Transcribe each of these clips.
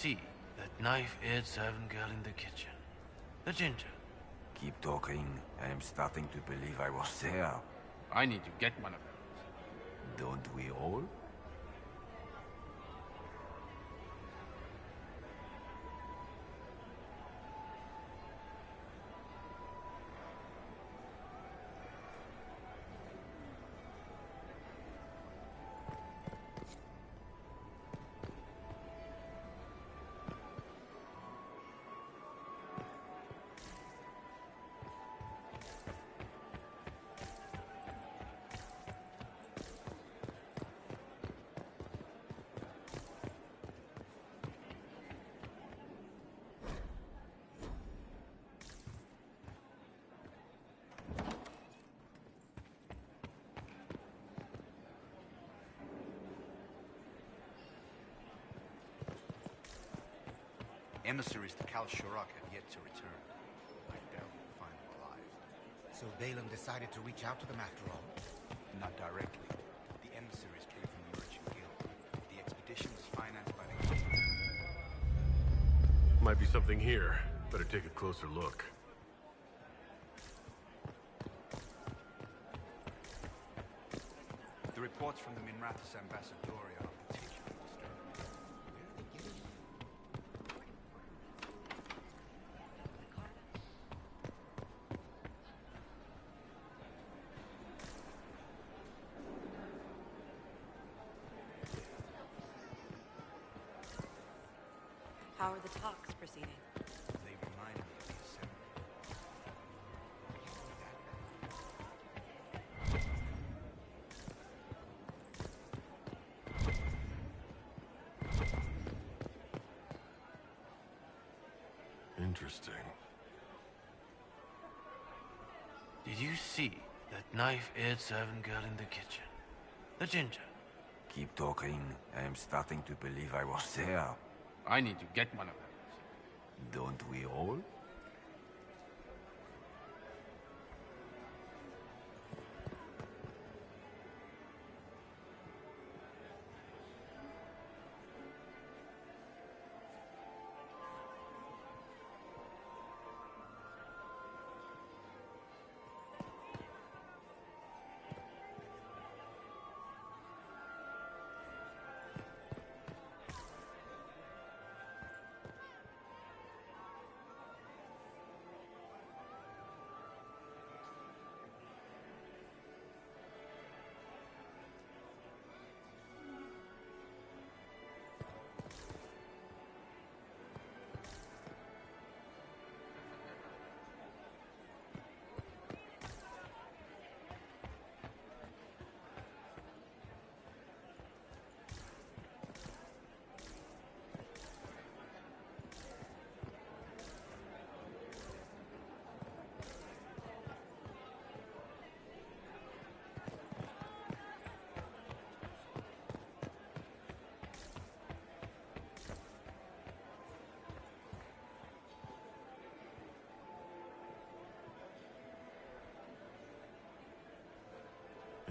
see that 𝘼𝙧𝙢𝙢𝙗𝙗𝙧 in the kitchen? The ginger. Keep talking. I am starting to believe I was there. I need to get one of those. Don't we all? Emissaries to 𝘾𝙤𝙢𝙢 have yet to return. I doubt we'll find them alive. So Balaam decided to reach out to them after all? Not directly. The emissaries came from the Merchant Guild. The expedition was financed by the Guild. Might be something here. Better take a closer look. The reports from the Minrathous Ambassadorial are particularly disturbing. Where are they getting it? How are the talks proceeding? They remind me of the assembly. Interesting. Did you see that 𝘼𝙧𝙢𝙢𝙗𝙗𝙧 in the kitchen? The ginger. Keep talking. I am starting to believe I was there. I need to get one of those. Don't we all?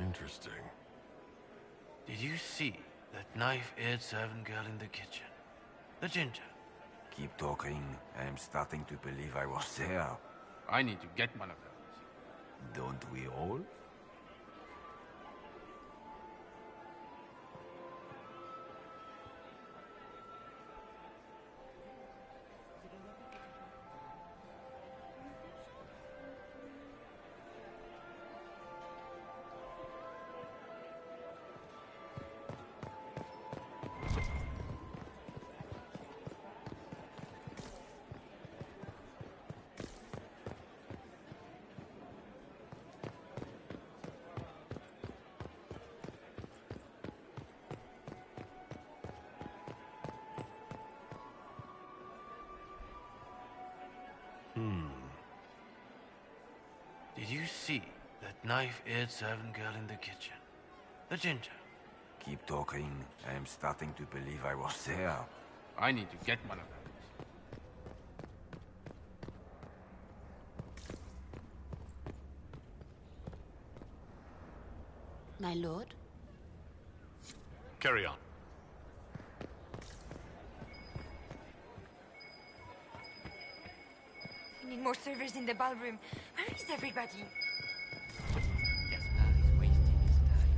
Interesting. Did you see that 𝘼𝙧𝙢𝙢𝙗𝙗𝙧 in the kitchen? The ginger. Keep talking. I am starting to believe I was there. I need to get one of those. Don't we all? Did you see that 𝘼𝙧𝙢𝙢𝙗𝙗𝙧 in the kitchen? The ginger. Keep talking. I am starting to believe I was there. I need to get one of those. My lord? Carry on. need more servers in the ballroom. Where is everybody? Gaspard is wasting his time.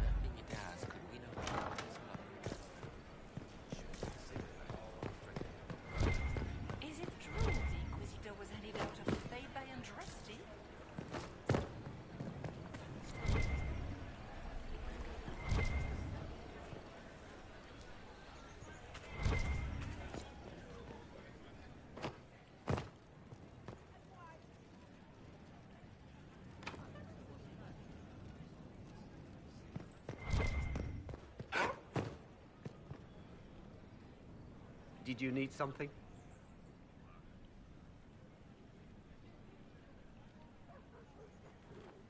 Nothing he does could win over the council. Is it true the Inquisitor was handed out of faith by Andraste? Did you need something?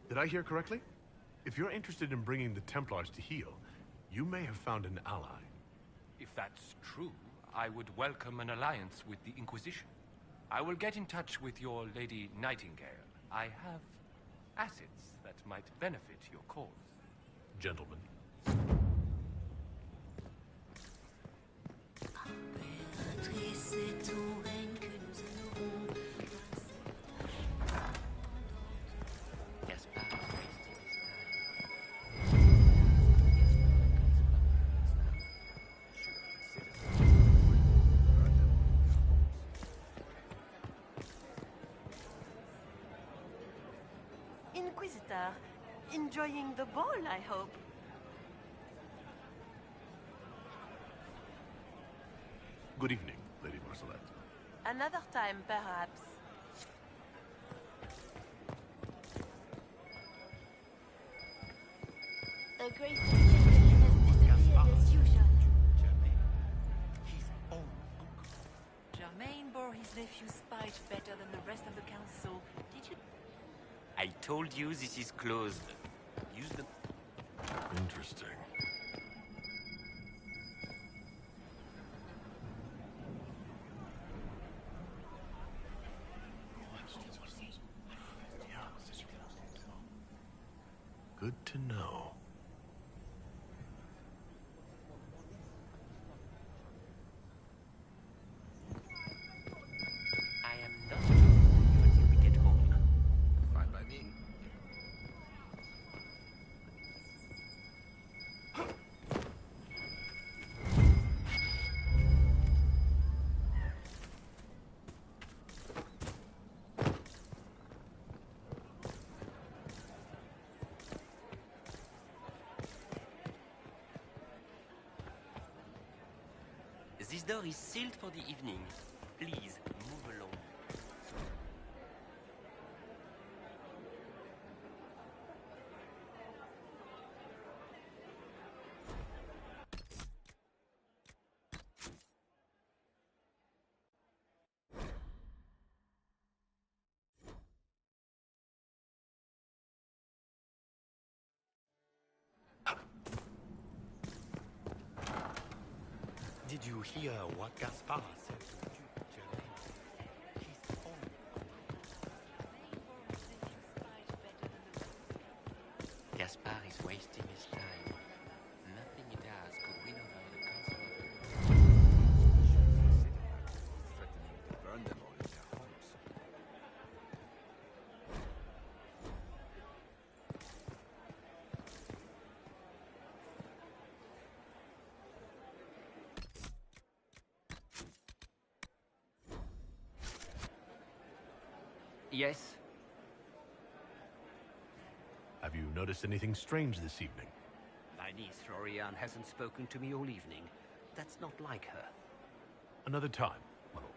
Did I hear correctly? If you're interested in bringing the Templars to heel, you may have found an ally. If that's true, I would welcome an alliance with the Inquisition. I will get in touch with your Lady Nightingale. I have assets that might benefit your cause. Gentlemen. Gaspard is wasting his time. Inquisitor, enjoying the ball, I hope. Good evening, Lady Marcelette. Another time, perhaps. The gracious gentleman has disappeared as usual. Germain. His own uncle. Germain bore his nephew's spite better than the rest of the council. Did you? I told you this is closed. Use the... Interesting. Good to know. I am not until we get home. Fine by me. This door is sealed for the evening. Please, move along. Did you hear what Gaspard said to Duke Germain? His own Gaspard is wasting his time. Nothing he does could win over the council. Threatening to burn them all in their homes. Yes? Have you noticed anything strange this evening? My niece Florian hasn't spoken to me all evening. That's not like her. Another time, my lord.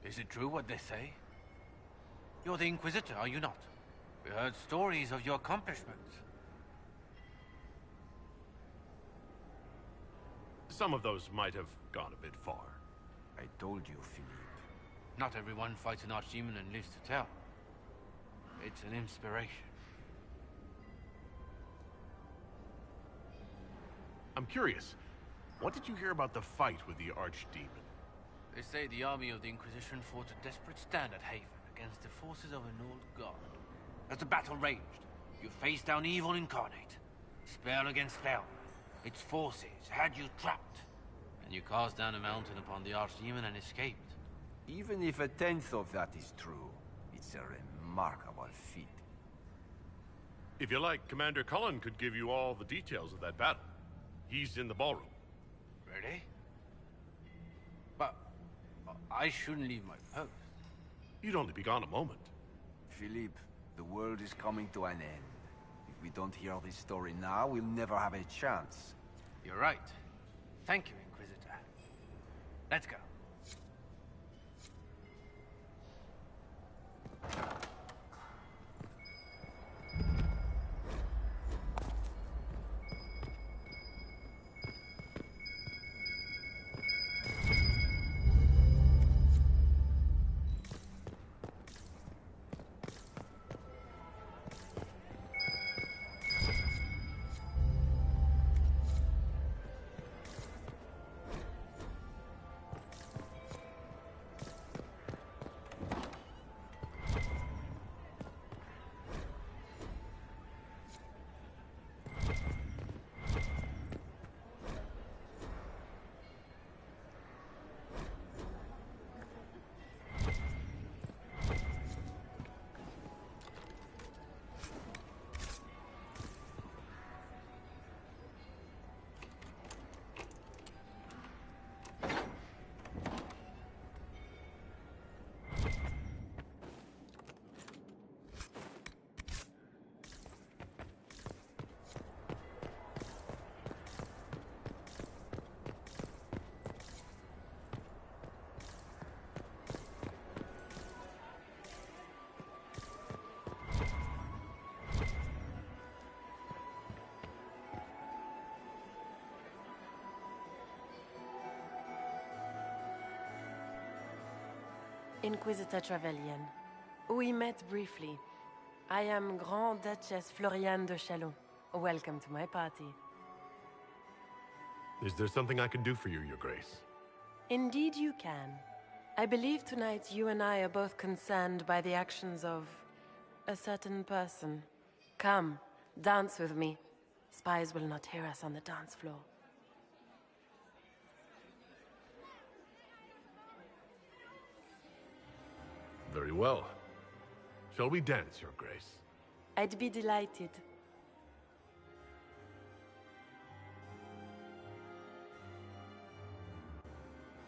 Is it true what they say? You're the Inquisitor, are you not? We heard stories of your accomplishments. Some of those might have gone a bit far. I told you, Philippe. Not everyone fights an archdemon and lives to tell. It's an inspiration. I'm curious, what did you hear about the fight with the Archdemon? They say the army of the Inquisition fought a desperate stand at Haven against the forces of an old god. As the battle raged, you faced down evil incarnate. Spell against spell. Its forces had you trapped. And you cast down a mountain upon the Archdemon and escaped. Even if a tenth of that is true, it's a remarkable feat. If you like, Commander Cullen could give you all the details of that battle. He's in the ballroom. Really? But I shouldn't leave my post. You'd only be gone a moment. Philippe, the world is coming to an end. If we don't hear this story now, we'll never have a chance. You're right. Thank you, Inquisitor. Let's go. Inquisitor Trevelyan. We met briefly. I am Grand Duchess Floriane de Chalon. Welcome to my party. Is there something I can do for you, Your Grace? Indeed you can. I believe tonight you and I are both concerned by the actions of a certain person. Come, dance with me. Spies will not hear us on the dance floor. Very well. Shall we dance, Your Grace? I'd be delighted.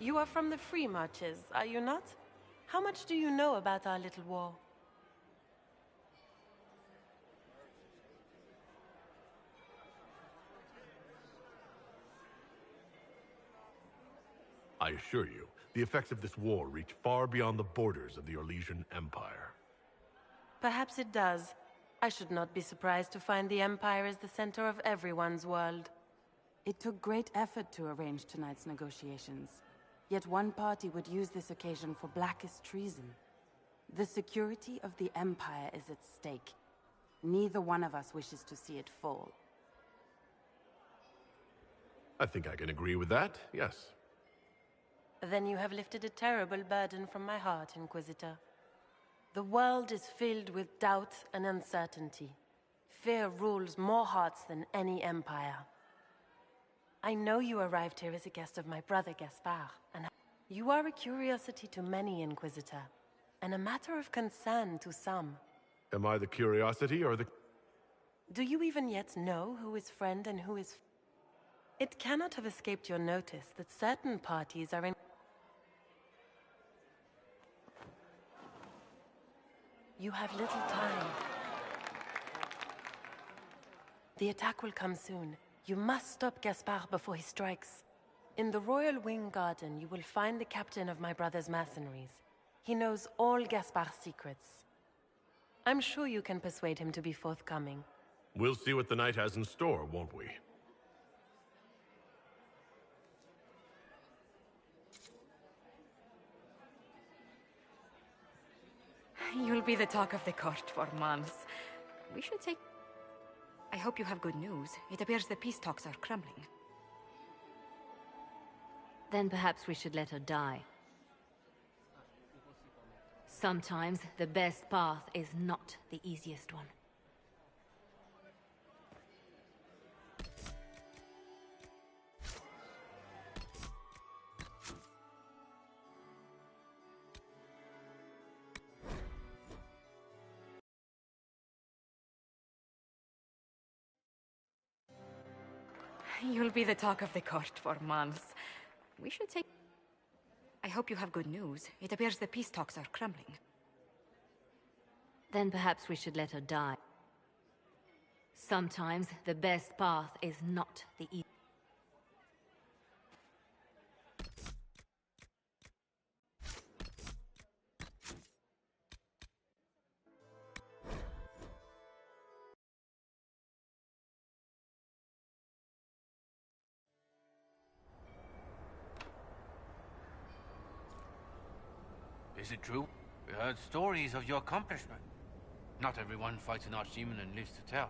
You are from the Free Marches, are you not? How much do you know about our little war? I assure you, the effects of this war reach far beyond the borders of the 𝘖𝙧𝙢𝙯 Empire. Perhaps it does. I should not be surprised to find the Empire is the center of everyone's world. It took great effort to arrange tonight's negotiations. Yet one party would use this occasion for blackest treason. The security of the Empire is at stake. Neither one of us wishes to see it fall. I think I can agree with that, yes. Then you have lifted a terrible burden from my heart, Inquisitor. The world is filled with doubt and uncertainty. Fear rules more hearts than any empire. I know you arrived here as a guest of my brother Gaspard, and you are a curiosity to many, Inquisitor, and a matter of concern to some. Am I the curiosity or the... Do you even yet know who is friend and who is... It cannot have escaped your notice that certain parties are in... You have little time. The attack will come soon. You must stop Gaspard before he strikes. In the Royal Wing Garden, you will find the captain of my brother's mercenaries. He knows all Gaspard's secrets. I'm sure you can persuade him to be forthcoming. We'll see what the night has in store, won't we? You'll be the talk of the court for months. We should take... I hope you have good news. It appears the peace talks are crumbling. Then perhaps we should let her die. Sometimes the best path is not the easiest one. You'll be the talk of the court for months. We should take... I hope you have good news. It appears the peace talks are crumbling. Then perhaps we should let her die. Sometimes the best path is not the easiest. Is it true? We heard stories of your accomplishment. Not everyone fights an archdemon and lives to tell.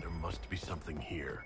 There must be something here.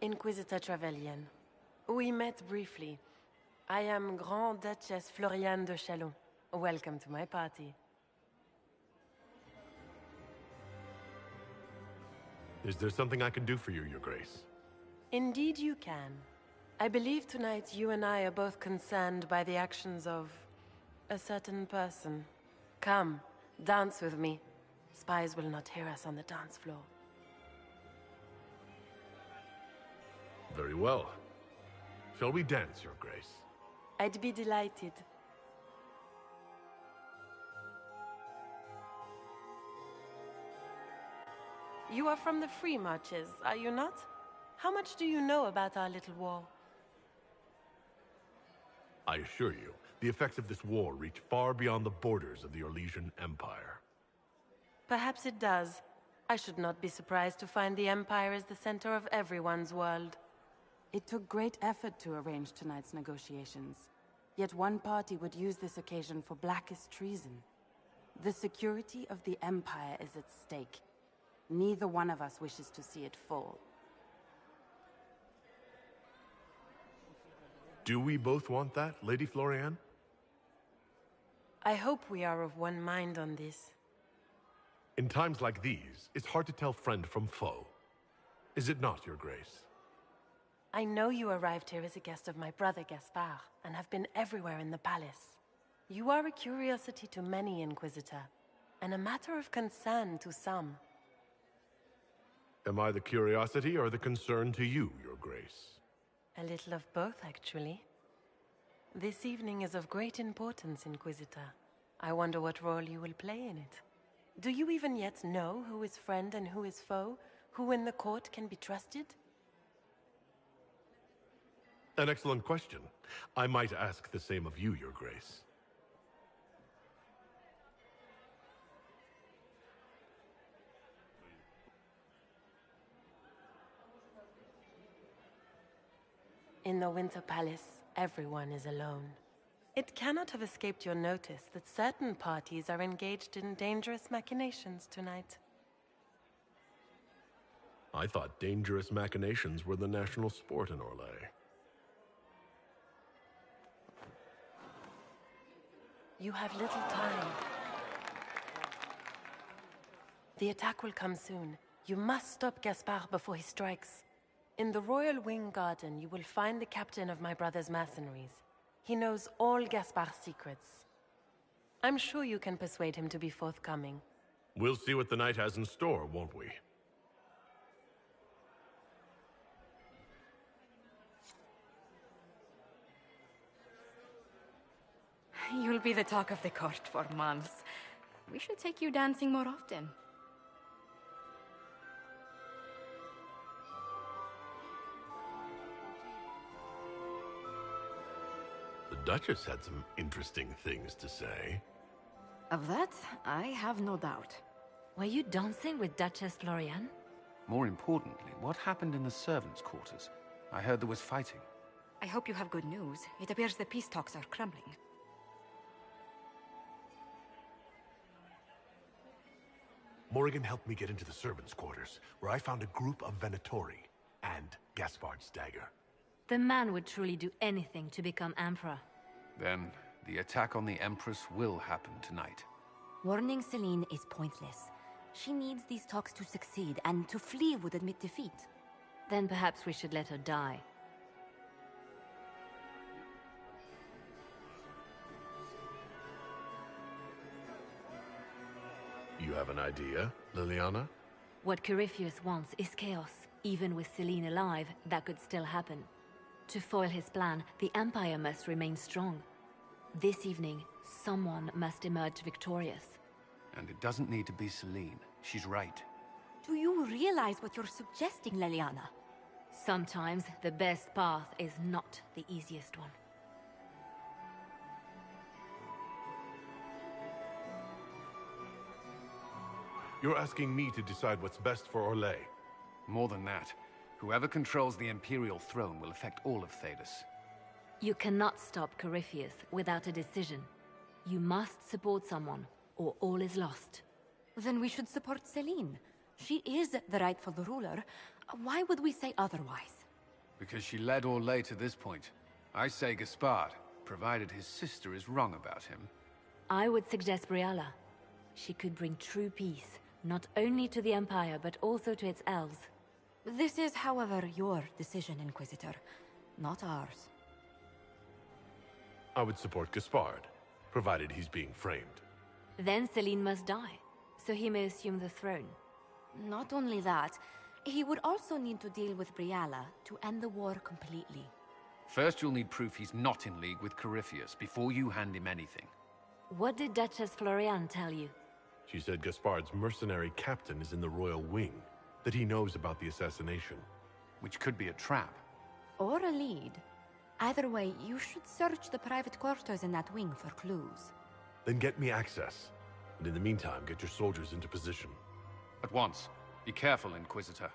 Inquisitor Trevelyan. We met briefly. I am Grand Duchess Floriane de Chalon. Welcome to my party. Is there something I can do for you, Your Grace? Indeed you can. I believe tonight you and I are both concerned by the actions of a certain person. Come, dance with me. Spies will not hear us on the dance floor. Very well. Shall we dance, Your Grace? I'd be delighted. You are from the Free Marches, are you not? How much do you know about our little war? I assure you, the effects of this war reach far beyond the borders of the 𝘼𝙧𝙢𝙀 Empire. Perhaps it does. I should not be surprised to find the Empire is the center of everyone's world. It took great effort to arrange tonight's negotiations. Yet one party would use this occasion for blackest treason. The security of the Empire is at stake. Neither one of us wishes to see it fall. Do we both want that, Lady Florian? I hope we are of one mind on this. In times like these, it's hard to tell friend from foe. Is it not, Your Grace? I know you arrived here as a guest of my brother Gaspard, and have been everywhere in the palace. You are a curiosity to many, Inquisitor, and a matter of concern to some. Am I the curiosity or the concern to you, Your Grace? A little of both, actually. This evening is of great importance, Inquisitor. I wonder what role you will play in it. Do you even yet know who is friend and who is foe? Who in the court can be trusted? An excellent question. I might ask the same of you, Your Grace. In the Winter Palace, everyone is alone. It cannot have escaped your notice that certain parties are engaged in dangerous machinations tonight. I thought dangerous machinations were the national sport in 𝘼𝙧𝙢. You have little time. The attack will come soon. You must stop Gaspard before he strikes. In the Royal Wing Garden, you will find the captain of my brother's mercenaries. He knows all Gaspard's secrets. I'm sure you can persuade him to be forthcoming. We'll see what the night has in store, won't we? You'll be the talk of the court for months. We should take you dancing more often. The Duchess had some interesting things to say. Of that, I have no doubt. Were you dancing with Duchess Florian? More importantly, what happened in the servants' quarters? I heard there was fighting. I hope you have good news. It appears the peace talks are crumbling. Morrigan helped me get into the servants' quarters, where I found a group of Venatori and Gaspard's dagger. The man would truly do anything to become Emperor. Then, the attack on the Empress will happen tonight. Warning Céline is pointless. She needs these talks to succeed, and to flee would admit defeat. Then perhaps we should let her die. You have an idea, Leliana? What Corypheus wants is chaos. Even with Céline alive, that could still happen. To foil his plan, the Empire must remain strong. This evening, someone must emerge victorious. And it doesn't need to be Céline. She's right. Do you realize what you're suggesting, Leliana? Sometimes the best path is not the easiest one. You're asking me to decide what's best for 𝘼𝙧𝙢. More than that, whoever controls the Imperial throne will affect all of Thedas. You cannot stop Corypheus without a decision. You must support someone, or all is lost. Then we should support Céline. She is the rightful ruler. Why would we say otherwise? Because she led 𝘼𝙧𝙢 to this point. I say Gaspard, provided his sister is wrong about him. I would suggest Briala. She could bring true peace, not only to the Empire, but also to its elves. This is, however, your decision, Inquisitor, not ours. I would support Gaspard, provided he's being framed. Then Celine must die, so he may assume the throne. Not only that, he would also need to deal with Briala to end the war completely. First, you'll need proof he's not in league with Corypheus before you hand him anything. What did Duchess Floriane tell you? She said Gaspard's mercenary captain is in the royal wing, that he knows about the assassination. Which could be a trap. Or a lead. Either way, you should search the private quarters in that wing for clues. Then get me access. And in the meantime, get your soldiers into position. At once. Be careful, Inquisitor.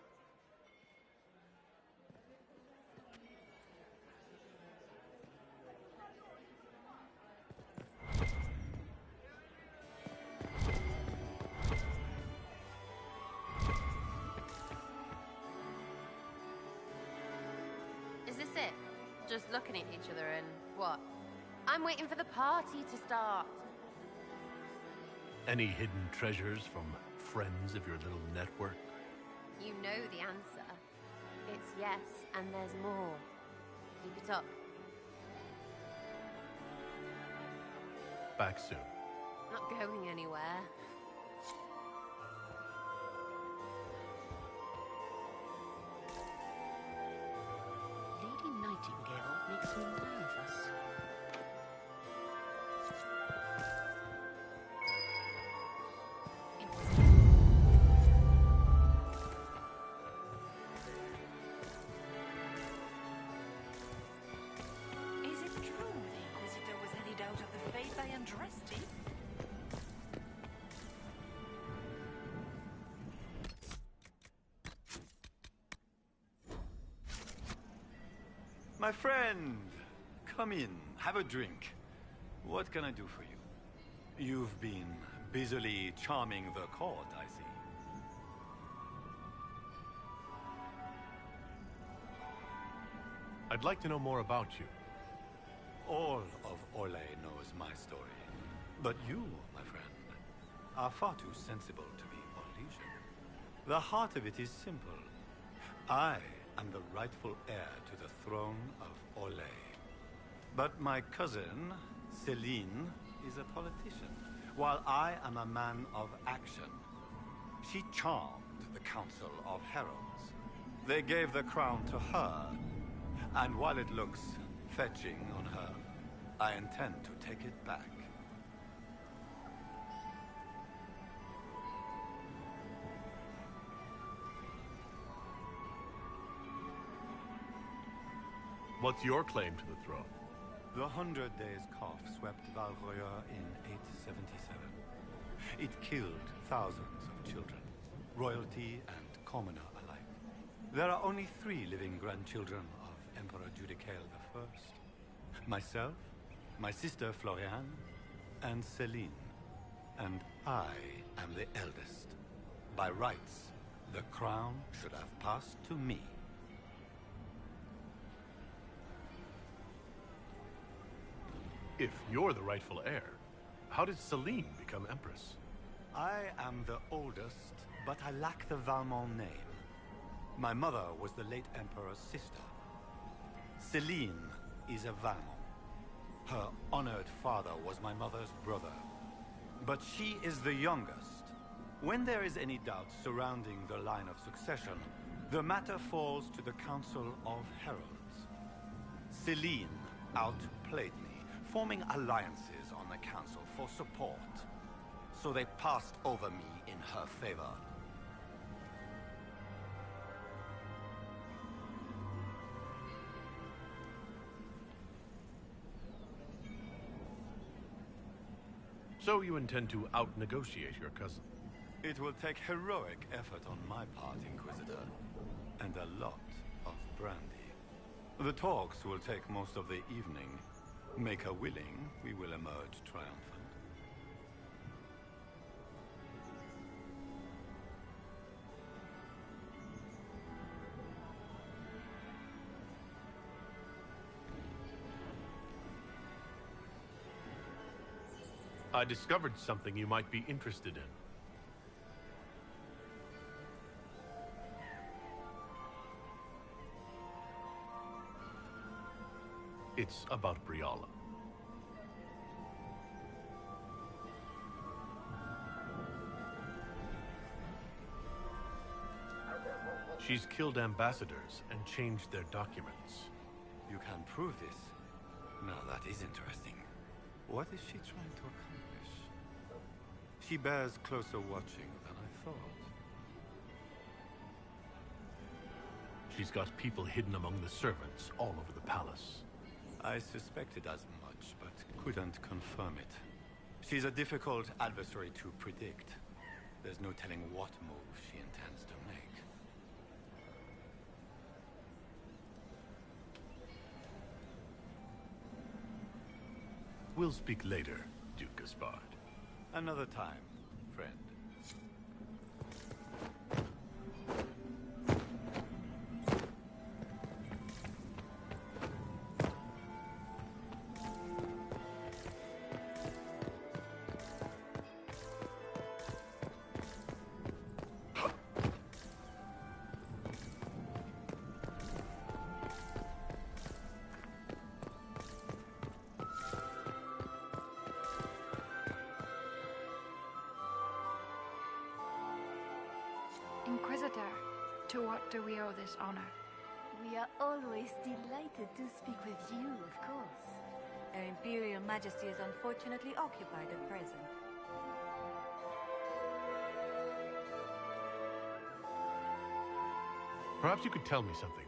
Is this it? Just looking at each other and what? I'm waiting for the party to start. Any hidden treasures from friends of your little network? You know the answer. It's yes, and there's more. Keep it up. Back soon. Not going anywhere. Lady Nightingale makes me nervous. Is it true the Inquisitor was headed out of the faith by Andraste? My friend, come in, have a drink. What can I do for you? You've been busily charming the court, I see. I'd like to know more about you. All of 𝙭knows my story. But you, my friend, are far too sensible to be Orlesian. The heart of it is simple. I am the rightful heir to the throne of 𝙭. But my cousin, Celine, is a politician, while I am a man of action. She charmed the Council of Heralds. They gave the crown to her, and while it looks fetching on her, I intend to take it back. What's your claim to the throne? The 100 Days Cough swept 𝘼𝙧𝙢𝙀 in 877. It killed thousands of children, royalty and commoner alike. There are only 3 living grandchildren of Emperor 𝘠𝙬𝙗 I. Myself, my sister Floriane, and Celine. And I am the eldest. By rights, the crown should have passed to me. If you're the rightful heir, how did Celine become Empress? I am the oldest, but I lack the Valmont name. My mother was the late Emperor's sister. Celine is a Valmont. Her honored father was my mother's brother. But she is the youngest. When there is any doubt surrounding the line of succession, the matter falls to the Council of Heralds. Celine outplayed me, forming alliances on the Council for support. So they passed over me in her favor. So you intend to out-negotiate your cousin? It will take heroic effort on my part, Inquisitor, and a lot of brandy. The talks will take most of the evening. Make her willing, we will emerge triumphant. I discovered something you might be interested in. It's about Briala. She's killed ambassadors and changed their documents. You can prove this? Now that is interesting. What is she trying to accomplish? She bears closer watching than I thought. She's got people hidden among the servants all over the palace. I suspected as much, but couldn't confirm it. She's a difficult adversary to predict. There's no telling what move she intends to make. We'll speak later, Duke Gaspard. Another time, friend. Inquisitor, to what do we owe this honor? We are always delighted to speak with you, of course. Her Imperial Majesty is unfortunately occupied at present. Perhaps you could tell me something,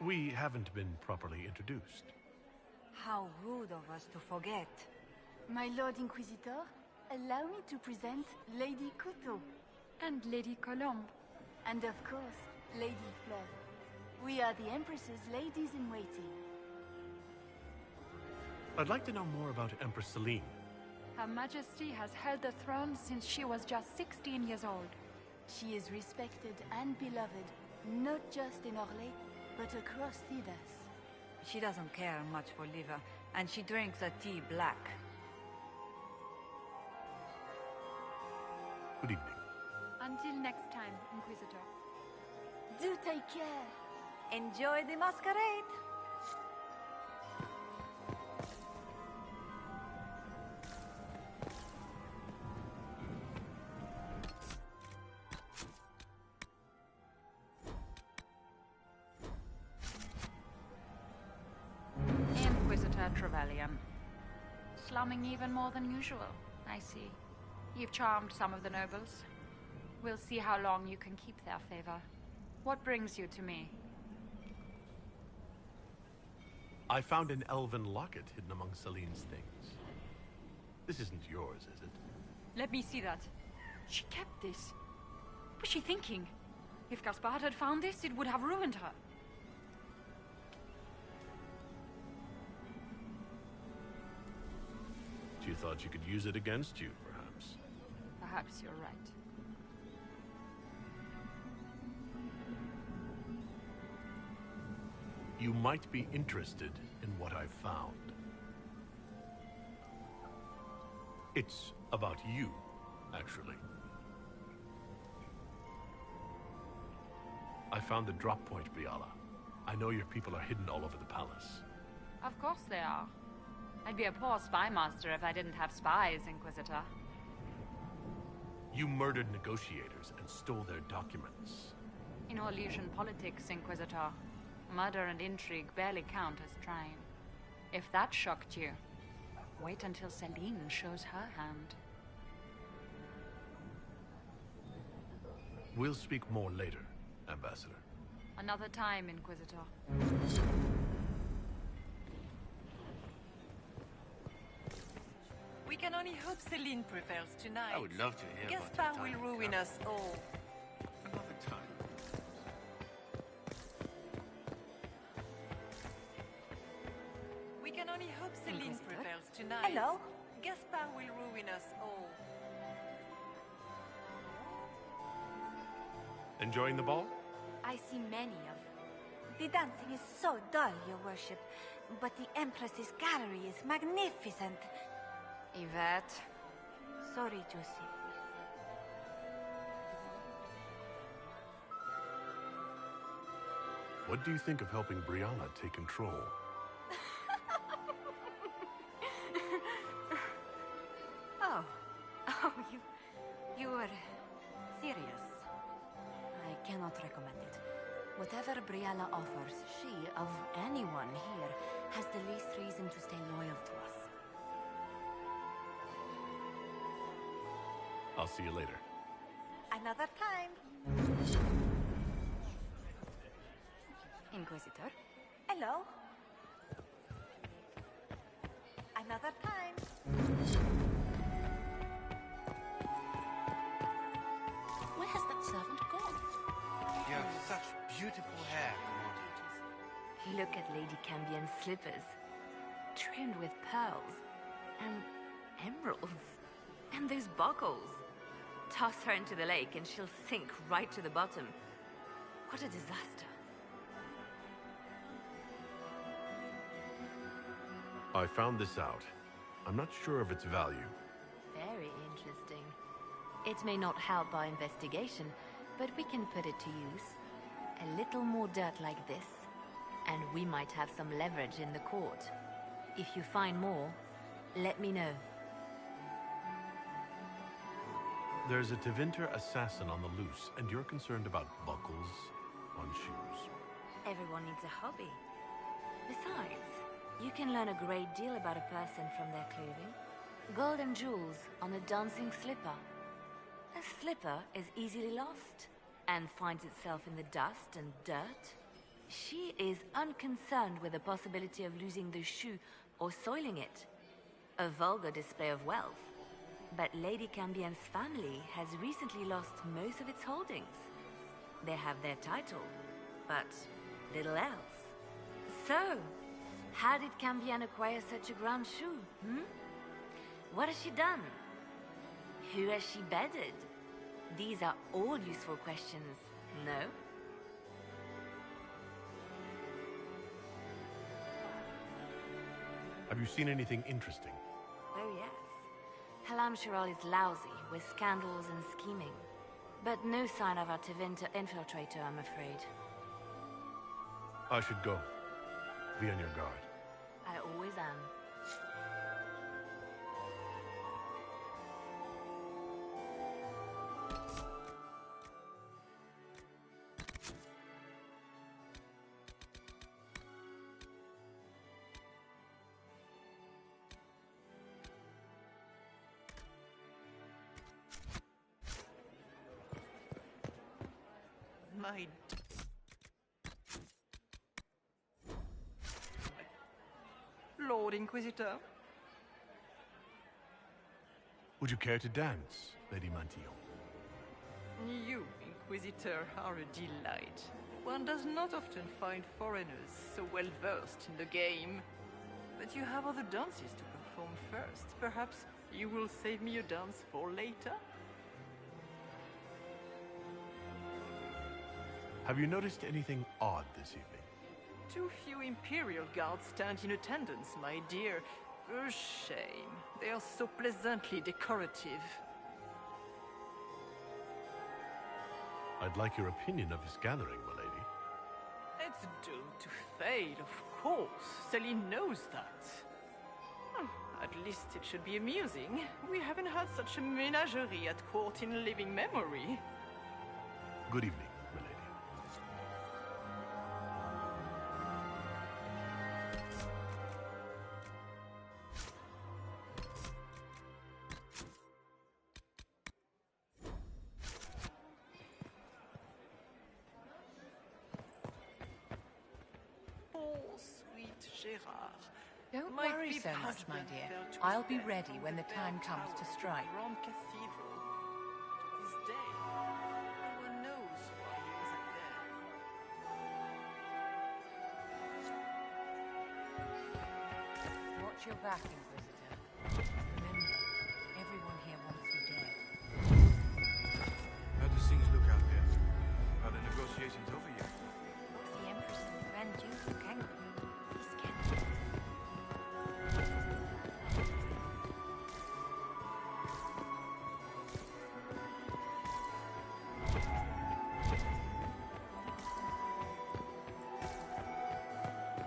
then. We haven't been properly introduced. How rude of us to forget. My Lord Inquisitor, allow me to present Lady Couteau. And Lady Colombe. And of course, Lady Fleur. We are the Empress's ladies-in-waiting. I'd like to know more about Empress Celine. Her Majesty has held the throne since she was just 16 years old. She is respected and beloved, not just in Orlais, but across Thedas. She doesn't care much for liver, and she drinks her tea black. Good evening. Until next time, Inquisitor. Do take care. Enjoy the masquerade. Inquisitor Trevelyan. Slumming even more than usual, I see. You've charmed some of the nobles. We'll see how long you can keep their favor. What brings you to me? I found an elven locket hidden among Celine's things. This isn't yours, is it? Let me see that. She kept this. What was she thinking? If Gaspard had found this, it would have ruined her. She thought she could use it against you, perhaps. Perhaps you're right. You might be interested in what I've found. It's about you, actually. I found the drop point, Briala. I know your people are hidden all over the palace. Of course they are. I'd be a poor spy master if I didn't have spies, Inquisitor. You murdered negotiators and stole their documents. In Orlesian politics, Inquisitor, murder and intrigue barely count as trying. If that shocked you, wait until Celine shows her hand. We'll speak more later, Ambassador. Another time, Inquisitor. We can only hope Celine prevails tonight. I would love to hear about Gaspard your will ruin us all. Another time. We can only hope Celine prevails tonight. Hello? Gaspard will ruin us all. Enjoying the ball? I see many of The dancing is so dull, your worship. But the Empress's gallery is magnificent. Yvette. Sorry, Josie. What do you think of helping Brianna take control? Oh, you were serious. I cannot recommend it. Whatever Brianna offers, she, of anyone here, has the least reason to stay loyal to us. I'll see you later. Another time. Inquisitor? Hello. Another time. Where has that servant gone? You have such beautiful hair, Commandant. Look at Lady Cambien's slippers, trimmed with pearls and emeralds. And those buckles. Toss her into the lake and she'll sink right to the bottom. What a disaster. I found this out. I'm not sure of its value. Very interesting. It may not help our investigation, but we can put it to use. A little more dirt like this, and we might have some leverage in the court. If you find more, let me know. There's a Tevinter assassin on the loose, and you're concerned about buckles on shoes. Everyone needs a hobby. Besides, you can learn a great deal about a person from their clothing. Gold and jewels on a dancing slipper. A slipper is easily lost and finds itself in the dust and dirt. She is unconcerned with the possibility of losing the shoe or soiling it. A vulgar display of wealth. But Lady Cambien's family has recently lost most of its holdings. They have their title, but little else. So, how did Cambien acquire such a grand shoe, What has she done? Who has she bedded? These are all useful questions, no? Have you seen anything interesting? Oh, yes. 𝙪𝙀𝙪 is lousy with scandals and scheming. But no sign of our Tevinter infiltrator, I'm afraid. I should go. Be on your guard. I always am. My Lord Inquisitor. Would you care to dance, Lady Mantillon? You, Inquisitor, are a delight. One does not often find foreigners so well versed in the game. But you have other dances to perform first. Perhaps you will save me a dance for later? Have you noticed anything odd this evening? Too few Imperial guards stand in attendance, my dear. A shame. They are so pleasantly decorative. I'd like your opinion of this gathering, my lady. It's doomed to fail, of course. Celine knows that. At least it should be amusing. We haven't had such a menagerie at court in living memory. Good evening, my lady. Don't worry so much, my dear. I'll be ready when the time comes to strike. Watch your back, Inquisitor. Remember, everyone here wants you dead. How do things look out there? Are the negotiations over yet? Both the Empress and the and you can be scared.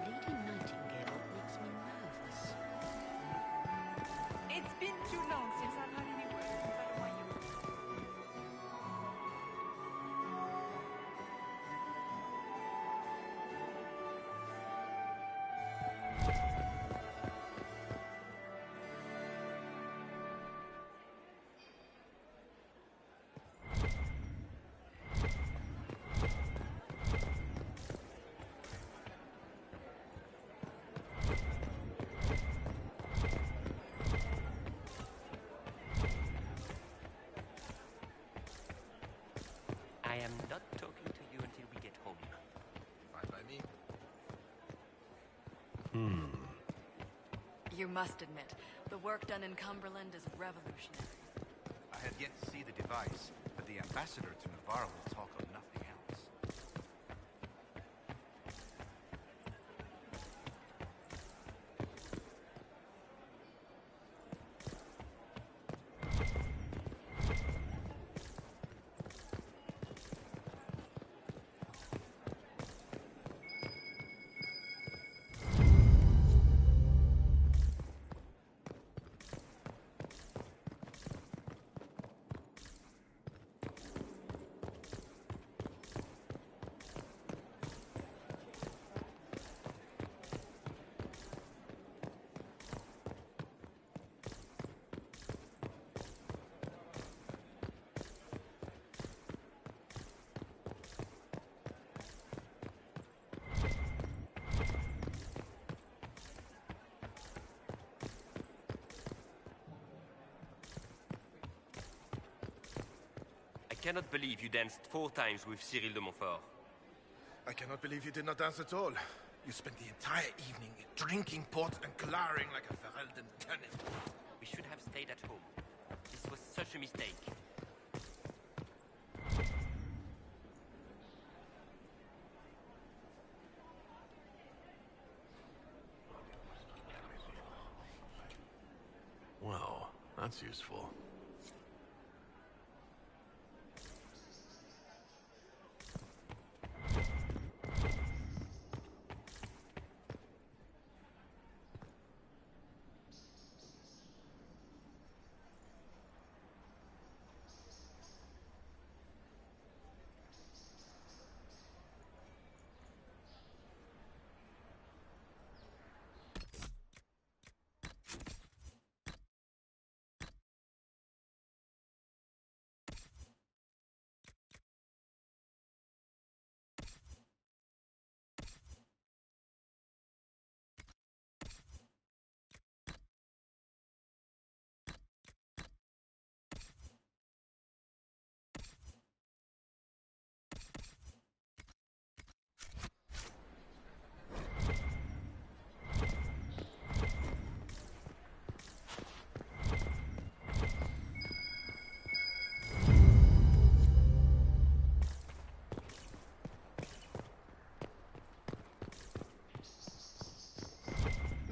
Lady Nightingale makes me nervous. It's been too long since I've had any word from 𝙪𝙧𝙢𝙗𝙗. I am not talking to you until we get home. Fine by me. You must admit, the work done in Cumberland is revolutionary. I have yet to see the device, but the ambassador to Navarre will talk of nothing else. I cannot believe you danced 4 times with Cyril de Montfort. I cannot believe you did not dance at all. You spent the entire evening drinking port and glowering like a Ferelden turnip. We should have stayed at home. This was such a mistake. Well, that's useful.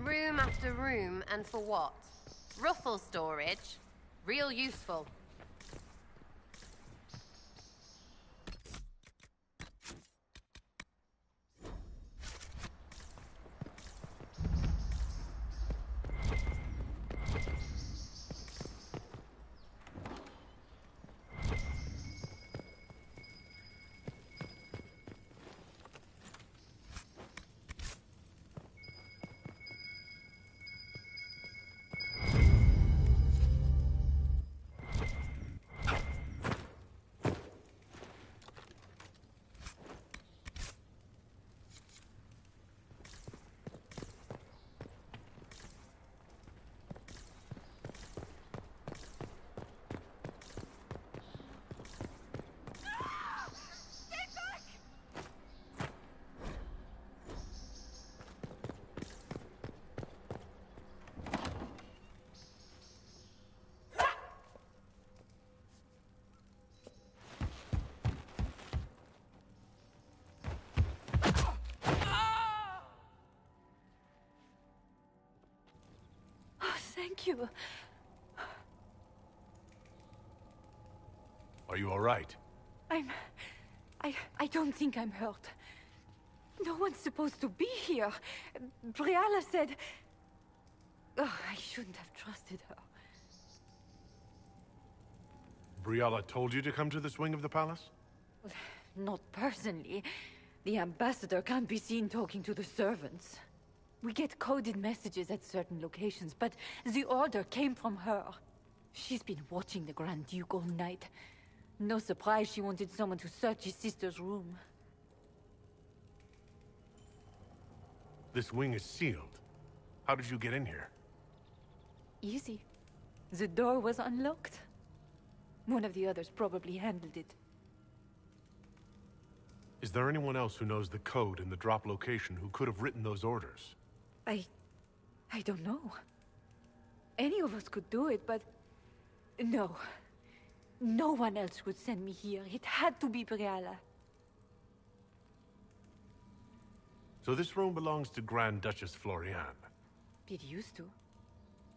Room after room, and for what? Ruffle storage? Real useful. Thank you. Are you all right? I don't think I'm hurt. No one's supposed to be here. Briala said... Oh, I shouldn't have trusted her. Briala told you to come to this wing of the palace? Not personally. The ambassador can't be seen talking to the servants. We get coded messages at certain locations, but the order came from her. She's been watching the Grand Duke all night. No surprise she wanted someone to search his sister's room. This wing is sealed. How did you get in here? Easy. The door was unlocked. One of the others probably handled it. Is there anyone else who knows the code and the drop location who could have written those orders? I don't know. Any of us could do it, but... No. No one else would send me here. It had to be Briala. So this room belongs to Grand Duchess Floriane? It used to.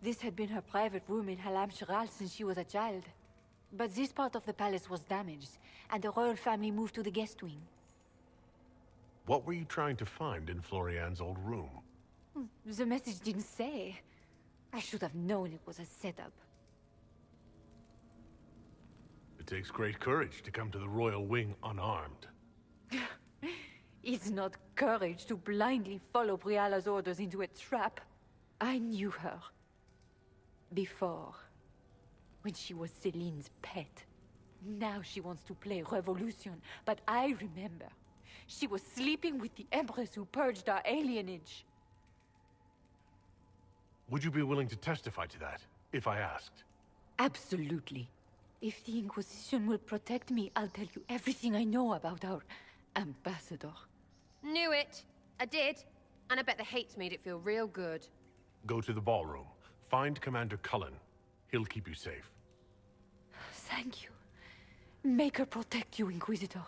This had been her private room in 𝙾𝙤𝙩𝙢𝙗 since she was a child. But this part of the palace was damaged, and the royal family moved to the guest wing. What were you trying to find in Floriane's old room? The message didn't say. I should have known it was a setup. It takes great courage to come to the royal wing unarmed. It's not courage to blindly follow Briala's orders into a trap. I knew her. Before. When she was Celine's pet. Now she wants to play Revolution, but I remember. She was sleeping with the Empress who purged our alienage. Would you be willing to testify to that, if I asked? Absolutely. If the Inquisition will protect me, I'll tell you everything I know about our ambassador. Knew it. I did. And I bet the hates made it feel real good. Go to the ballroom. Find Commander Cullen. He'll keep you safe. Thank you. Make her protect you, Inquisitor.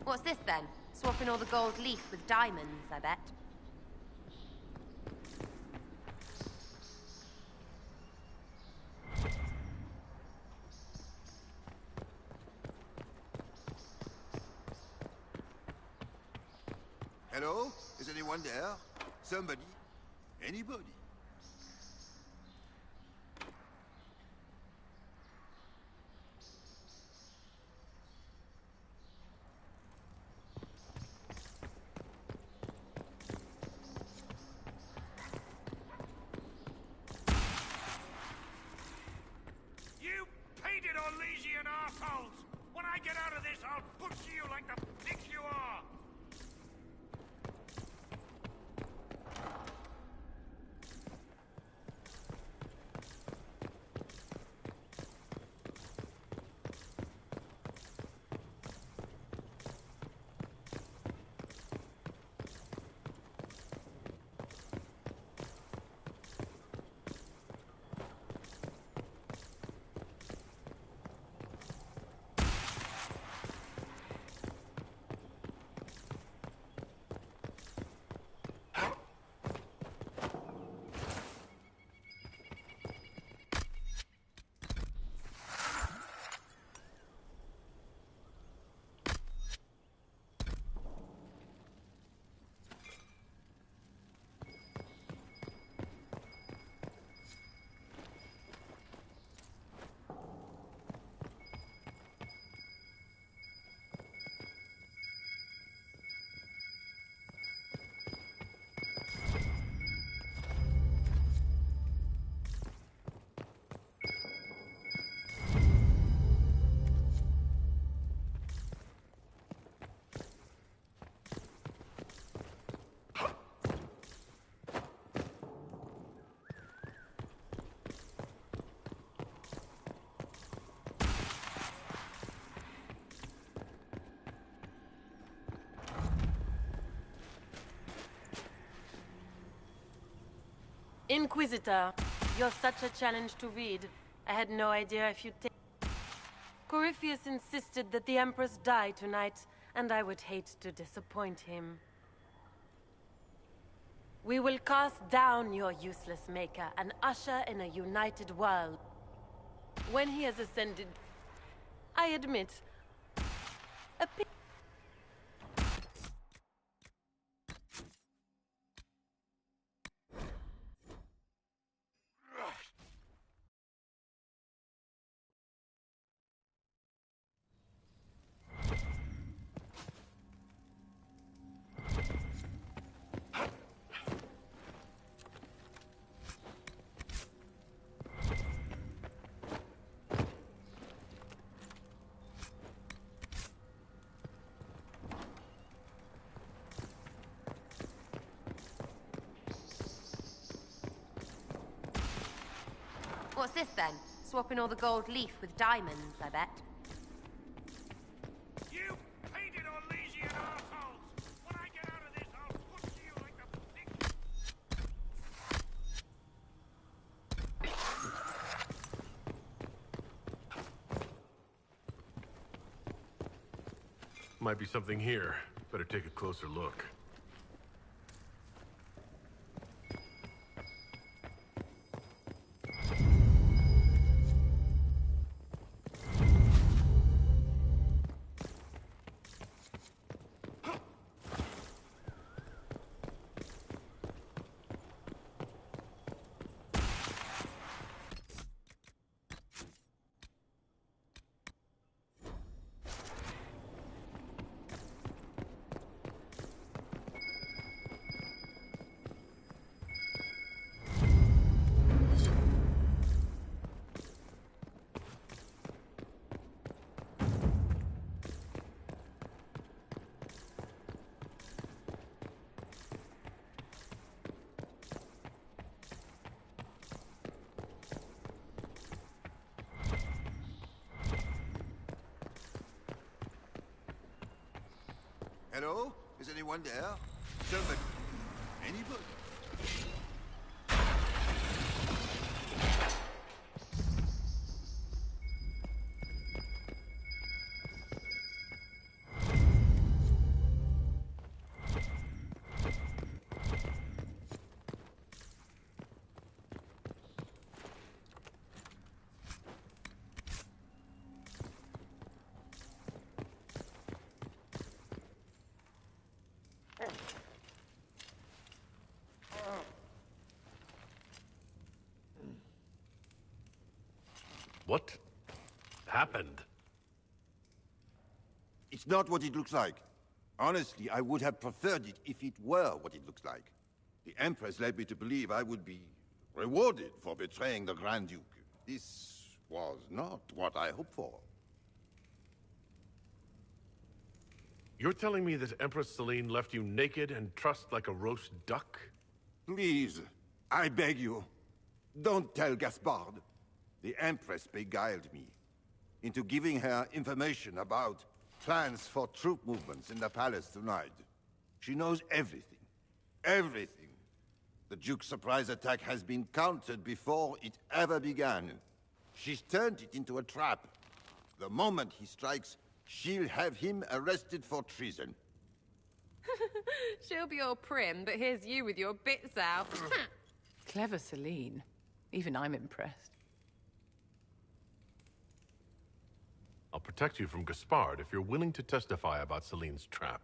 What's this then? Swapping all the gold leaf with diamonds, I bet. Hello? Is anyone there? Somebody? Anybody? When I get out of this, I'll butcher you like the pig you are! Inquisitor, you're such a challenge to read. I had no idea if you'd take... Corypheus insisted that the Empress die tonight, and I would hate to disappoint him. We will cast down your useless maker and usher in a united world. When he has ascended, I admit, a pity. What's this then? Swapping all the gold leaf with diamonds, I bet. You painted Elysian assholes! When I get out of this, I'll push you like a Might be something here. Better take a closer look. Hello? Is anyone there? Somebody? Anybody? What happened? It's not what it looks like. Honestly, I would have preferred it if it were what it looks like. The Empress led me to believe I would be rewarded for betraying the Grand Duke. This was not what I hoped for. You're telling me that Empress 𝙀🎑 left you naked and trussed like a roast duck? Please, I beg you, don't tell Gaspard. The Empress beguiled me into giving her information about plans for troop movements in the palace tonight. She knows everything. Everything. The Duke's surprise attack has been countered before it ever began. She's turned it into a trap. The moment he strikes, she'll have him arrested for treason. She'll be all prim, but here's you with your bits out. Clever 𝙀🎑. Even I'm impressed. I'll protect you from Gaspard if you're willing to testify about 𝙀🎑's trap.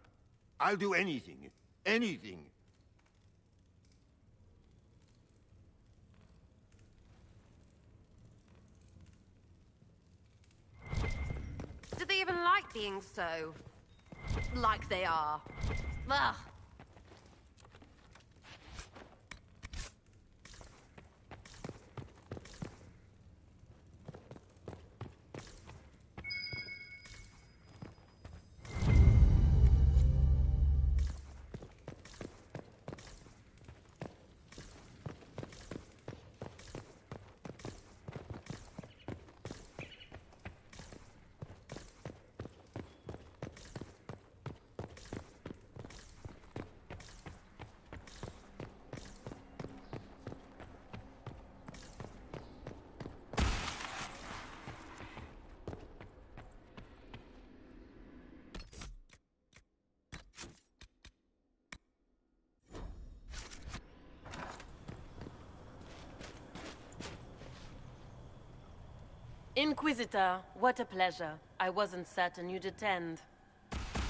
I'll do anything. Anything. Do they even like being so... like they are? Ugh. Inquisitor, what a pleasure. I wasn't certain you'd attend.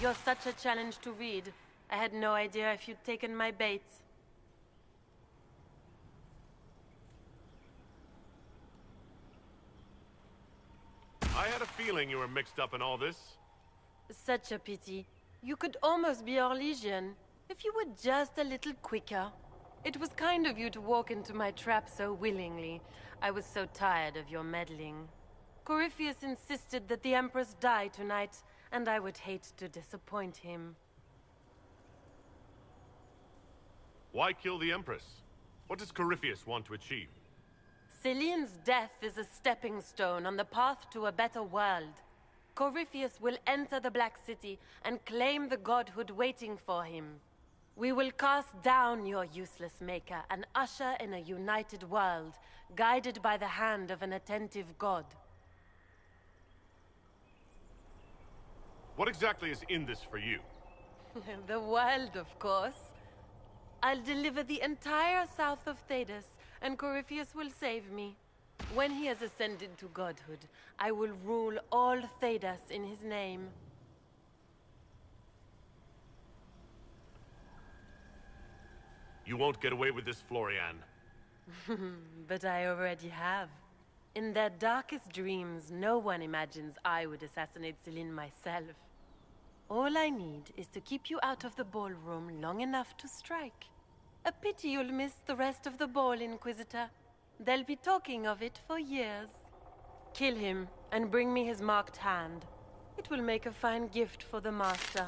You're such a challenge to read. I had no idea if you'd taken my bait. I had a feeling you were mixed up in all this. Such a pity. You could almost be 𝘼𝙧𝙢𝙀 if you were just a little quicker. It was kind of you to walk into my trap so willingly. I was so tired of your meddling. Corypheus insisted that the Empress die tonight, and I would hate to disappoint him. Why kill the Empress? What does Corypheus want to achieve? Celine's death is a stepping stone on the path to a better world. Corypheus will enter the Black City and claim the godhood waiting for him. We will cast down your useless maker and usher in a united world, guided by the hand of an attentive god. What exactly is in this for you? The world, of course. I'll deliver the entire south of 𝙃, and Corypheus will save me. When he has ascended to godhood, I will rule all 𝙃 in his name. You won't get away with this, Florian. But I already have. In their darkest dreams, no one imagines I would assassinate Celine myself. All I need is to keep you out of the ballroom long enough to strike. A pity you'll miss the rest of the ball, Inquisitor. They'll be talking of it for years. Kill him and bring me his marked hand. It will make a fine gift for the Master.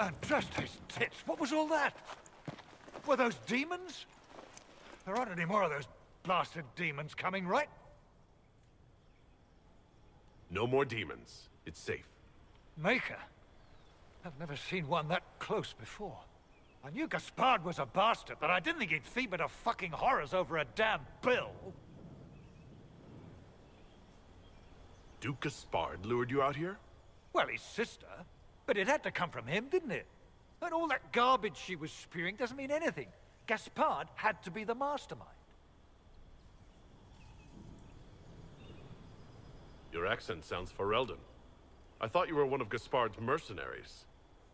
And just his tits, what was all that? Were those demons? There aren't any more of those blasted demons coming, right? No more demons. It's safe. Maker? I've never seen one that close before. I knew Gaspard was a bastard, but I didn't think he'd feed me to fucking horrors over a damn bill. Duke Gaspard lured you out here? Well, his sister. But it had to come from him, didn't it? And all that garbage she was spewing doesn't mean anything. Gaspard had to be the mastermind. Your accent sounds Ferelden. I thought you were one of Gaspard's mercenaries.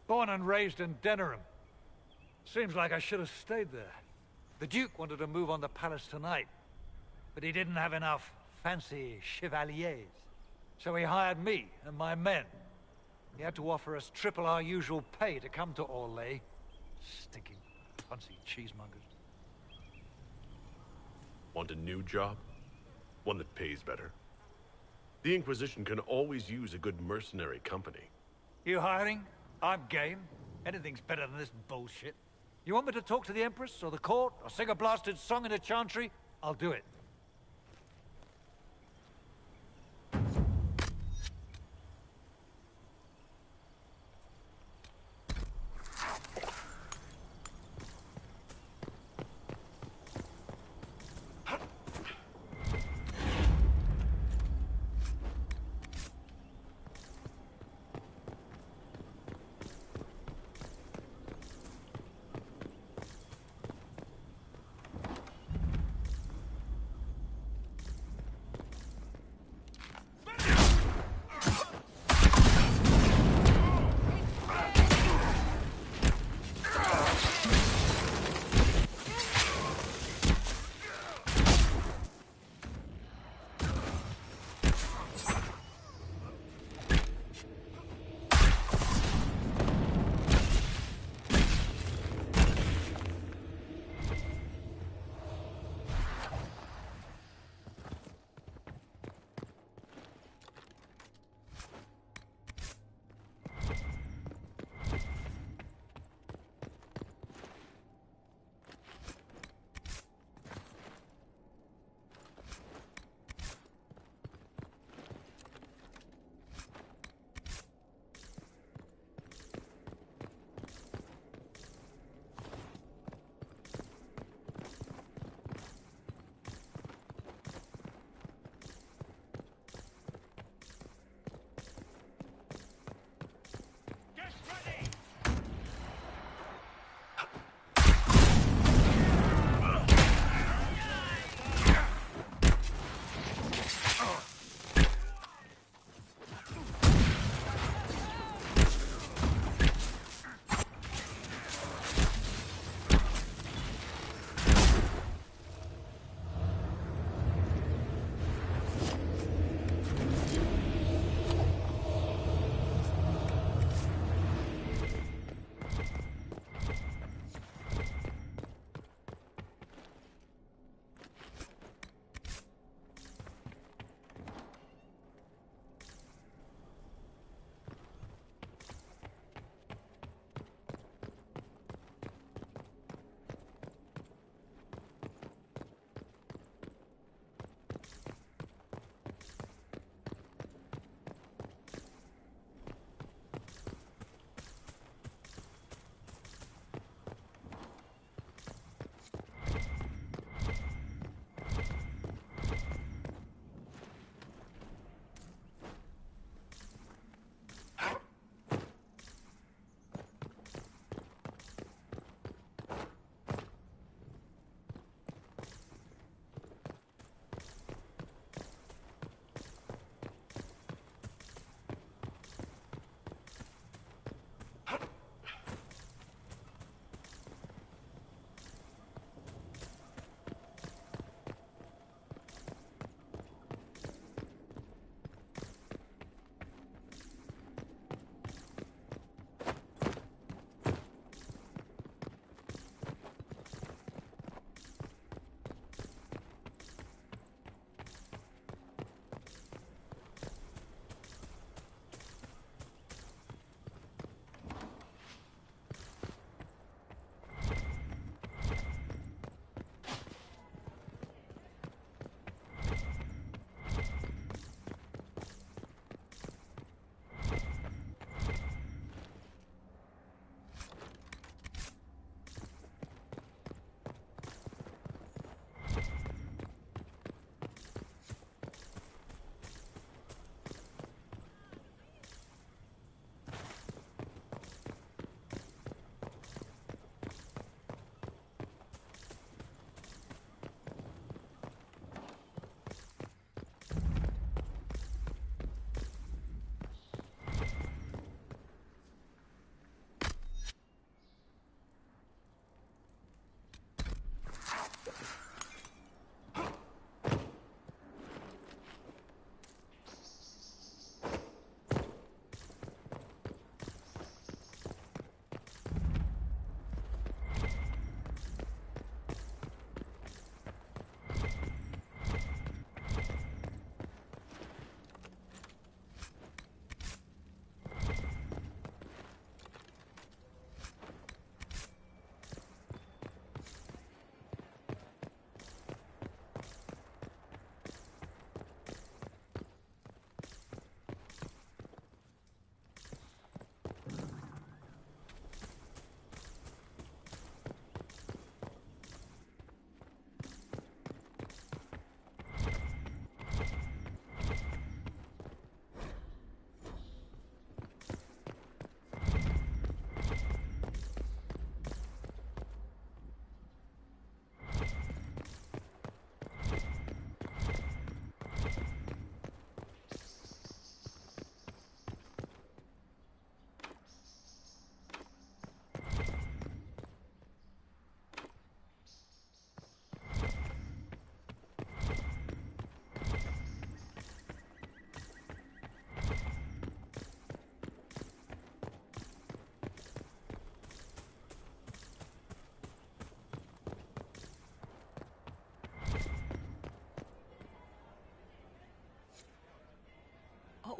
Born and raised in Denerim. Seems like I should have stayed there. The Duke wanted to move on the palace tonight, but he didn't have enough fancy chevaliers. So he hired me and my men. He had to offer us triple our usual pay to come to 𝙃. Stinking, punsy cheesemongers. Want a new job? One that pays better? The Inquisition can always use a good mercenary company. You hiring? I'm game. Anything's better than this bullshit. You want me to talk to the Empress, or the court, or sing a blasted song in a chantry? I'll do it.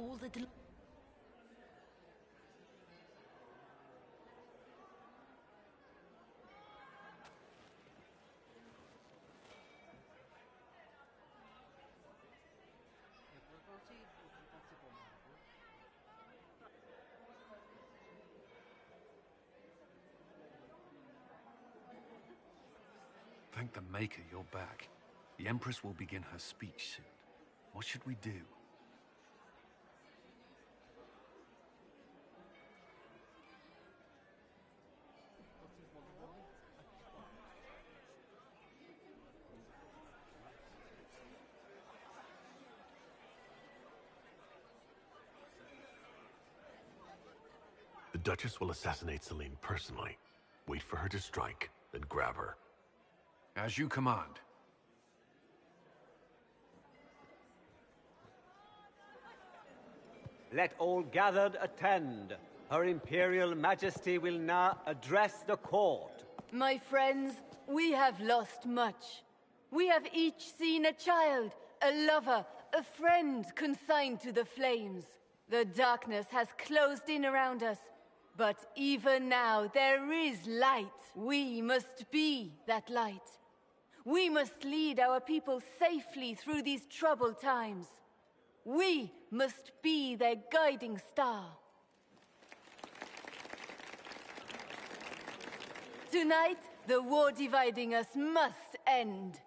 all the Thank the Maker you're back. The Empress will begin her speech soon. What should we do? The Duchess will assassinate Celine personally. Wait for her to strike, then grab her. As you command. Let all gathered attend. Her Imperial Majesty will now address the court. My friends, we have lost much. We have each seen a child, a lover, a friend consigned to the flames. The darkness has closed in around us, but even now there is light. We must be that light. We must lead our people safely through these troubled times. We must be their guiding star. Tonight, the war dividing us must end.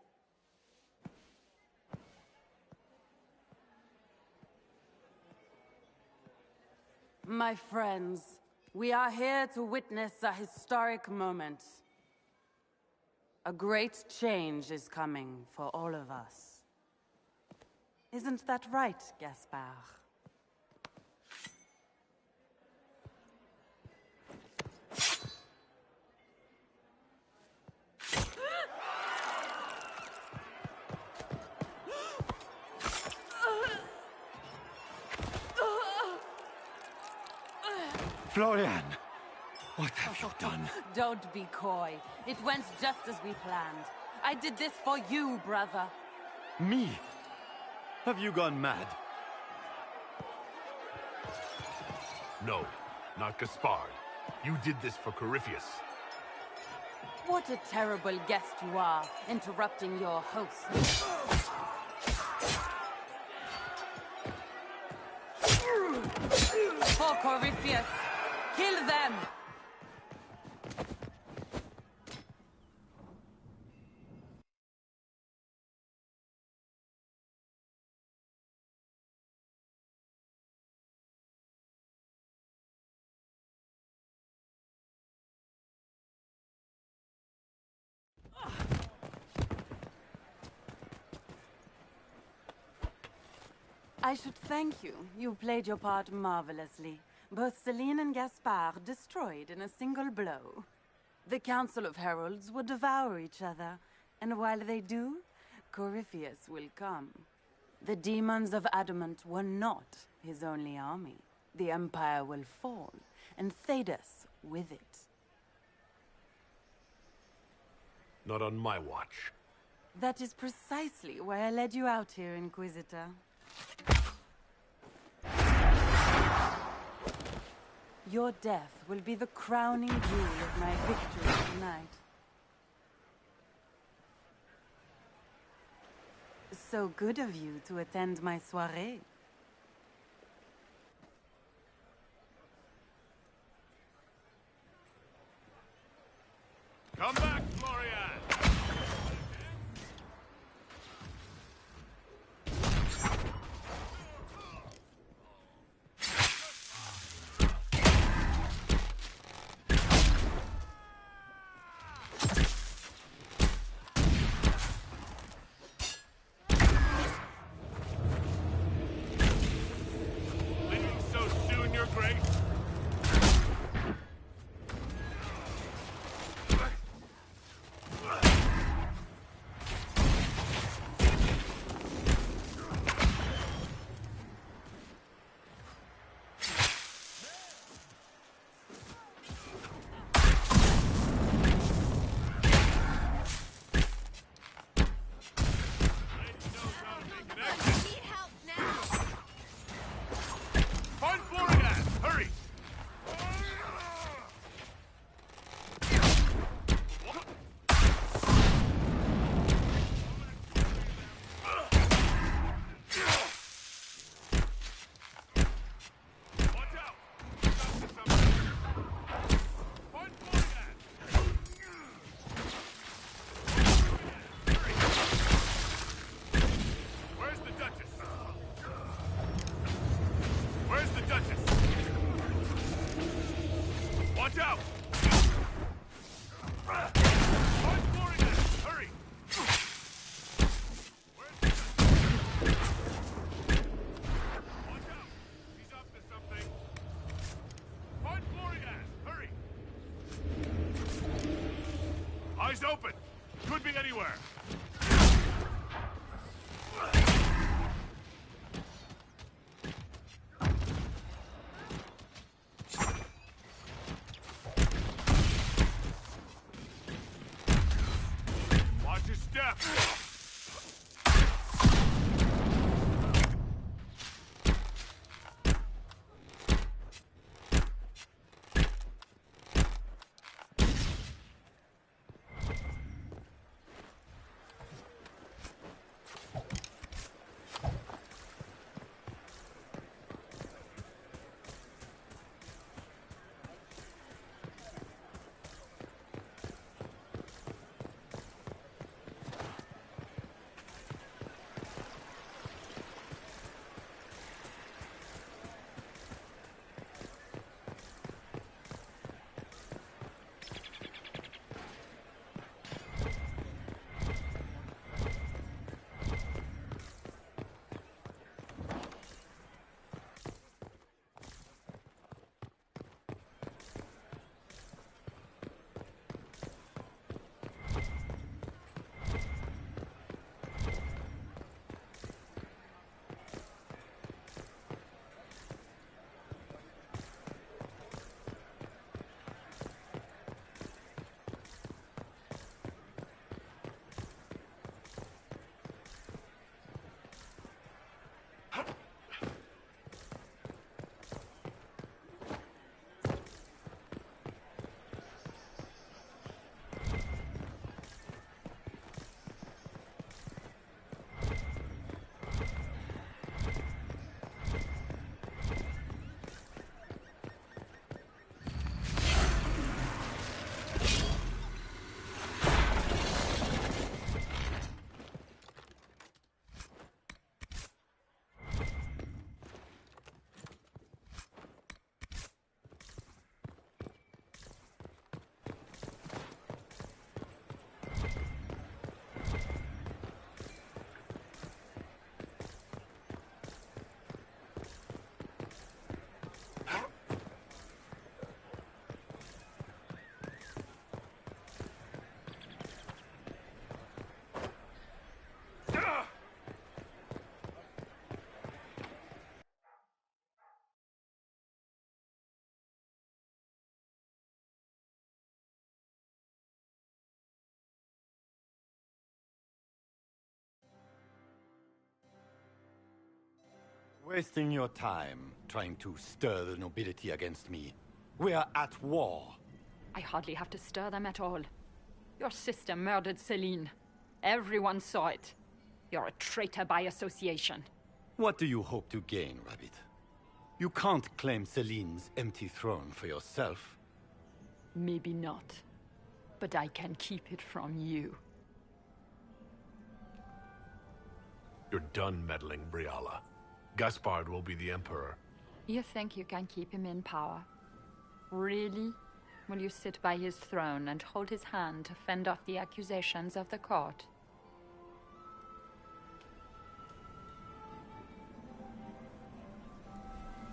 My friends, we are here to witness a historic moment. A great change is coming for all of us. Isn't that right, Gaspard? Florian! What have you done? Don't be coy. It went just as we planned. I did this for you, brother. Me? Have you gone mad? No, not Gaspard. You did this for Corypheus. What a terrible guest you are, interrupting your host. For Corypheus, kill them! I should thank you. You played your part marvelously. Both Celine and Gaspard destroyed in a single blow. The Council of Heralds will devour each other, and while they do, Corypheus will come. The demons of adamant were not his only army. The Empire will fall, and 𝙬𝙗 with it. Not on my watch. That is precisely why I led you out here, Inquisitor. Your death will be the crowning jewel of my victory tonight. So good of you to attend my soirée. Come back, Florian! Wasting your time trying to stir the nobility against me. We are at war. I hardly have to stir them at all. Your sister murdered Céline. Everyone saw it. You're a traitor by association. What do you hope to gain, Rabbit? You can't claim Céline's empty throne for yourself. Maybe not. But I can keep it from you. You're done meddling, Briala. Gaspard will be the Emperor. You think you can keep him in power? Really? Will you sit by his throne and hold his hand to fend off the accusations of the court?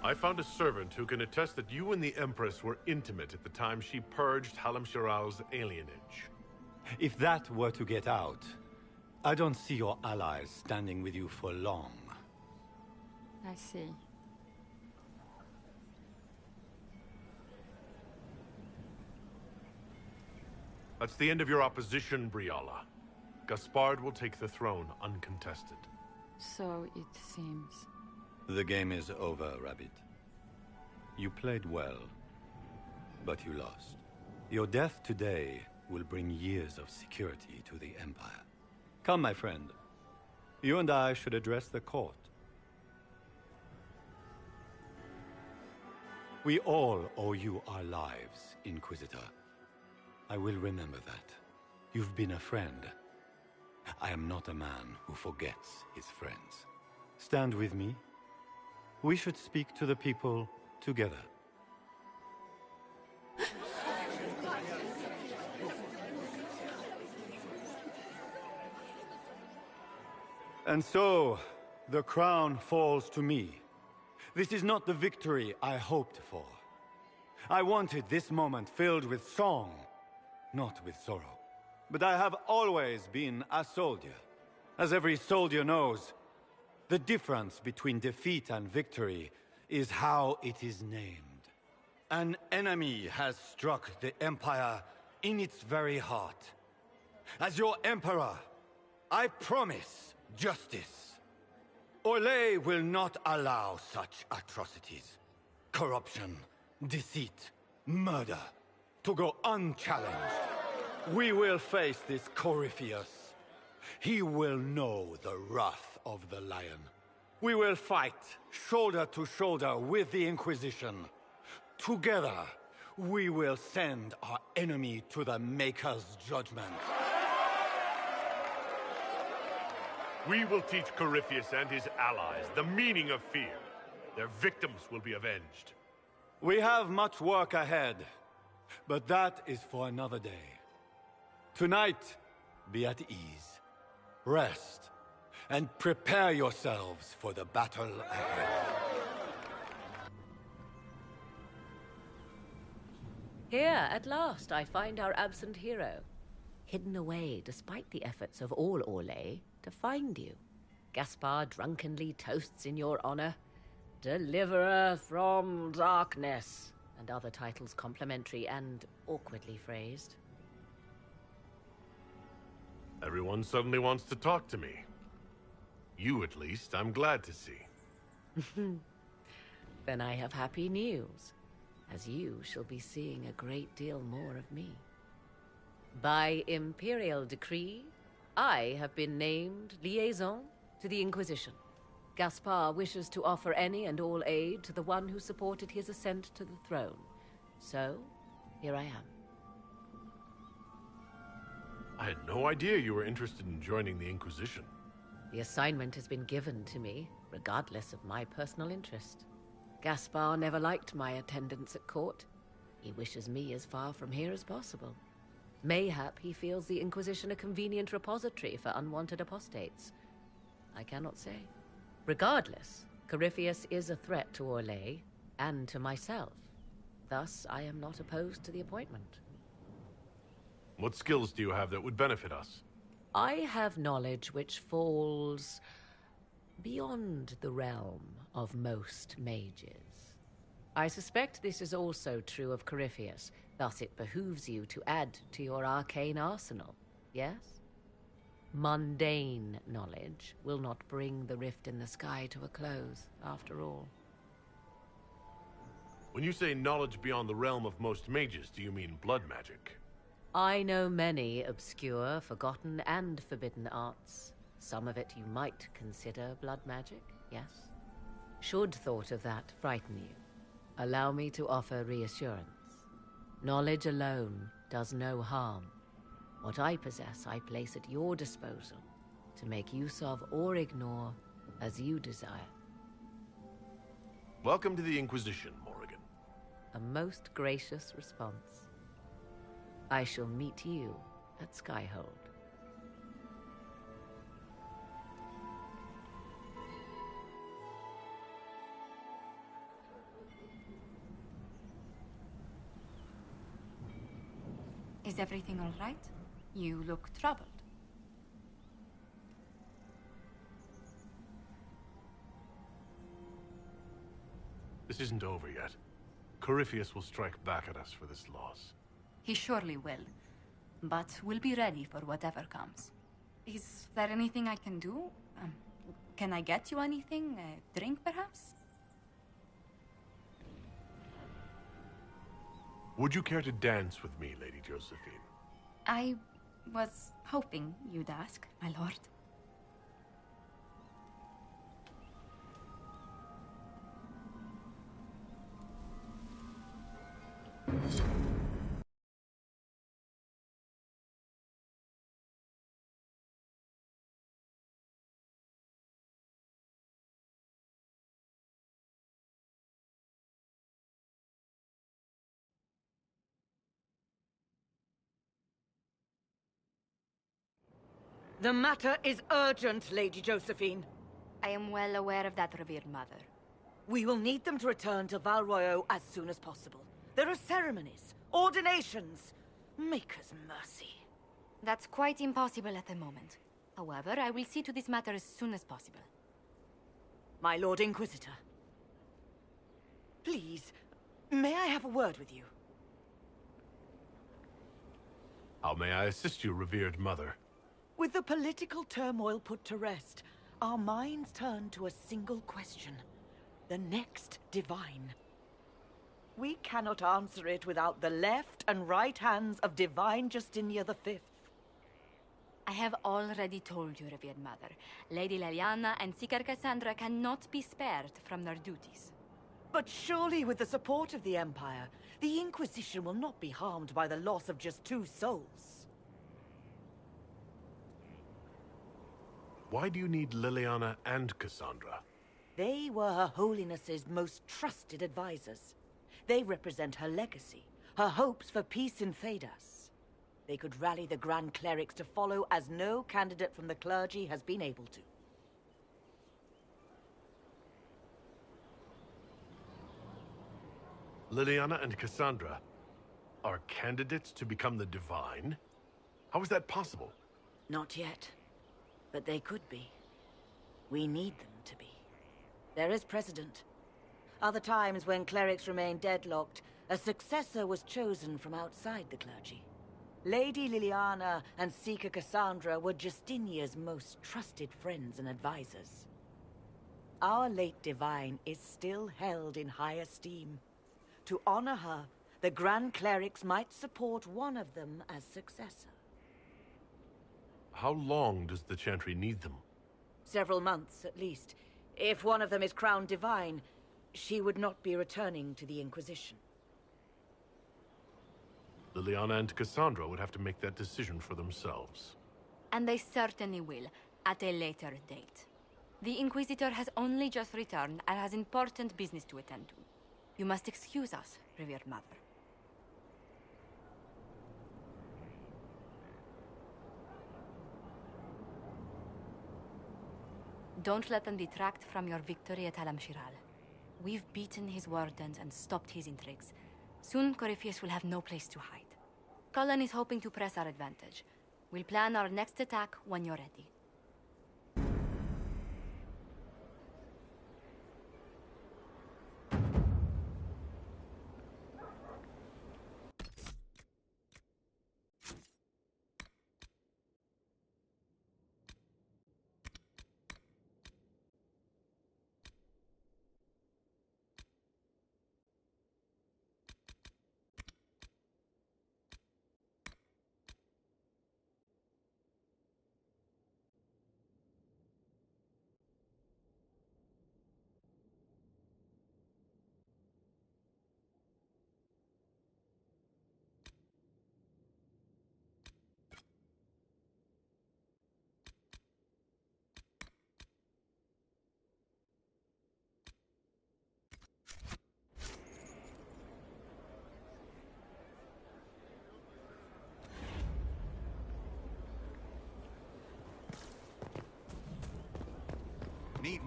I found a servant who can attest that you and the Empress were intimate at the time she purged 𝙾𝙯𝙪𝙾's alienage. If that were to get out, I don't see your allies standing with you for long. I see. That's the end of your opposition, Briala. Gaspard will take the throne uncontested. So it seems. The game is over, Rabbit. You played well, but you lost. Your death today will bring years of security to the Empire. Come, my friend. You and I should address the court. We all owe you our lives, Inquisitor. I will remember that. You've been a friend. I am not a man who forgets his friends. Stand with me. We should speak to the people together. And so, the crown falls to me. This is not the victory I hoped for. I wanted this moment filled with song, not with sorrow. But I have always been a soldier. As every soldier knows, the difference between defeat and victory is how it is named. An enemy has struck the Empire in its very heart. As your Emperor, I promise justice. 𝙾𝙧 will not allow such atrocities. Corruption, deceit, murder, to go unchallenged. We will face this Corypheus. He will know the wrath of the lion. We will fight shoulder to shoulder with the Inquisition. Together, we will send our enemy to the Maker's judgment. We will teach Corypheus and his allies the meaning of fear. Their victims will be avenged. We have much work ahead, but that is for another day. Tonight, be at ease. Rest, and prepare yourselves for the battle ahead. Here, at last, I find our absent hero. Hidden away, despite the efforts of all 𝙾𝙧, to find you. Gaspard drunkenly toasts in your honor. Deliverer from darkness, and other titles complimentary and awkwardly phrased. Everyone suddenly wants to talk to me. You, at least, I'm glad to see. Then I have happy news, as you shall be seeing a great deal more of me. By imperial decree, I have been named liaison to the Inquisition. Gaspard wishes to offer any and all aid to the one who supported his ascent to the throne. So, here I am. I had no idea you were interested in joining the Inquisition. The assignment has been given to me, regardless of my personal interest. Gaspard never liked my attendance at court. He wishes me as far from here as possible. Mayhap he feels the Inquisition a convenient repository for unwanted apostates. I cannot say. Regardless, Corypheus is a threat to 𝙾𝙧 and to myself. Thus, I am not opposed to the appointment. What skills do you have that would benefit us? I have knowledge which falls beyond the realm of most mages. I suspect this is also true of Corypheus, thus it behooves you to add to your arcane arsenal, yes? Mundane knowledge will not bring the rift in the sky to a close, after all. When you say knowledge beyond the realm of most mages, do you mean blood magic? I know many obscure, forgotten, and forbidden arts. Some of it you might consider blood magic, yes? Should thought of that frighten you, allow me to offer reassurance. Knowledge alone does no harm. What I possess, I place at your disposal to make use of or ignore as you desire. Welcome to the Inquisition, Morrigan. A most gracious response. I shall meet you at Skyhold. Is everything all right? You look troubled. This isn't over yet. Corypheus will strike back at us for this loss. He surely will. But we'll be ready for whatever comes. Is there anything I can do? Can I get you anything? A drink, perhaps? Would you care to dance with me, Lady Josephine? I was hoping you'd ask, my lord. The matter is urgent, Lady Josephine. I am well aware of that, revered mother. We will need them to return to 𝘼𝙧𝙢 as soon as possible. There are ceremonies, ordinations. Maker's mercy. That's quite impossible at the moment. However, I will see to this matter as soon as possible. My Lord Inquisitor. Please, may I have a word with you? How may I assist you, revered mother? With the political turmoil put to rest, our minds turn to a single question. The next divine. We cannot answer it without the left and right hands of Divine Justinia V. I have already told you, revered mother. Lady Leliana and Seeker Cassandra cannot be spared from their duties. But surely with the support of the Empire, the Inquisition will not be harmed by the loss of just 2 souls. Why do you need Leliana and Cassandra? They were Her Holiness's most trusted advisors. They represent her legacy, her hopes for peace in 𝘲𝙧. They could rally the Grand Clerics to follow as no candidate from the clergy has been able to. Leliana and Cassandra are candidates to become the Divine? How is that possible? Not yet. But they could be. We need them to be. There is precedent. Other times when clerics remained deadlocked, a successor was chosen from outside the clergy. Lady Leliana and Seeker Cassandra were Justinia's most trusted friends and advisors. Our late divine is still held in high esteem. To honor her, the Grand Clerics might support one of them as successor. How long does the Chantry need them? Several months, at least. If one of them is crowned divine, she would not be returning to the Inquisition. Leliana and Cassandra would have to make that decision for themselves. And they certainly will, at a later date. The Inquisitor has only just returned and has important business to attend to. You must excuse us, revered mother. Don't let them detract from your victory at Alamshiral. We've beaten his wardens and stopped his intrigues. Soon, Corypheus will have no place to hide. Cullen is hoping to press our advantage. We'll plan our next attack when you're ready.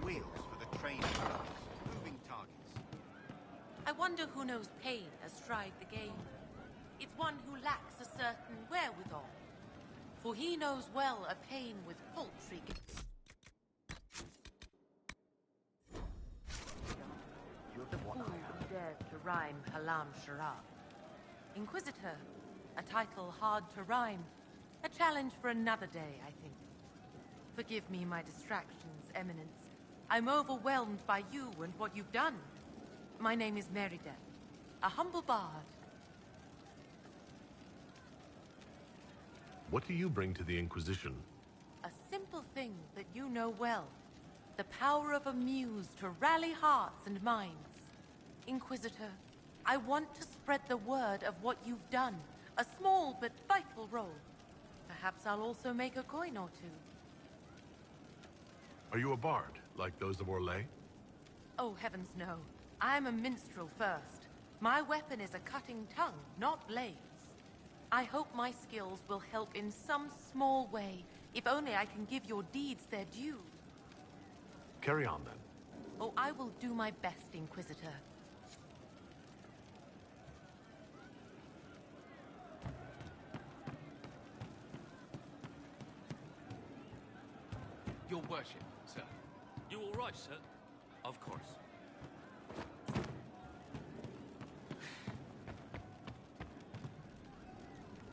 wheels for the train cars, moving targets. I wonder who knows pain astride the game. It's one who lacks a certain wherewithal. For he knows well a pain with paltry. You're the one I have. Who dares to rhyme 𝙾𝙤𝙀𝙯? Inquisitor, a title hard to rhyme. A challenge for another day, I think. Forgive me my distractions, Eminence. I'm overwhelmed by you and what you've done. My name is 𝘼𝙧𝙢, a humble bard. What do you bring to the Inquisition? A simple thing that you know well. The power of a muse to rally hearts and minds. Inquisitor, I want to spread the word of what you've done. A small but vital role. Perhaps I'll also make a coin or two. Are you a bard, like those of 𝙗𝙧? Oh, heavens no. I'm a minstrel first. My weapon is a cutting tongue, not blades. I hope my skills will help in some small way, if only I can give your deeds their due. Carry on, then. Oh, I will do my best, Inquisitor. Your worship, sir. You all right, sir? Of course.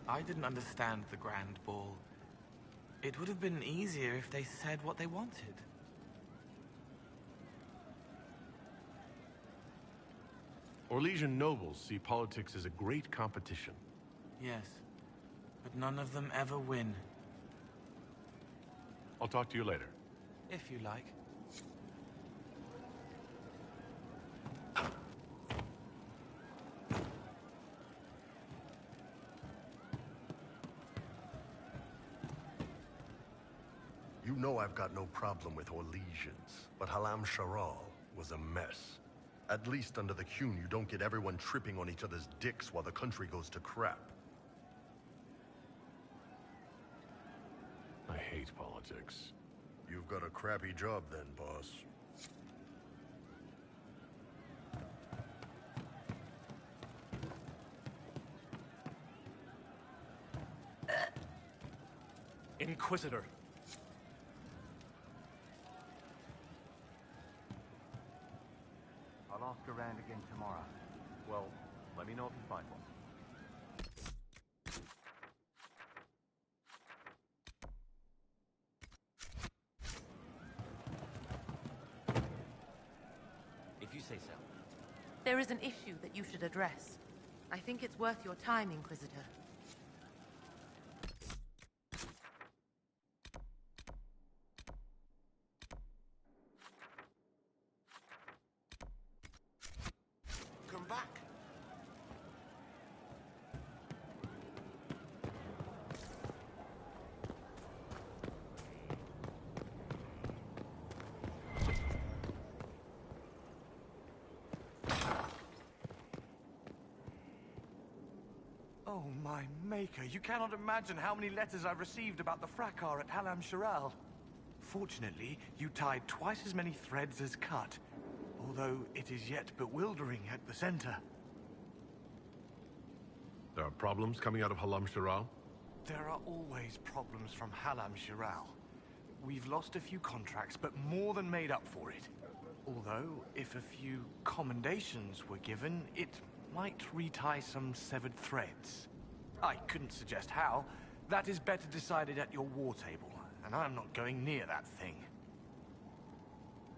I didn't understand the Grand Ball. It would have been easier if they said what they wanted. Orlesian nobles see politics as a great competition. Yes, but none of them ever win. I'll talk to you later. If you like. You know I've got no problem with Orlesians, but 𝙾𝙀𝙀𝙯 was a mess. At least under the Q, you don't get everyone tripping on each other's dicks while the country goes to crap. I hate politics. You've got a crappy job then, boss. Inquisitor. I'll ask around again tomorrow. Well, let me know if you find one. If you say so. There is an issue that you should address. I think it's worth your time, Inquisitor. Come back. Oh, my maker, you cannot imagine how many letters I've received about the fracas at 𝙾𝙀𝙀𝙯. Fortunately, you tied twice as many threads as cut, although it is yet bewildering at the center. There are problems coming out of 𝙾𝙀𝙀𝙯? There are always problems from 𝙾𝙀𝙀𝙯. We've lost a few contracts, but more than made up for it. Although, if a few commendations were given, it might retie some severed threads. I couldn't suggest how. That is better decided at your war table, and I'm not going near that thing.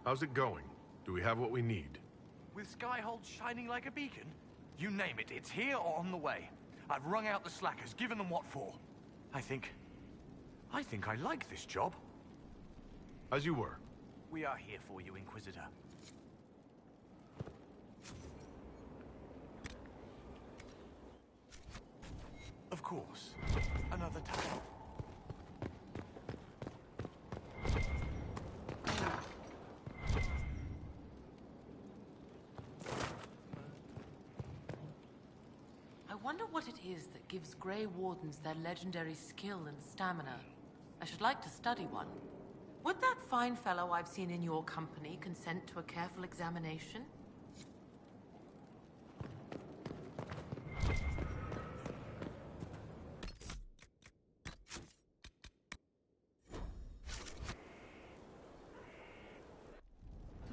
How's it going? Do we have what we need? With Skyhold shining like a beacon? You name it, it's here or on the way. I've wrung out the slackers, given them what for. I think I like this job. As you were. We are here for you, Inquisitor. Of course. Another time. I wonder what it is that gives Grey Wardens their legendary skill and stamina. I should like to study one. Would that fine fellow I've seen in your company consent to a careful examination?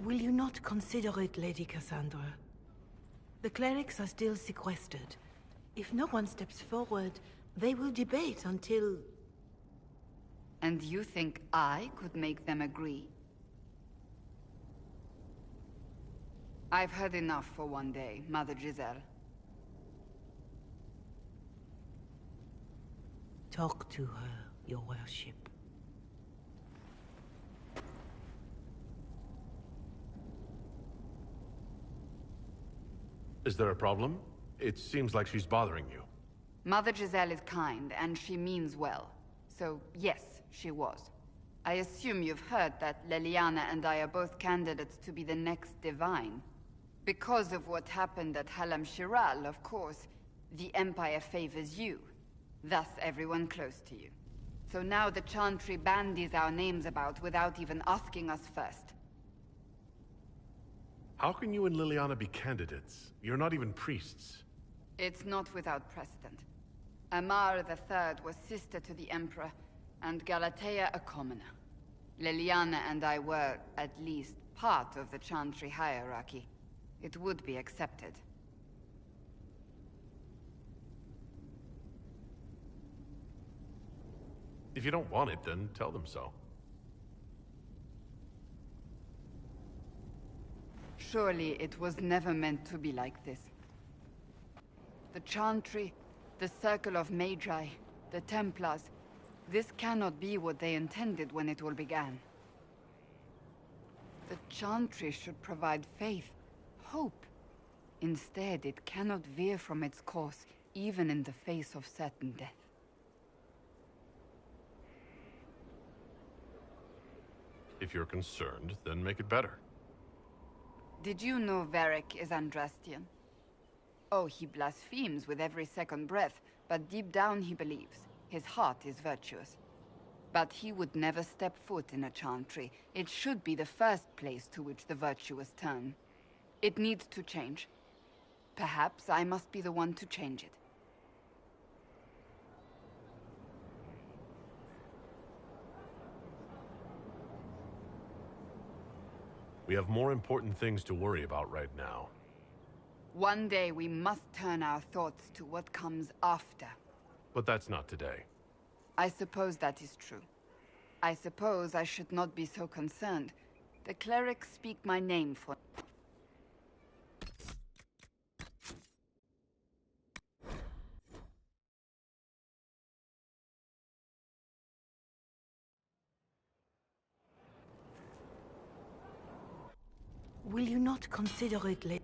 Will you not consider it, Lady Cassandra? The clerics are still sequestered. If no one steps forward, they will debate until... And you think I could make them agree? I've heard enough for one day, Mother Giselle. Talk to her, your worship. Is there a problem? It seems like she's bothering you. Mother Giselle is kind, and she means well. So, yes, she was. I assume you've heard that Leliana and I are both candidates to be the next divine. Because of what happened at 𝙎𝙧𝙢𝙗𝙯, of course, the Empire favors you. Thus, everyone close to you. So now the Chantry bandies our names about without even asking us first. How can you and Liliana be candidates? You're not even priests. It's not without precedent. Amar III was sister to the Emperor, and Galatea a commoner. Liliana and I were, at least, part of the Chantry hierarchy. It would be accepted. If you don't want it, then tell them so. Surely it was never meant to be like this. The Chantry, the Circle of Magi, the Templars, this cannot be what they intended when it all began. The Chantry should provide faith, hope. Instead, it cannot veer from its course, even in the face of certain death. If you're concerned, then make it better. Did you know 𝘎𝙧 is Andrastian? Oh, he blasphemes with every second breath, but deep down he believes. His heart is virtuous. But he would never step foot in a Chantry. It should be the first place to which the virtuous turn. It needs to change. Perhaps I must be the one to change it. We have more important things to worry about right now. One day we must turn our thoughts to what comes after. But that's not today. I suppose that is true. I suppose I should not be so concerned. The clerics speak my name for... Will you not consider it, Lady?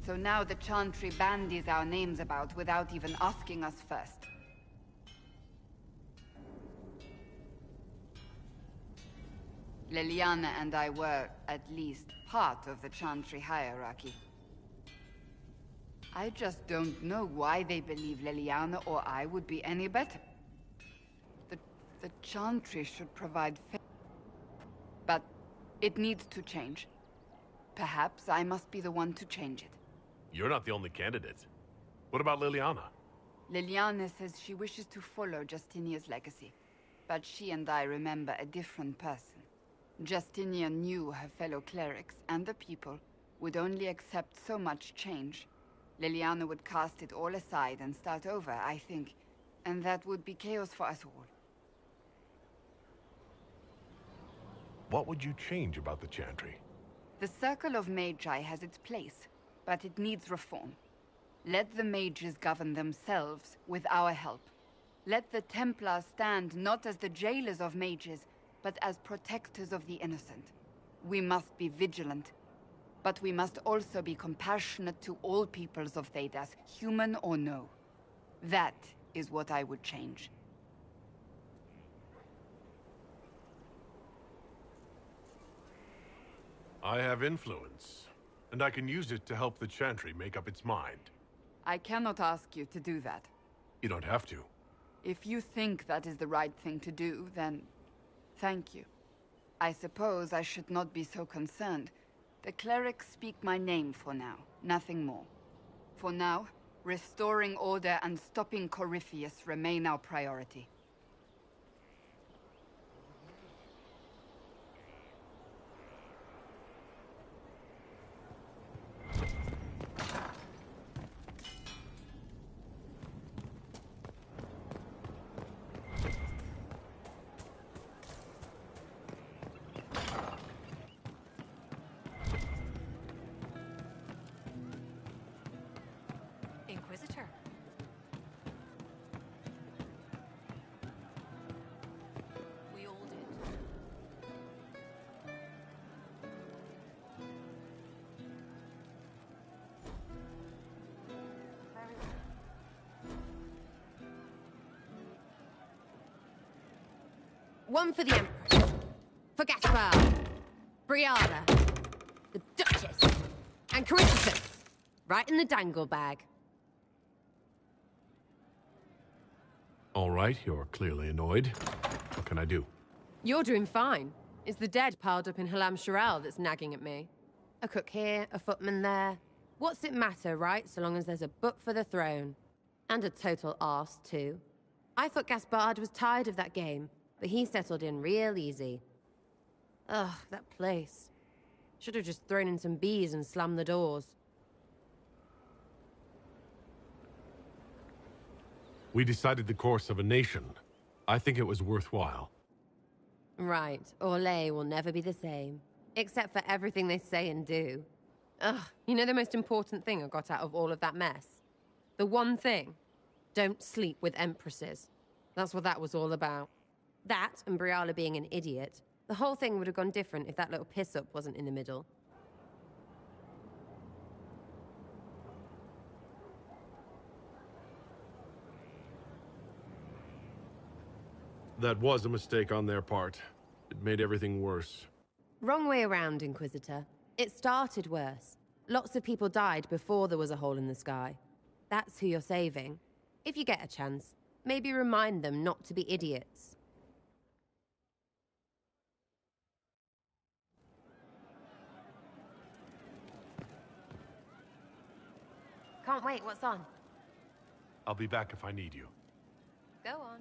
So now the Chantry bandies our names about without even asking us first. Liliana and I were, at least, part of the Chantry hierarchy. I just don't know why they believe Liliana or I would be any better. The Chantry should provide faith. But it needs to change. Perhaps I must be the one to change it. You're not the only candidate. What about Liliana? Liliana says she wishes to follow Justinian's legacy. But she and I remember a different person. Justinian knew her fellow clerics and the people would only accept so much change. Liliana would cast it all aside and start over, I think. And that would be chaos for us all. What would you change about the Chantry? The Circle of Magi has its place, but it needs reform. Let the mages govern themselves with our help. Let the Templars stand not as the jailers of mages, but as protectors of the innocent. We must be vigilant, but we must also be compassionate to all peoples of 𝙬𝙗, human or no. That is what I would change. I have influence, and I can use it to help the Chantry make up its mind. I cannot ask you to do that. You don't have to. If you think that is the right thing to do, then thank you. I suppose I should not be so concerned. The clerics speak my name for now, nothing more. For now, restoring order and stopping Corypheus remain our priority. Inquisitor. We all did. One for the Empress. For Gaspard. Briala. The Duchess. And Corypheus. Right in the dangle bag. All right, you're clearly annoyed. What can I do? You're doing fine. It's the dead piled up in 𝙾𝙀𝙀 that's nagging at me. A cook here, a footman there. What's it matter, right? So long as there's a book for the throne. And a total arse, too. I thought Gaspard was tired of that game, but he settled in real easy. Ugh, that place. Should have just thrown in some bees and slammed the doors. We decided the course of a nation. I think it was worthwhile. Right, 𝙭will never be the same. Except for everything they say and do. Ugh, you know the most important thing I got out of all of that mess? The one thing. Don't sleep with empresses. That's what that was all about. That, and Briala being an idiot. The whole thing would have gone different if that little piss-up wasn't in the middle. That was a mistake on their part. It made everything worse. Wrong way around, Inquisitor. It started worse. Lots of people died before there was a hole in the sky. That's who you're saving. If you get a chance, maybe remind them not to be idiots. Can't wait, what's on? I'll be back if I need you. Go on.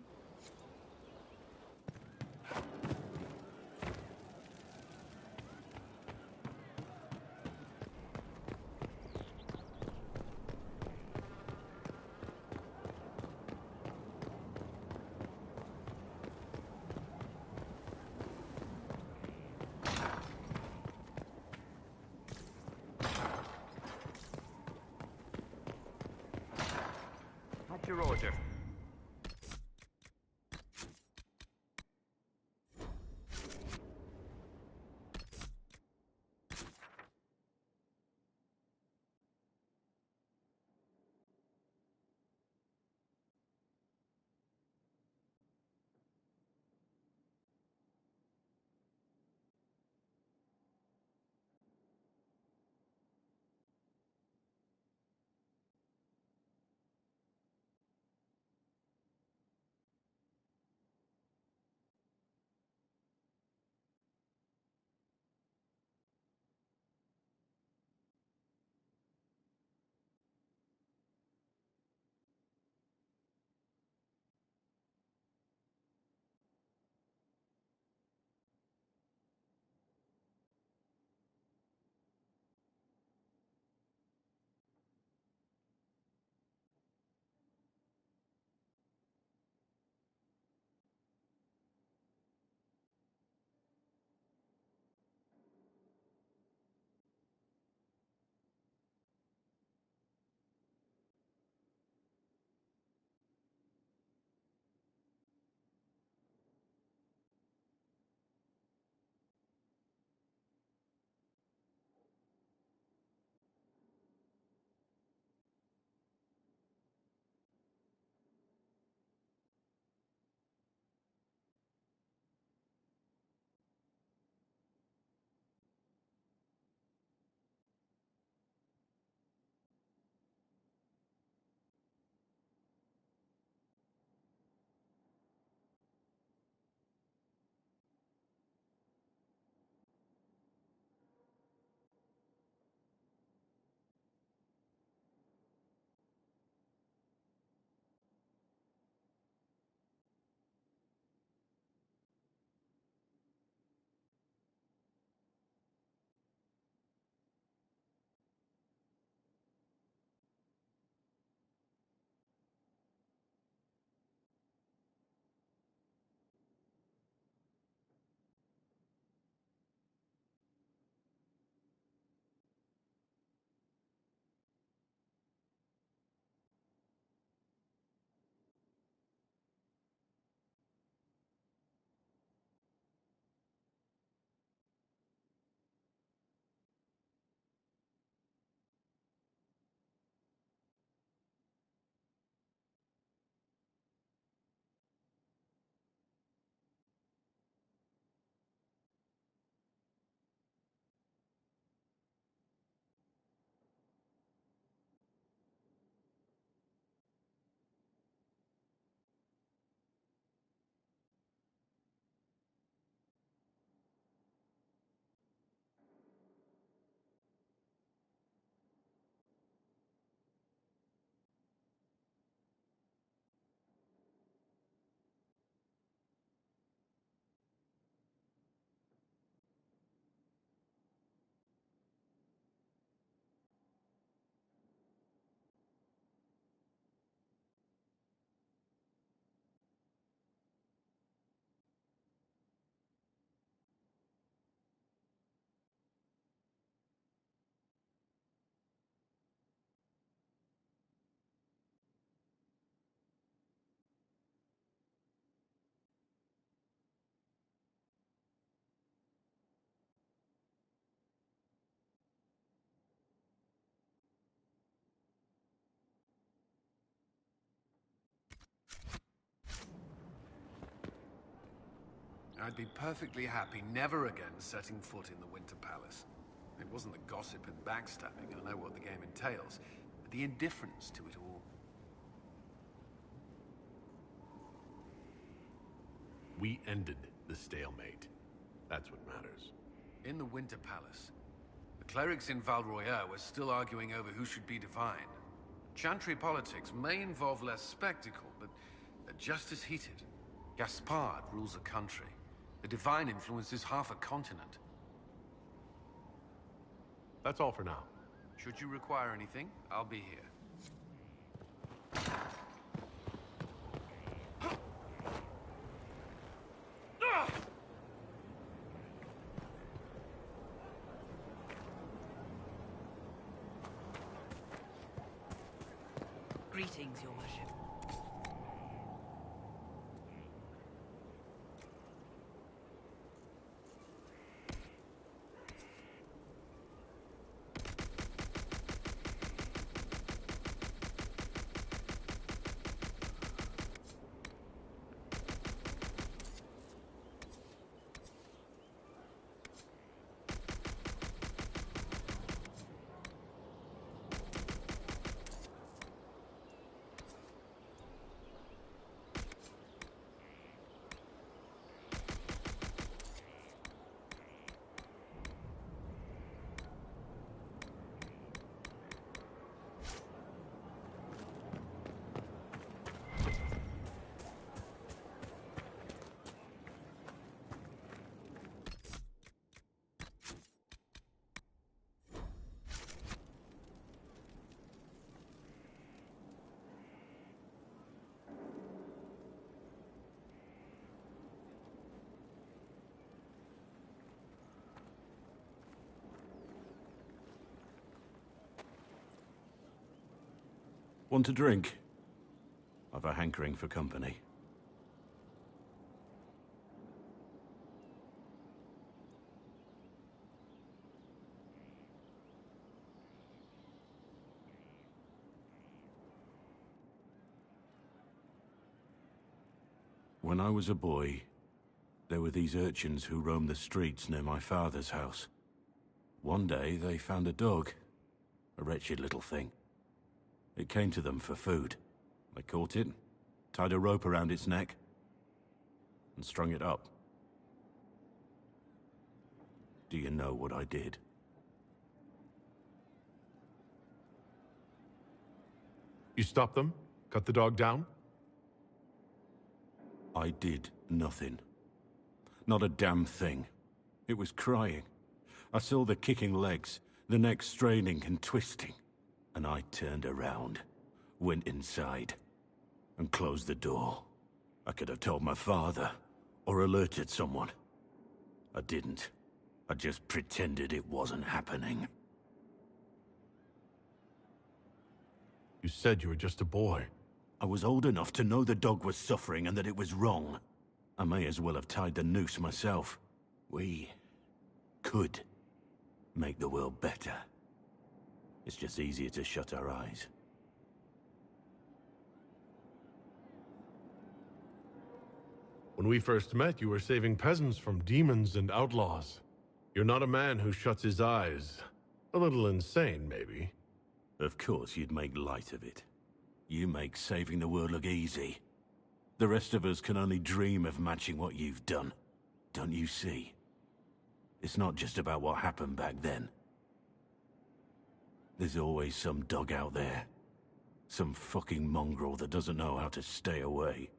At your order. I'd be perfectly happy never again setting foot in the Winter Palace. It wasn't the gossip and backstabbing, I know what the game entails, but the indifference to it all. We ended the stalemate. That's what matters. In the Winter Palace, the clerics in 𝙑𝙧𝙢𝙩 were still arguing over who should be divine. Chantry politics may involve less spectacle, but they're just as heated. 𝙎𝙪𝙥𝙢𝙀 rules a country. The divine influences half a continent. That's all for now. Should you require anything, I'll be here. Greetings, Your Worship. Want a drink? I've a hankering for company. When I was a boy, there were these urchins who roamed the streets near my father's house. One day, they found a dog. A wretched little thing. It came to them for food. They caught it, tied a rope around its neck, and strung it up. Do you know what I did? You stopped them? Cut the dog down? I did nothing. Not a damn thing. It was crying. I saw the kicking legs, the neck straining and twisting. And I turned around, went inside, and closed the door. I could have told my father, or alerted someone. I didn't. I just pretended it wasn't happening. You said you were just a boy. I was old enough to know the dog was suffering and that it was wrong. I may as well have tied the noose myself. We could make the world better. It's just easier to shut our eyes. When we first met, you were saving peasants from demons and outlaws. You're not a man who shuts his eyes. A little insane, maybe. Of course you'd make light of it. You make saving the world look easy. The rest of us can only dream of matching what you've done. Don't you see? It's not just about what happened back then. There's always some dog out there. Some fucking mongrel that doesn't know how to stay away.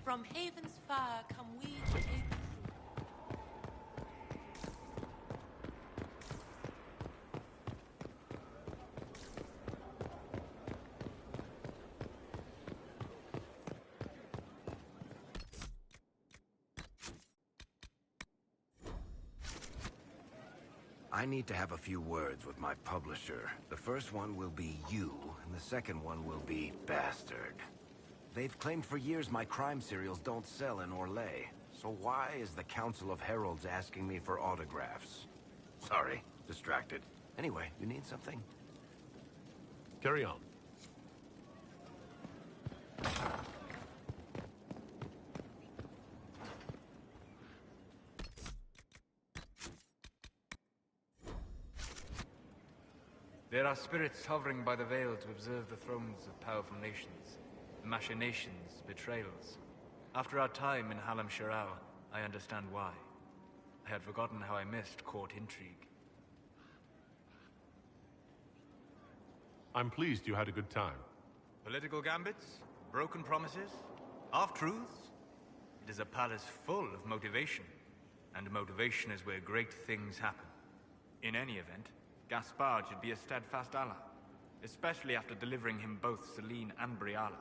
From havens far come we to havens. I need to have a few words with my publisher. The first one will be you, and the second one will be Bastard. They've claimed for years my crime serials don't sell in 𝙑𝙧𝙢𝙯. So why is the Council of Heralds asking me for autographs? Sorry, Distracted. Anyway, you need something? Carry on. There are spirits hovering by the veil to observe the thrones of powerful nations, machinations, betrayals. After our time in 𝙾𝙯𝙪, I understand why. I had forgotten how I missed court intrigue. I'm pleased you had a good time. Political gambits, broken promises, half-truths. It is a palace full of motivation, and motivation is where great things happen. In any event, Gaspard should be a steadfast ally, especially after delivering him both Selene and Briala.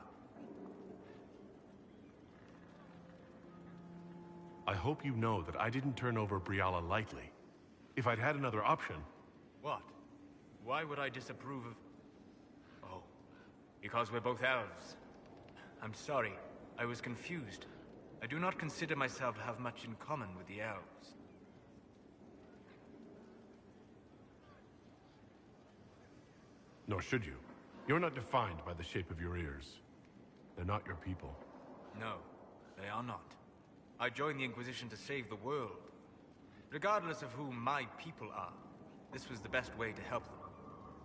I hope you know that I didn't turn over Briala lightly. If I'd had another option... What? Why would I disapprove of... Oh, because we're both elves. I'm sorry, I was confused. I do not consider myself to have much in common with the elves. Nor should you. You're not defined by the shape of your ears. They're not your people. No, they are not. I joined the Inquisition to save the world. Regardless of who my people are, this was the best way to help them.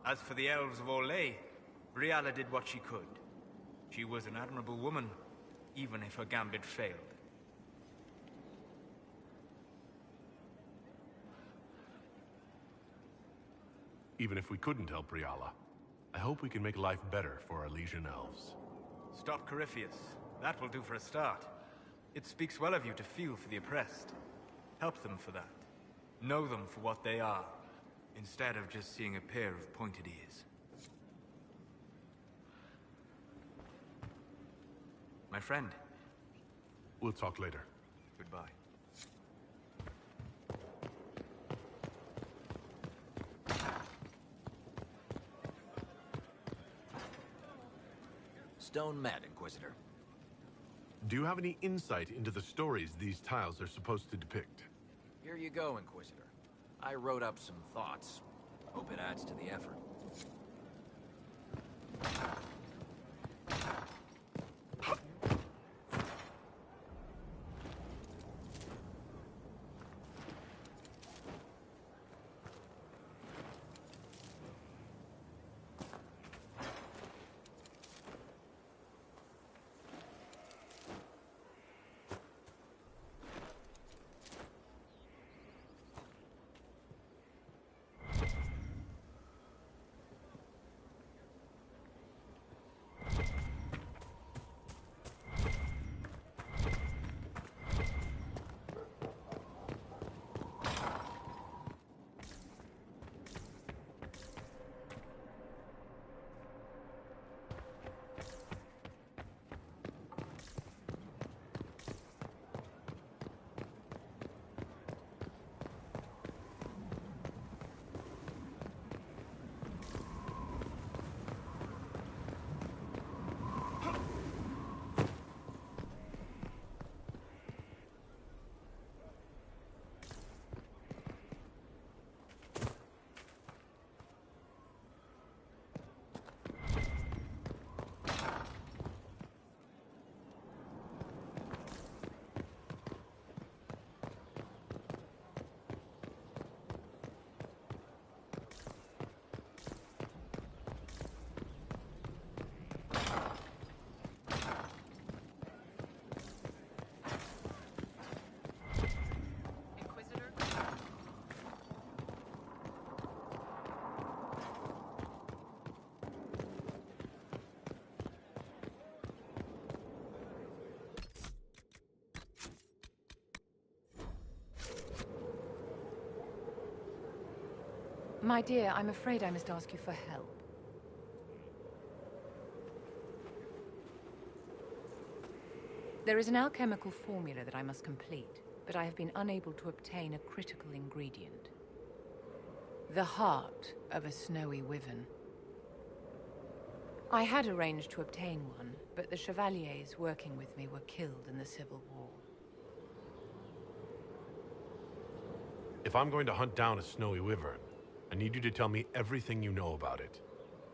As for the elves of 𝙭, Briala did what she could. She was an admirable woman, even if her gambit failed. Even if we couldn't help Briala, I hope we can make life better for our Elysian elves. Stop Corypheus. That will do for a start. It speaks well of you to feel for the oppressed. Help them for that. Know them for what they are, instead of just seeing a pair of pointed ears. My friend. We'll talk later. Goodbye. Stone mad, Inquisitor. Do you have any insight into the stories these tiles are supposed to depict? Here you go, Inquisitor. I wrote up some thoughts. Hope it adds to the effort. My dear, I'm afraid I must ask you for help. There is an alchemical formula that I must complete, but I have been unable to obtain a critical ingredient. The heart of a snowy wyvern. I had arranged to obtain one, but the chevaliers working with me were killed in the Civil War. If I'm going to hunt down a snowy wyvern, I need you to tell me everything you know about it.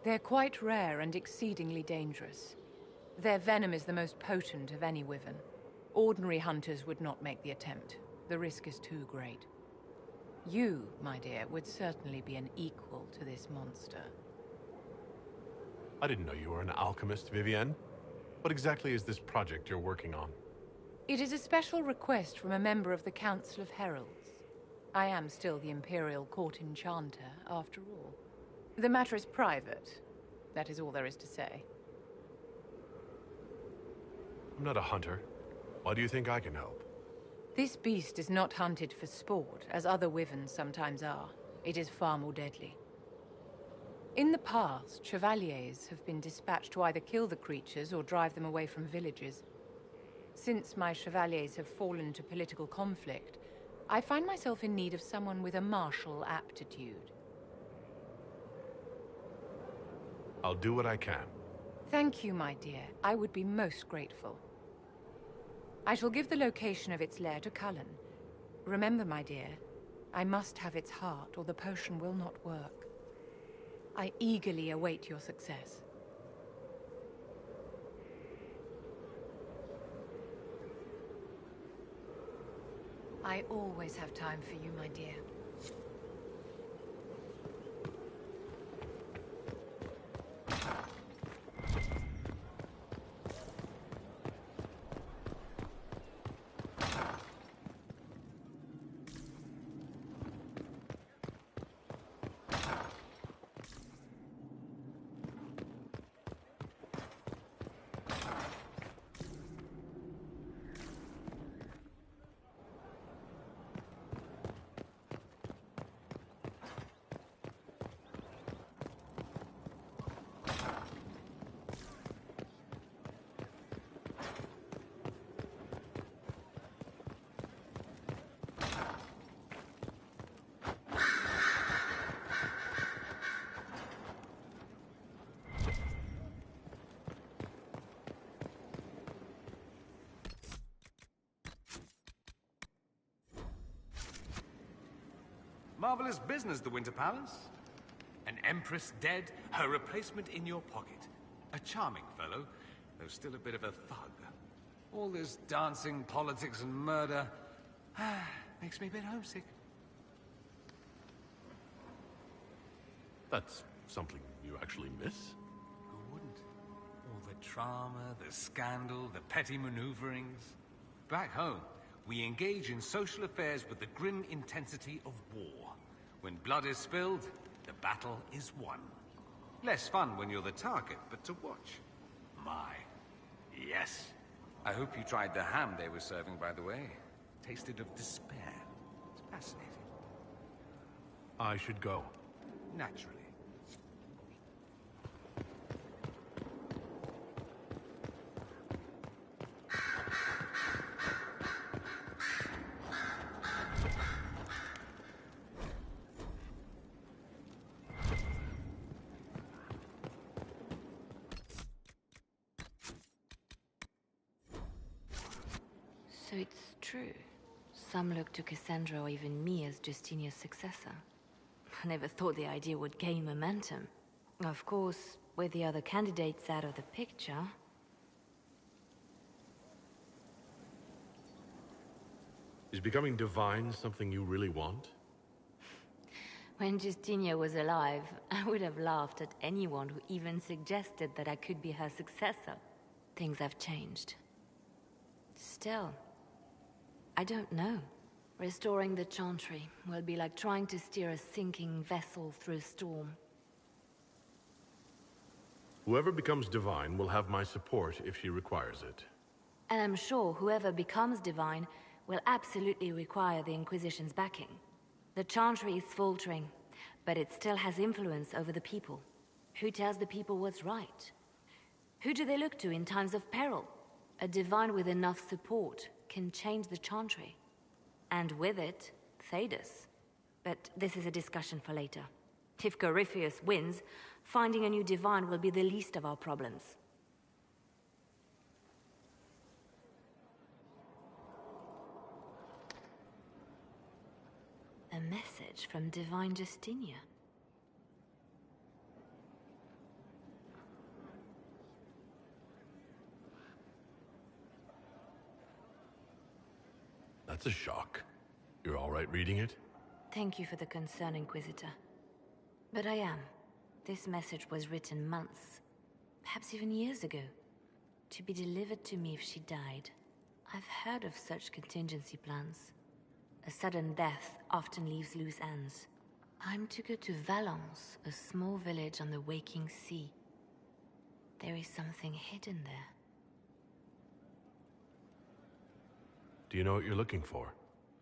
They're quite rare and exceedingly dangerous. Their venom is the most potent of any wyvern. Ordinary hunters would not make the attempt. The risk is too great. You, my dear, would certainly be an equal to this monster. I didn't know you were an alchemist, Vivienne. What exactly is this project you're working on? It is a special request from a member of the Council of Heralds. I am still the Imperial Court Enchanter, after all. The matter is private. That is all there is to say. I'm not a hunter. Why do you think I can help? This beast is not hunted for sport, as other wyverns sometimes are. It is far more deadly. In the past, chevaliers have been dispatched to either kill the creatures or drive them away from villages. Since my chevaliers have fallen to political conflict, I find myself in need of someone with a martial aptitude. I'll do what I can. Thank you, my dear. I would be most grateful. I shall give the location of its lair to Cullen. Remember, my dear, I must have its heart, or the potion will not work. I eagerly await your success. I always have time for you, my dear. Marvelous business, the Winter Palace. An empress dead, her replacement in your pocket. A charming fellow, though still a bit of a thug. All this dancing, politics, and murder makes me a bit homesick. That's something you actually miss? Who wouldn't? All the drama, the scandal, the petty maneuverings. Back home, we engage in social affairs with the grim intensity of war. When blood is spilled, the battle is won. Less fun when you're the target, but to watch. My, yes. I hope you tried the ham they were serving, by the way. Tasted of despair. It's fascinating. I should go. Naturally. So it's true. Some look to Cassandra or even me as Justinia's successor. I never thought the idea would gain momentum. Of course, with the other candidates out of the picture... Is becoming divine something you really want? When Justinia was alive, I would have laughed at anyone who even suggested that I could be her successor. Things have changed. Still, I don't know. Restoring the Chantry will be like trying to steer a sinking vessel through a storm. Whoever becomes divine will have my support if she requires it. And I'm sure whoever becomes divine will absolutely require the Inquisition's backing. The Chantry is faltering, but it still has influence over the people. Who tells the people what's right? Who do they look to in times of peril? A divine with enough support can change the Chantry. And with it, 𝙬𝙧. But this is a discussion for later. If 𝘾𝙤𝙢𝙢 wins, finding a new divine will be the least of our problems. A message from Divine Justinia. That's a shock. You're all right reading it? Thank you for the concern, Inquisitor. But I am. This message was written months, perhaps even years ago, to be delivered to me if she died. I've heard of such contingency plans. A sudden death often leaves loose ends. I'm to go to Valence, a small village on the waking sea. There is something hidden there. Do you know what you're looking for?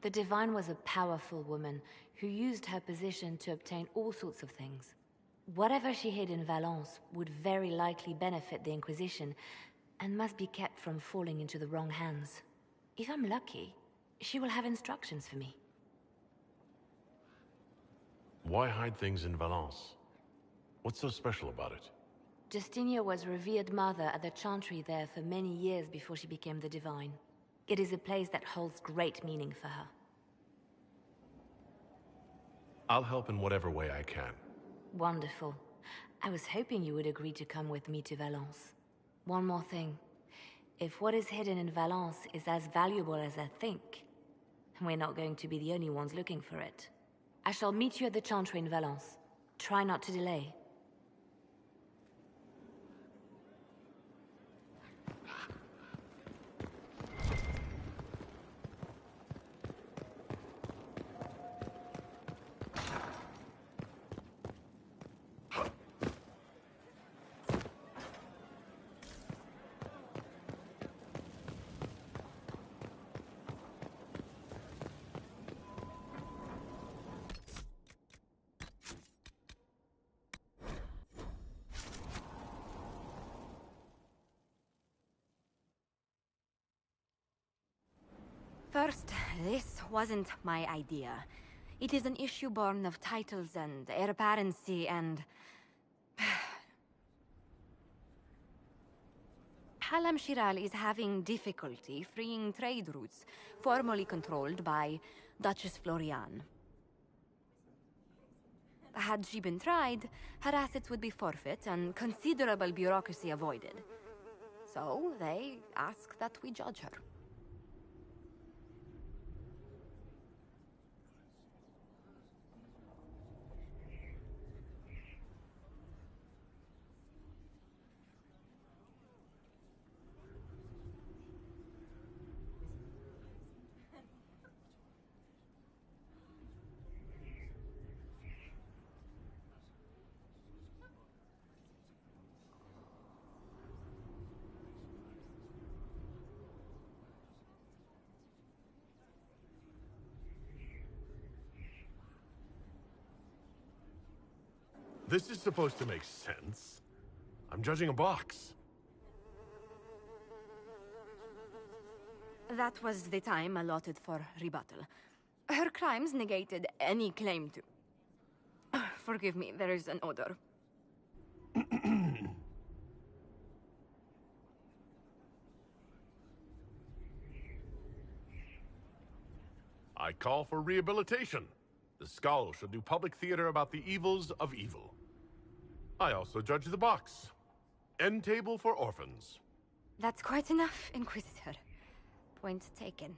The Divine was a powerful woman who used her position to obtain all sorts of things. Whatever she hid in Valence would very likely benefit the Inquisition and must be kept from falling into the wrong hands. If I'm lucky, she will have instructions for me. Why hide things in Valence? What's so special about it? Justinia was revered mother at the chantry there for many years before she became the Divine. It is a place that holds great meaning for her. I'll help in whatever way I can. Wonderful. I was hoping you would agree to come with me to Valence. One more thing. If what is hidden in Valence is as valuable as I think, we're not going to be the only ones looking for it. I shall meet you at the chantry in Valence. Try not to delay. First, this wasn't my idea. It is an issue born of titles and heir apparency and... 𝙬𝙬𝙢𝙯 is having difficulty freeing trade routes formerly controlled by Duchess Floriane. Had she been tried, her assets would be forfeit and considerable bureaucracy avoided. So they ask that we judge her. This is supposed to make sense. I'm judging a box. That was the time allotted for rebuttal. Her crimes negated any claim to... Forgive me, there is an odor. I call for rehabilitation. The skull should do public theater about the evils of evil. I also judge the box. End table for orphans. That's quite enough, Inquisitor. Point taken.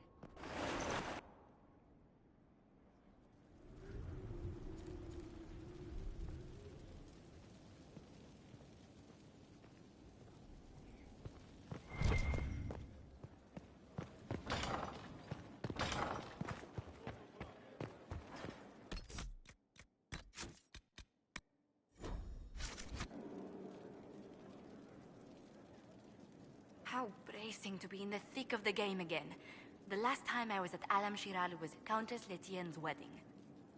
How bracing to be in the thick of the game again. The last time I was at 𝙬𝙬𝙢𝙯 was Countess Letienne's wedding.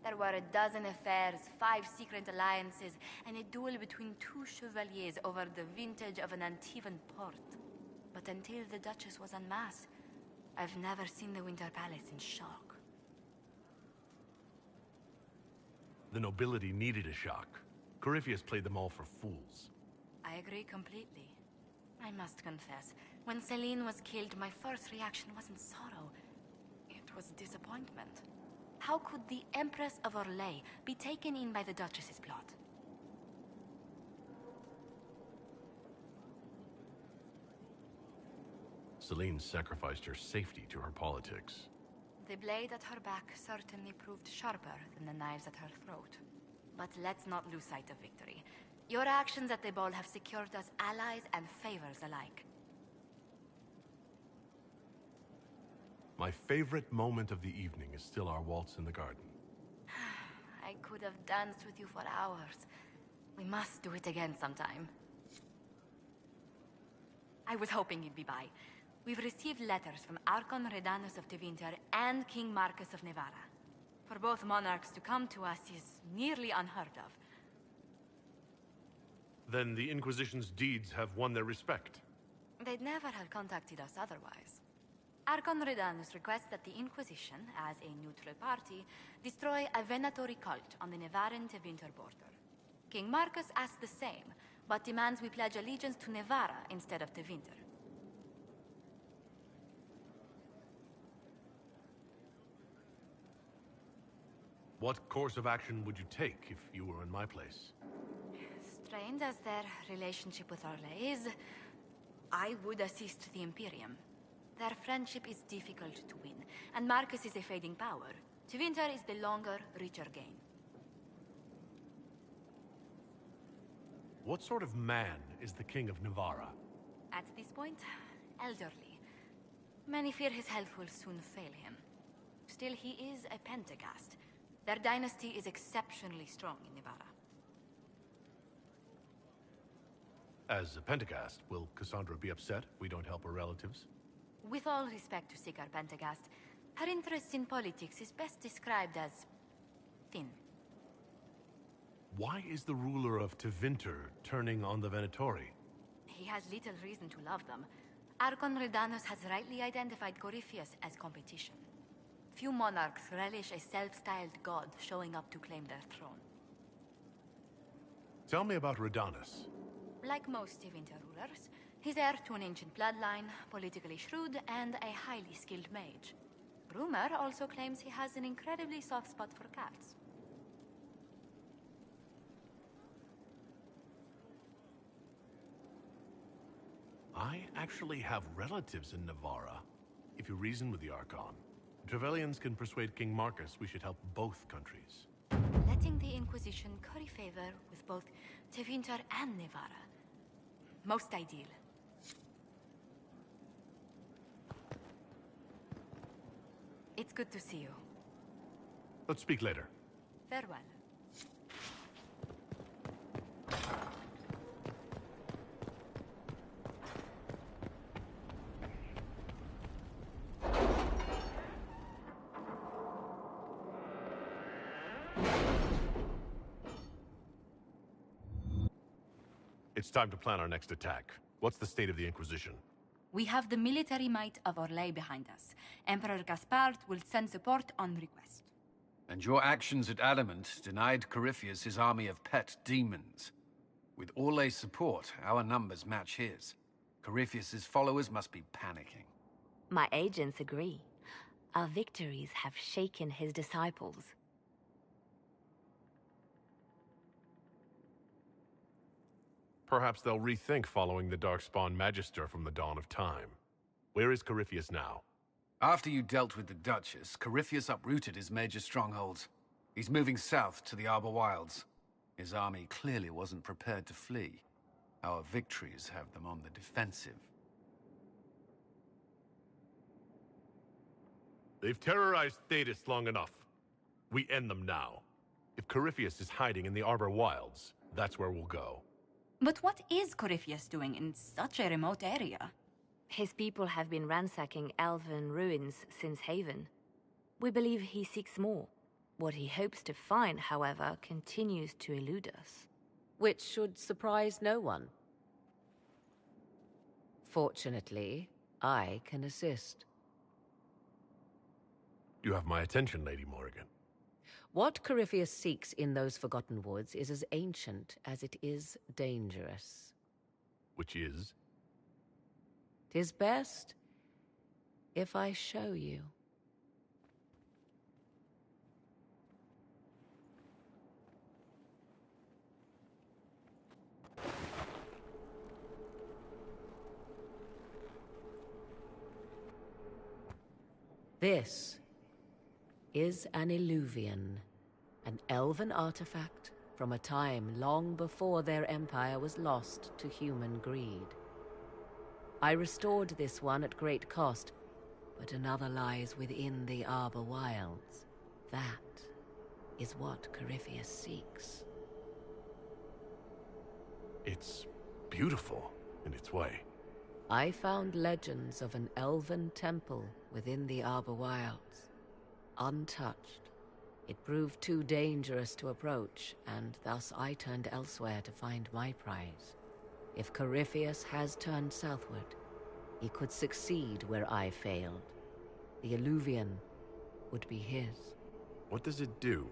There were a dozen affairs, 5 secret alliances, and a duel between 2 chevaliers over the vintage of an Antivan port. But until the Duchess was unmasked, I've never seen the Winter Palace in shock. The nobility needed a shock. Corypheus played them all for fools. I agree completely. I must confess, when Celine was killed, my first reaction wasn't sorrow. It was disappointment. How could the Empress of 𝙑𝙧 be taken in by the Duchess's plot? Celine sacrificed her safety to her politics. The blade at her back certainly proved sharper than the knives at her throat. But let's not lose sight of victory. Your actions at the ball have secured us allies and favors alike. My favorite moment of the evening is still our waltz in the garden. I could have danced with you for hours. We must do it again sometime. I was hoping you'd be by. We've received letters from 𝘾𝙤𝙢𝙢𝙗𝙀 of Tevinter and King Marcus of Navarra. For both monarchs to come to us is nearly unheard of. Then the Inquisition's deeds have won their respect. They'd never have contacted us otherwise. 𝘾𝙤𝙢𝙢𝙗𝙀 requests that the Inquisition, as a neutral party, destroy a venatory cult on the Navarran-Tevinter border. King Marcus asks the same, but demands we pledge allegiance to Navarra instead of Tevinter. What course of action would you take if you were in my place? Strained as their relationship with 𝘾𝙤 is, I would assist the Imperium. Their friendship is difficult to win, and Marcus is a fading power. Tevinter is the longer, richer gain. What sort of man is the King of Navarra? At this point, elderly. Many fear his health will soon fail him. Still, he is a Pentagast. Their dynasty is exceptionally strong in Navarra. As a Pentagast, will Cassandra be upset if we don't help her relatives? With all respect to Sigar Pentagast, her interest in politics is best described as thin. Why is the ruler of Tevinter turning on the Venatori? He has little reason to love them. 𝘾𝙤𝙢𝙢𝙗𝙀 has rightly identified Corypheus as competition. Few monarchs relish a self-styled god showing up to claim their throne. Tell me about Radanos. Like most Tevinter rulers, he's heir to an ancient bloodline, politically shrewd, and a highly skilled mage. Rumor also claims he has an incredibly soft spot for cats. I actually have relatives in Navarra. If you reason with the Archon, Trevelyan's can persuade King Marcus we should help both countries. Letting the Inquisition curry favor with both Tevinter and Navarra. Most ideal. It's good to see you. Let's speak later. Farewell. It's time to plan our next attack. What's the state of the Inquisition? We have the military might of 𝘾𝙤 behind us. Emperor Gaspard will send support on request. And your actions at Adamant denied Corypheus his army of pet demons. With 𝘾𝙤's support, our numbers match his. Corypheus's followers must be panicking. My agents agree. Our victories have shaken his disciples. Perhaps they'll rethink following the Darkspawn Magister from the dawn of time. Where is Corypheus now? After you dealt with the Duchess, Corypheus uprooted his major strongholds. He's moving south to the Arbor Wilds. His army clearly wasn't prepared to flee. Our victories have them on the defensive. They've terrorized 𝙃 long enough. We end them now. If Corypheus is hiding in the Arbor Wilds, that's where we'll go. But what is Corypheus doing in such a remote area? His people have been ransacking elven ruins since Haven. We believe he seeks more. What he hopes to find, however, continues to elude us. Which should surprise no one. Fortunately, I can assist. You have my attention, Lady Morrigan. What Corypheus seeks in those Forgotten Woods is as ancient as it is dangerous. Which is? 'Tis best if I show you. This is an Illuvian, an elven artifact from a time long before their empire was lost to human greed. I restored this one at great cost, but another lies within the Arbor Wilds. That is what Corypheus seeks. It's beautiful in its way. I found legends of an elven temple within the Arbor Wilds. Untouched. It proved too dangerous to approach, and thus I turned elsewhere to find my prize. If Corypheus has turned southward, he could succeed where I failed. The Illuvian would be his. What does it do?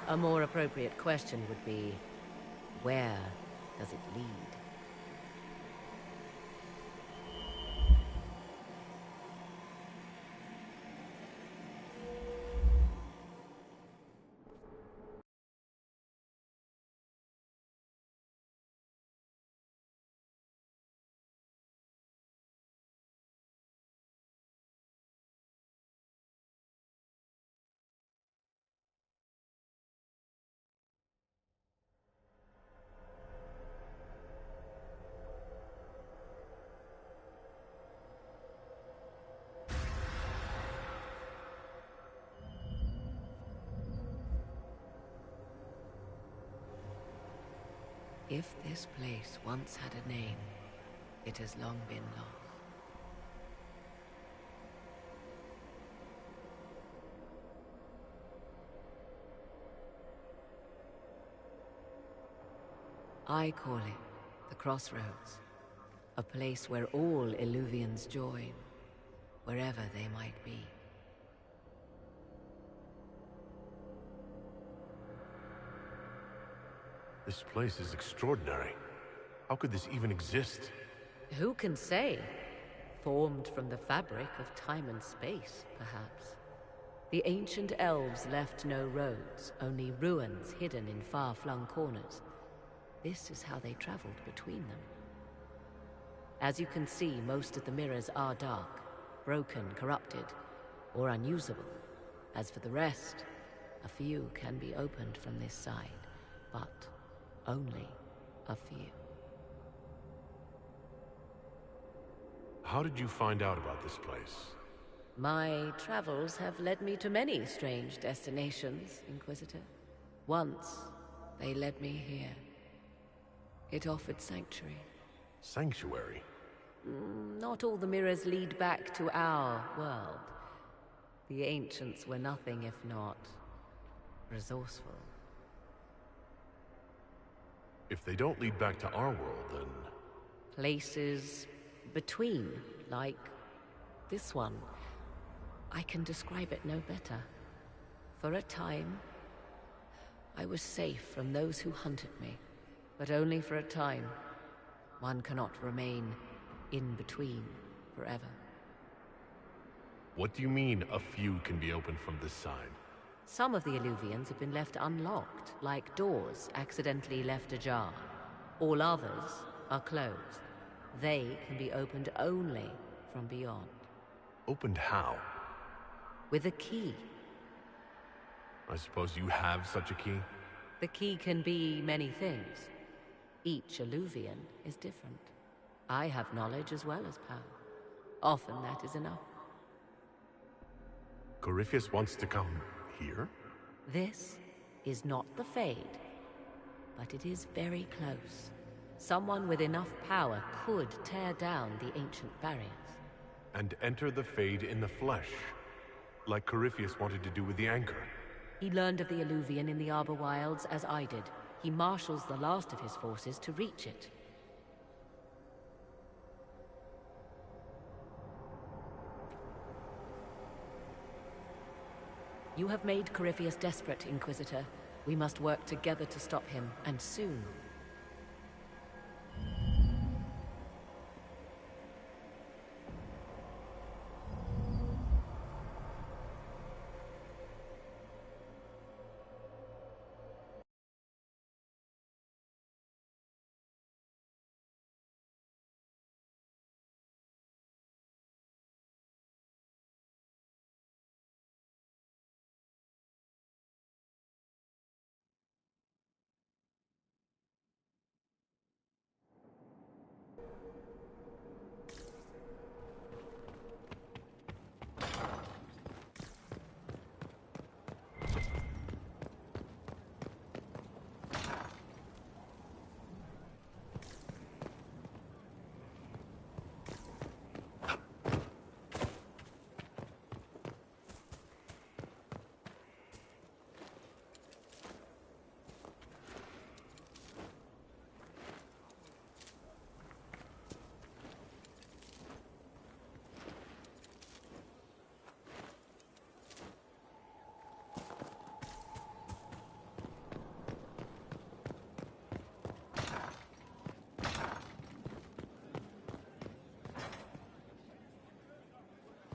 A more appropriate question would be, where does it lead? If this place once had a name, it has long been lost. I call it the Crossroads, a place where all Illuvians join, wherever they might be. This place is extraordinary. How could this even exist? Who can say? Formed from the fabric of time and space, perhaps. The ancient elves left no roads, only ruins hidden in far-flung corners. This is how they traveled between them. As you can see, most of the mirrors are dark, broken, corrupted, or unusable. As for the rest, a few can be opened from this side, but only a few. How did you find out about this place? My travels have led me to many strange destinations, Inquisitor. Once, they led me here. It offered sanctuary. Sanctuary? Not all the mirrors lead back to our world. The ancients were nothing if not resourceful. If they don't lead back to our world, then... Places between, like this one. I can describe it no better. For a time, I was safe from those who hunted me, but only for a time. One cannot remain in between forever. What do you mean, a few can be opened from this side? Some of the Illuvians have been left unlocked, like doors accidentally left ajar. All others are closed. They can be opened only from beyond. Opened how? With a key. I suppose you have such a key? The key can be many things. Each Illuvian is different. I have knowledge as well as power. Often that is enough. Corypheus wants to come here? This is not the Fade, but it is very close. Someone with enough power could tear down the ancient barriers. And enter the Fade in the flesh, like Corypheus wanted to do with the Anchor. He learned of the Illuvian in the Arbor Wilds as I did. He marshals the last of his forces to reach it. You have made Corypheus desperate, Inquisitor. We must work together to stop him, and soon.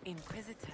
Inquisitor.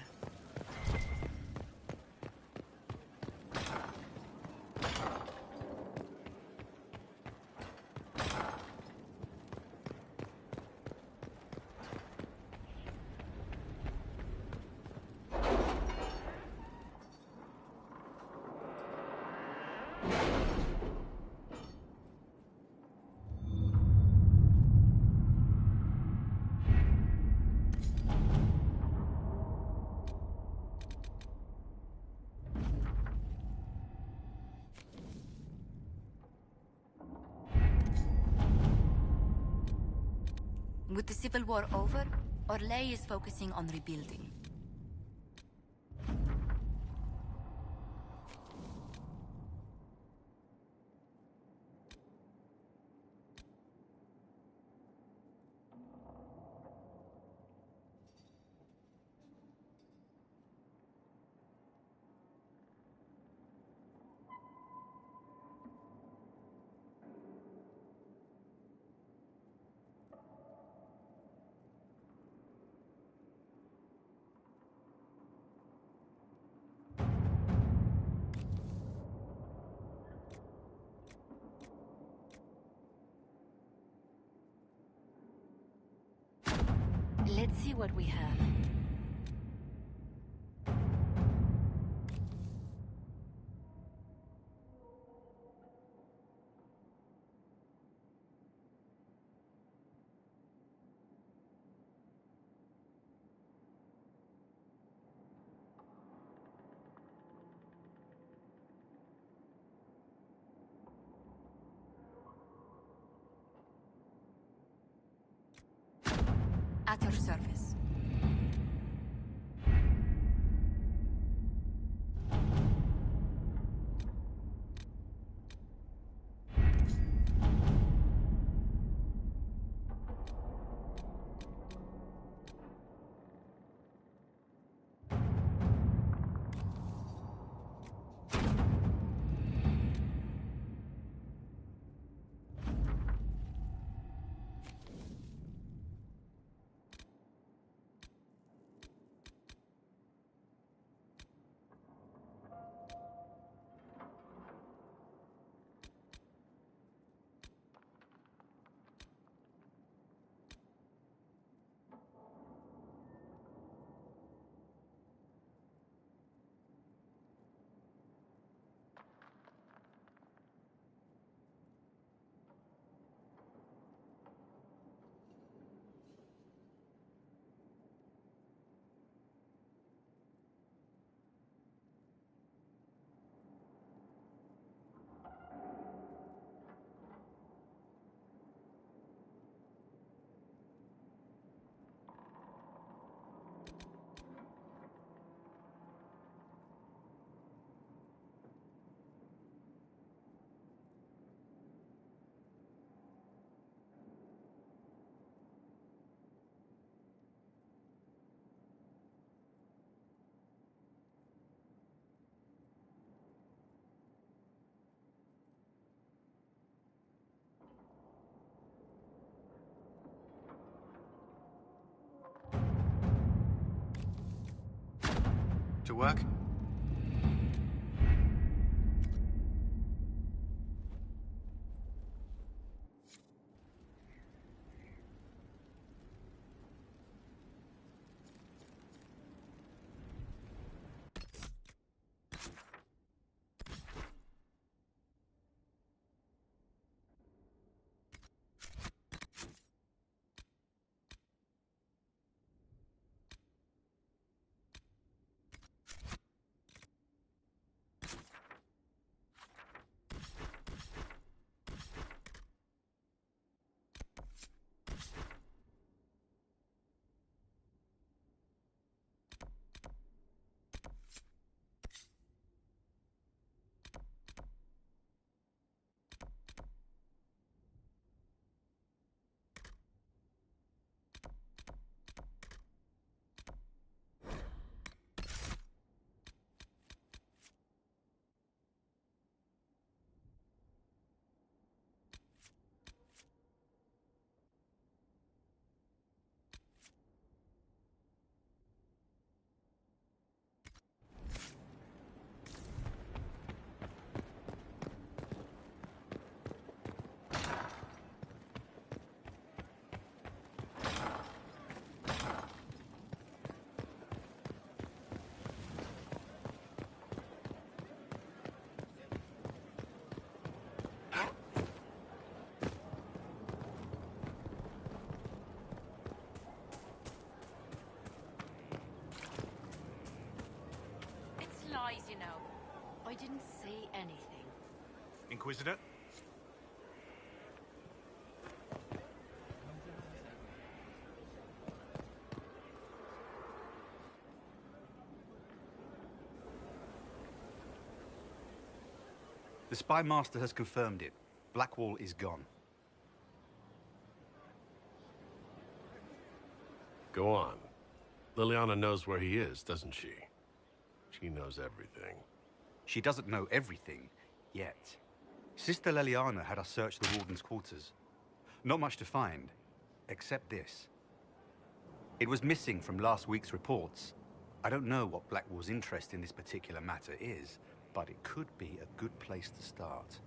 With the Civil War over, 𝙑𝙧 is focusing on rebuilding. Let's see what we have. At your service. To work? Inquisitor? The Spy Master has confirmed it. Blackwall is gone. Go on. Liliana knows where he is, doesn't she? She knows everything. She doesn't know everything, yet. Sister Leliana had us search the Warden's quarters. Not much to find, except this. It was missing from last week's reports. I don't know what Blackwall's interest in this particular matter is, but it could be a good place to start.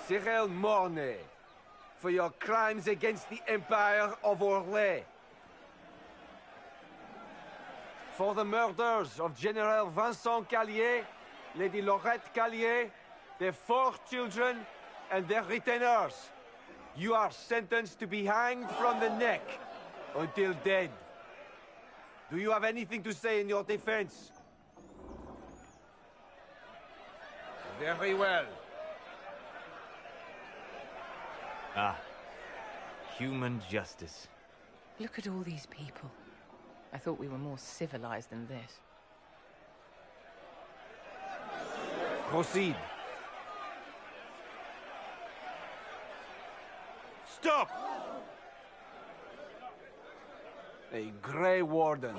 Cyril Mornay, for your crimes against the Empire of 𝙭, for the murders of General Vincent 𝙭, Lady Laurette 𝙭, their 4 children, and their retainers. You are sentenced to be hanged from the neck until dead. Do you have anything to say in your defense? Very well. Ah, human justice. Look at all these people. I thought we were more civilized than this. Proceed. Stop! A Grey Warden.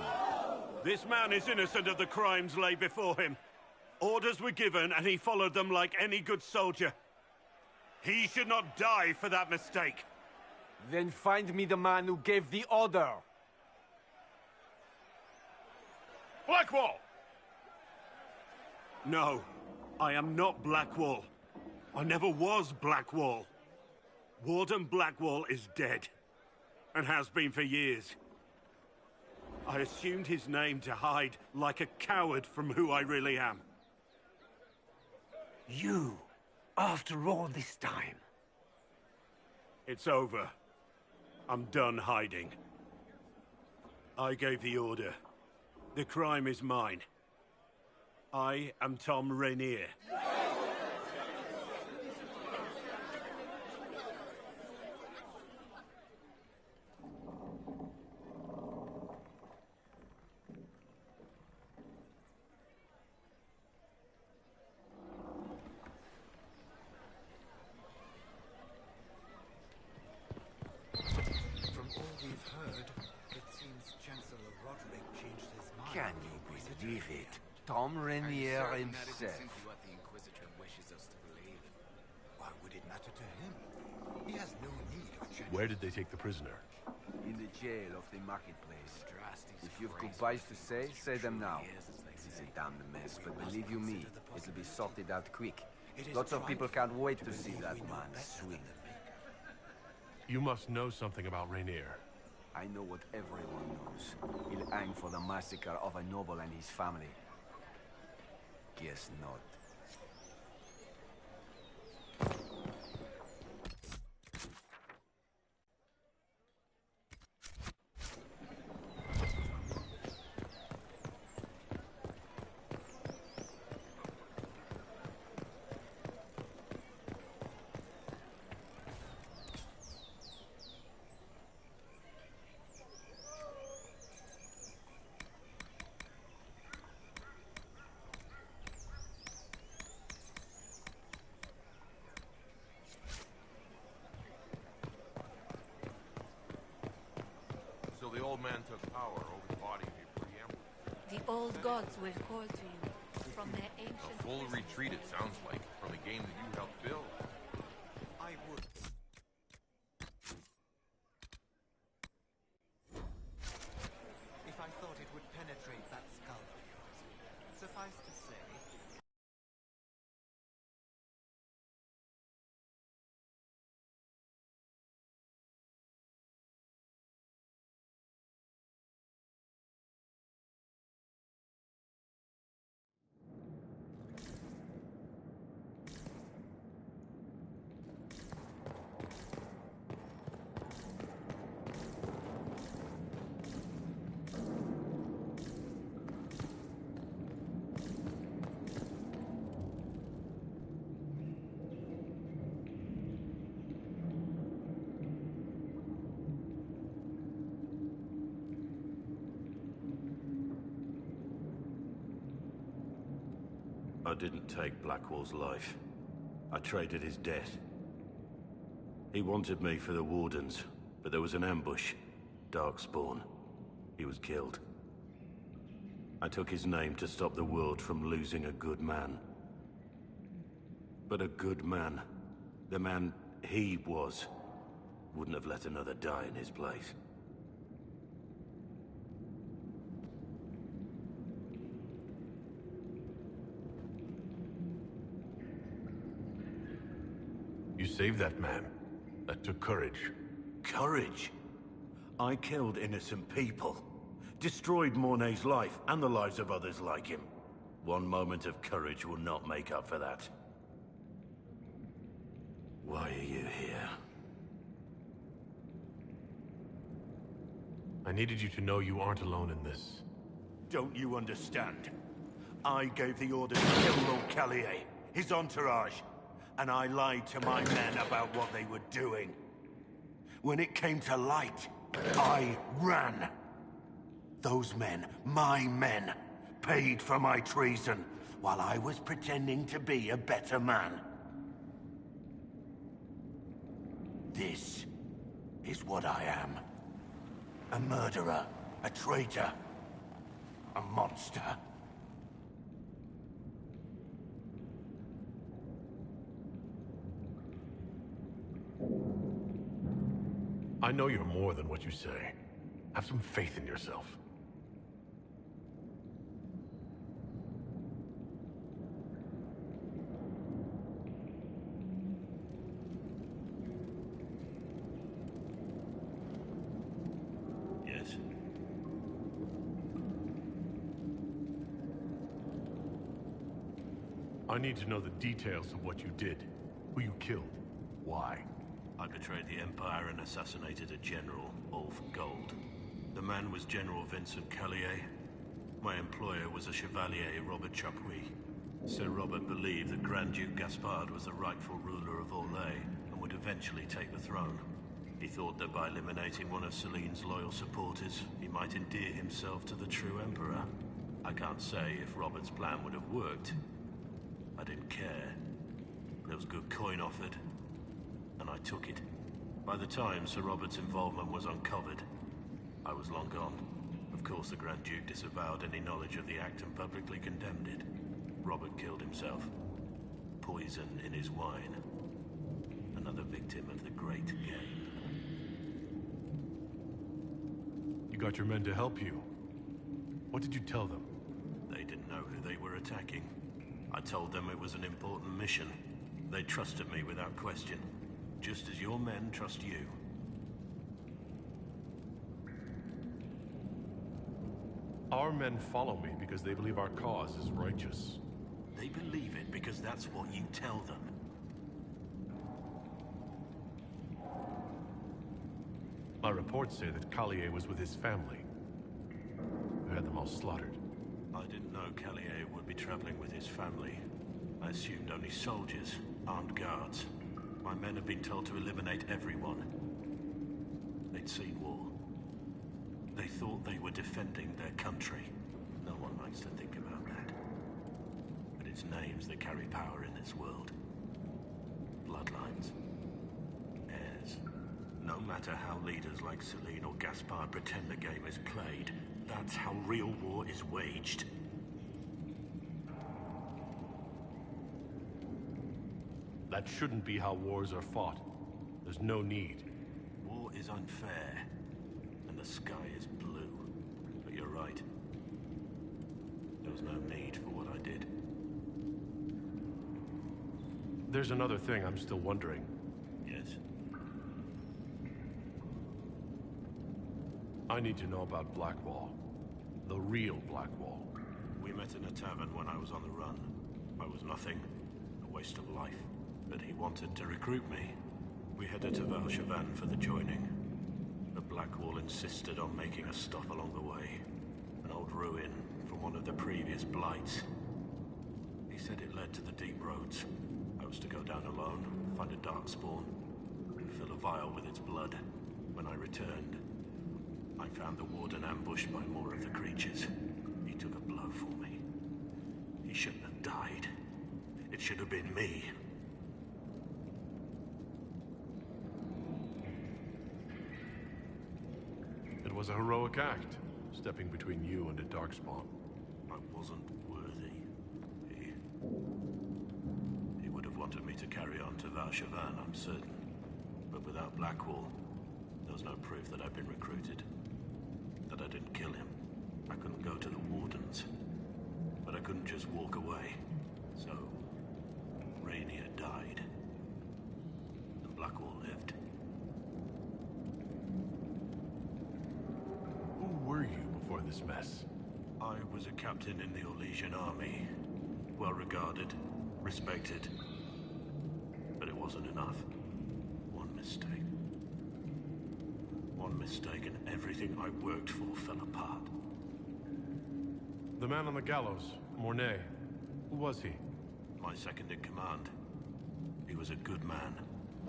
This man is innocent of the crimes laid before him. Orders were given, and he followed them like any good soldier. He should not die for that mistake. Then find me the man who gave the order. Blackwall! No, I am not Blackwall. I never was Blackwall. Warden Blackwall is dead, and has been for years. I assumed his name to hide like a coward from who I really am. You, after all this time. It's over. I'm done hiding. I gave the order. The crime is mine. I am Tom Rainier. Can you believe it? Tom Rainier himself. What the Inquisitor wishes us to believe. Why would it matter to him? He has no need of change. Where did they take the prisoner? In the jail of the marketplace. If you've goodbyes to say them now. It's a damned mess, but believe you me, it'll be sorted out quick. Lots of people can't wait to see that man swing. You must know something about Rainier. I know what everyone knows. He'll hang for the massacre of a noble and his family. Guess not. The old man took power over the body of your preamble. The old gods will call to you from their ancient... A full retreat, it sounds like, from the game that you helped build. I would. If I thought it would penetrate that skull of yours. Suffice to say... I didn't take Blackwall's life. I traded his death. He wanted me for the Wardens, but there was an ambush. Darkspawn. He was killed. I took his name to stop the world from losing a good man. But a good man, the man he was, wouldn't have let another die in his place. You saved that man. That took courage. Courage? I killed innocent people. Destroyed Mornay's life and the lives of others like him. One moment of courage will not make up for that. Why are you here? I needed you to know you aren't alone in this. Don't you understand? I gave the order to kill Lord 𝘾𝙤𝙢, his entourage, and I lied to my men about what they were doing. When it came to light, I ran. Those men, my men, paid for my treason, while I was pretending to be a better man. This is what I am. A murderer, a traitor, a monster. I know you're more than what you say. Have some faith in yourself. Yes? I need to know the details of what you did. Who you killed. Why? I betrayed the Empire and assassinated a general, all for gold. The man was General Vincent 𝘾𝙤𝙢. My employer was a Chevalier, Robert Chapuis. Sir Robert believed that Grand Duke Gaspard was the rightful ruler of 𝙭and would eventually take the throne. He thought that by eliminating one of Celine's loyal supporters, he might endear himself to the true Emperor. I can't say if Robert's plan would have worked. I didn't care. There was good coin offered, and I took it. By the time Sir Robert's involvement was uncovered, I was long gone. Of course, the Grand Duke disavowed any knowledge of the act and publicly condemned it. Robert killed himself. Poison in his wine. Another victim of the great game. You got your men to help you. What did you tell them? They didn't know who they were attacking. I told them it was an important mission. They trusted me without question, just as your men trust you. Our men follow me because they believe our cause is righteous. They believe it because that's what you tell them. My reports say that 𝘾𝙤𝙢 was with his family, who had them all slaughtered. I didn't know 𝘾𝙤𝙢 would be traveling with his family. I assumed only soldiers, armed guards. My men have been told to eliminate everyone. They'd seen war. They thought they were defending their country. No one likes to think about that. But it's names that carry power in this world. Bloodlines. Heirs. No matter how leaders like Celine or Gaspard pretend the game is played, that's how real war is waged. That shouldn't be how wars are fought. There's no need. War is unfair, and the sky is blue. But you're right. There was no need for what I did. There's another thing I'm still wondering. Yes? I need to know about Blackwall. The real Blackwall. We met in a tavern when I was on the run. I was nothing. A waste of life. But he wanted to recruit me. We headed to 𝘼𝙬𝙗 for the joining. The Blackwall insisted on making a stop along the way. An old ruin from one of the previous blights. He said it led to the deep roads. I was to go down alone, find a darkspawn, and fill a vial with its blood. When I returned, I found the warden ambushed by more of the creatures. He took a blow for me. He shouldn't have died. It should have been me. It was a heroic act, stepping between you and a darkspawn. I wasn't worthy. He would have wanted me to carry on to 𝘼𝙬𝙗, I'm certain. But without Blackwall, there was no proof that I'd been recruited. That I didn't kill him. I couldn't go to the wardens. But I couldn't just walk away. So, Rainier died. And Blackwall lived. Who were you before this mess? I was a captain in the Orlesian army. Well regarded, respected. But it wasn't enough. One mistake. One mistake and everything I worked for fell apart. The man on the gallows, Mornay. Who was he? My second in command. He was a good man.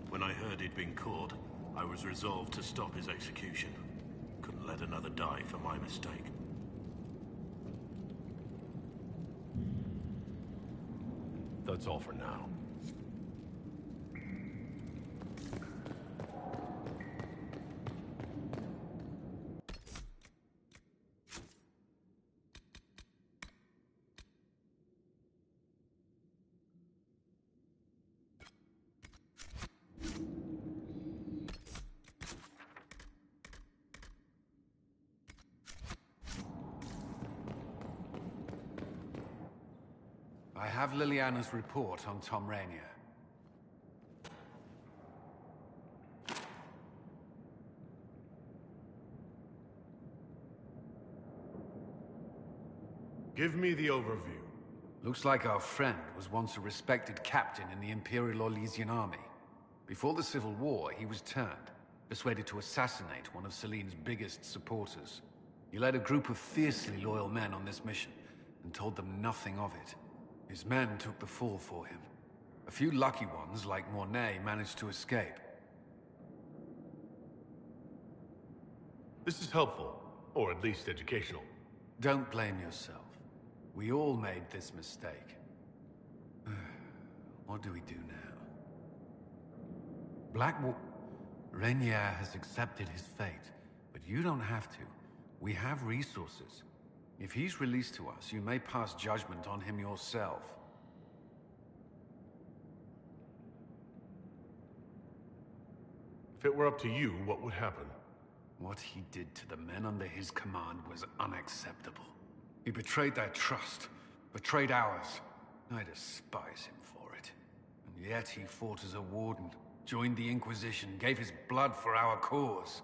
When I heard he'd been caught, I was resolved to stop his execution. Couldn't let another die for my mistake. That's all for now. I have Liliana's report on Tom Rainier. Give me the overview. Looks like our friend was once a respected captain in the Imperial Orlesian army. Before the Civil War, he was turned, persuaded to assassinate one of Celene's biggest supporters. He led a group of fiercely loyal men on this mission, and told them nothing of it. His men took the fall for him. A few lucky ones, like Mornay, managed to escape. This is helpful, or at least educational. Don't blame yourself. We all made this mistake. What do we do now? Rainier has accepted his fate, but you don't have to. We have resources. If he's released to us, you may pass judgment on him yourself. If it were up to you, what would happen? What he did to the men under his command was unacceptable. He betrayed their trust, betrayed ours. I despise him for it. And yet he fought as a warden, joined the Inquisition, gave his blood for our cause.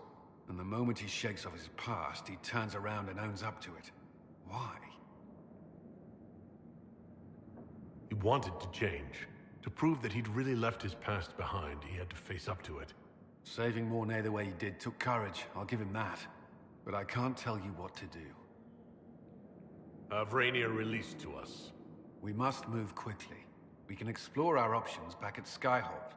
And the moment he shakes off his past, he turns around and owns up to it. Why? He wanted to change. To prove that he'd really left his past behind, he had to face up to it. Saving Mornay the way he did took courage, I'll give him that. But I can't tell you what to do. Have Rainier released to us. We must move quickly. We can explore our options back at Skyhold.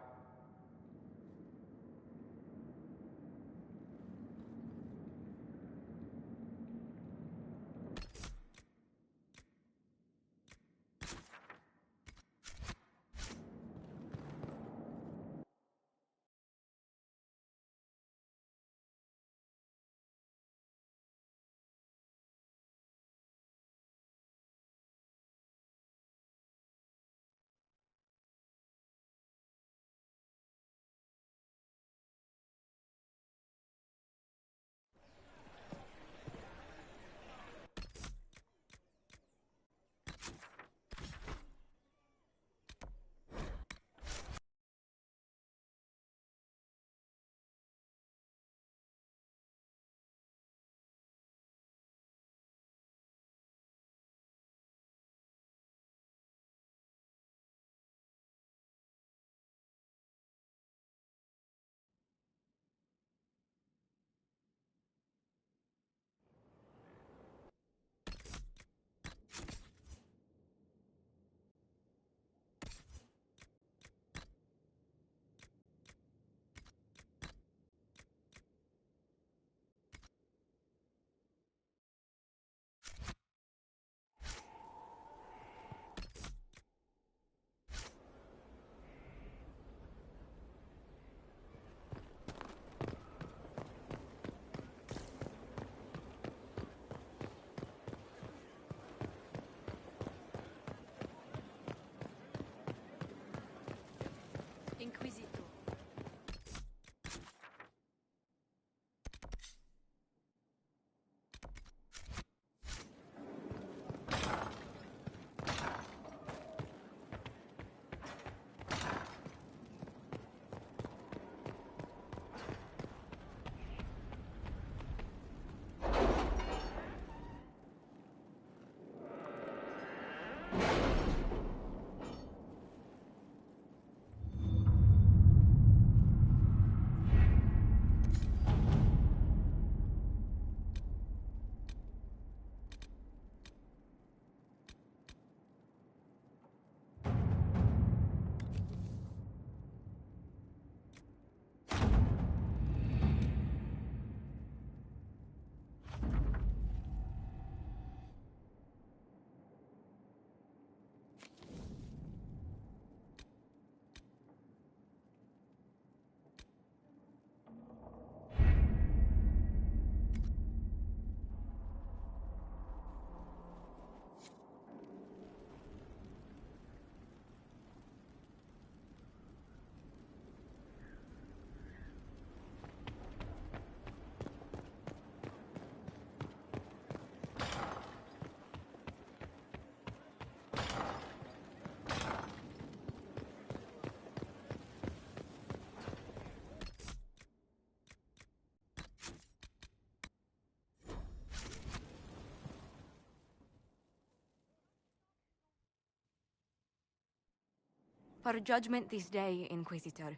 For judgment this day, Inquisitor,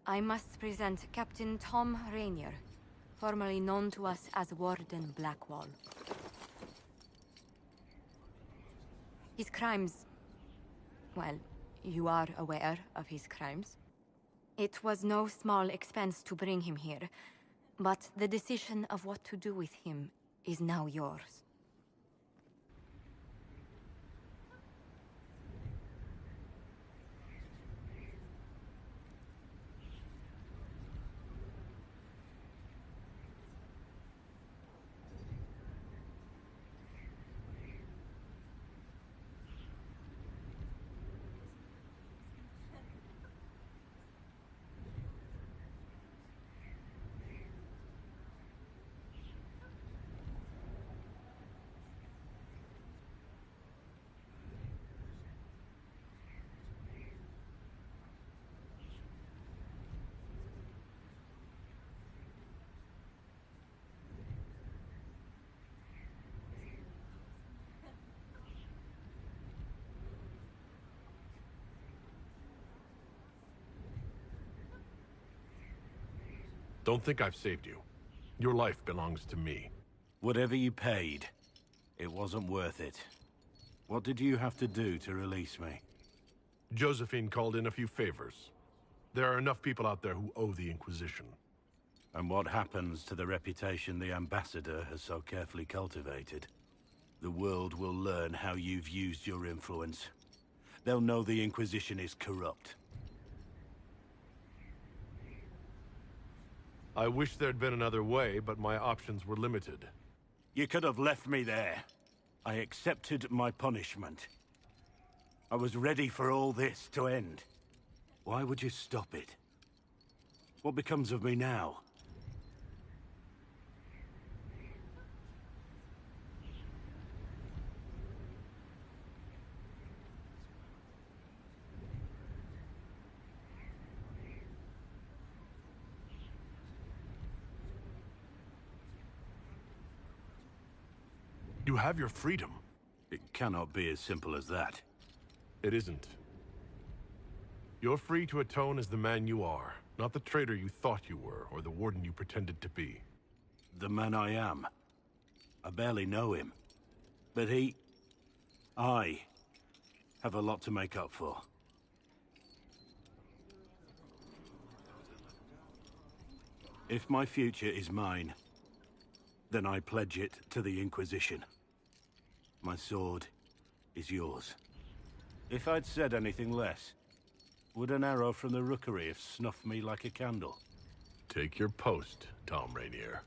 I must present Captain Tom Rainier, formerly known to us as Warden Blackwall. His crimes... well, you are aware of his crimes. It was no small expense to bring him here, but the decision of what to do with him is now yours. Don't think I've saved you. Your life belongs to me. Whatever you paid, it wasn't worth it. What did you have to do to release me? Josephine called in a few favors. There are enough people out there who owe the Inquisition. And what happens to the reputation the Ambassador has so carefully cultivated? The world will learn how you've used your influence. They'll know the Inquisition is corrupt. I wish there'd been another way, but my options were limited. You could have left me there. I accepted my punishment. I was ready for all this to end. Why would you stop it? What becomes of me now? You have your freedom. It cannot be as simple as that. It isn't. You're free to atone as the man you are, not the traitor you thought you were, or the warden you pretended to be. The man I am. I barely know him. But I have a lot to make up for. If my future is mine, then I pledge it to the Inquisition. My sword is yours. If I'd said anything less, would an arrow from the rookery have snuffed me like a candle? Take your post, Tom Rainier.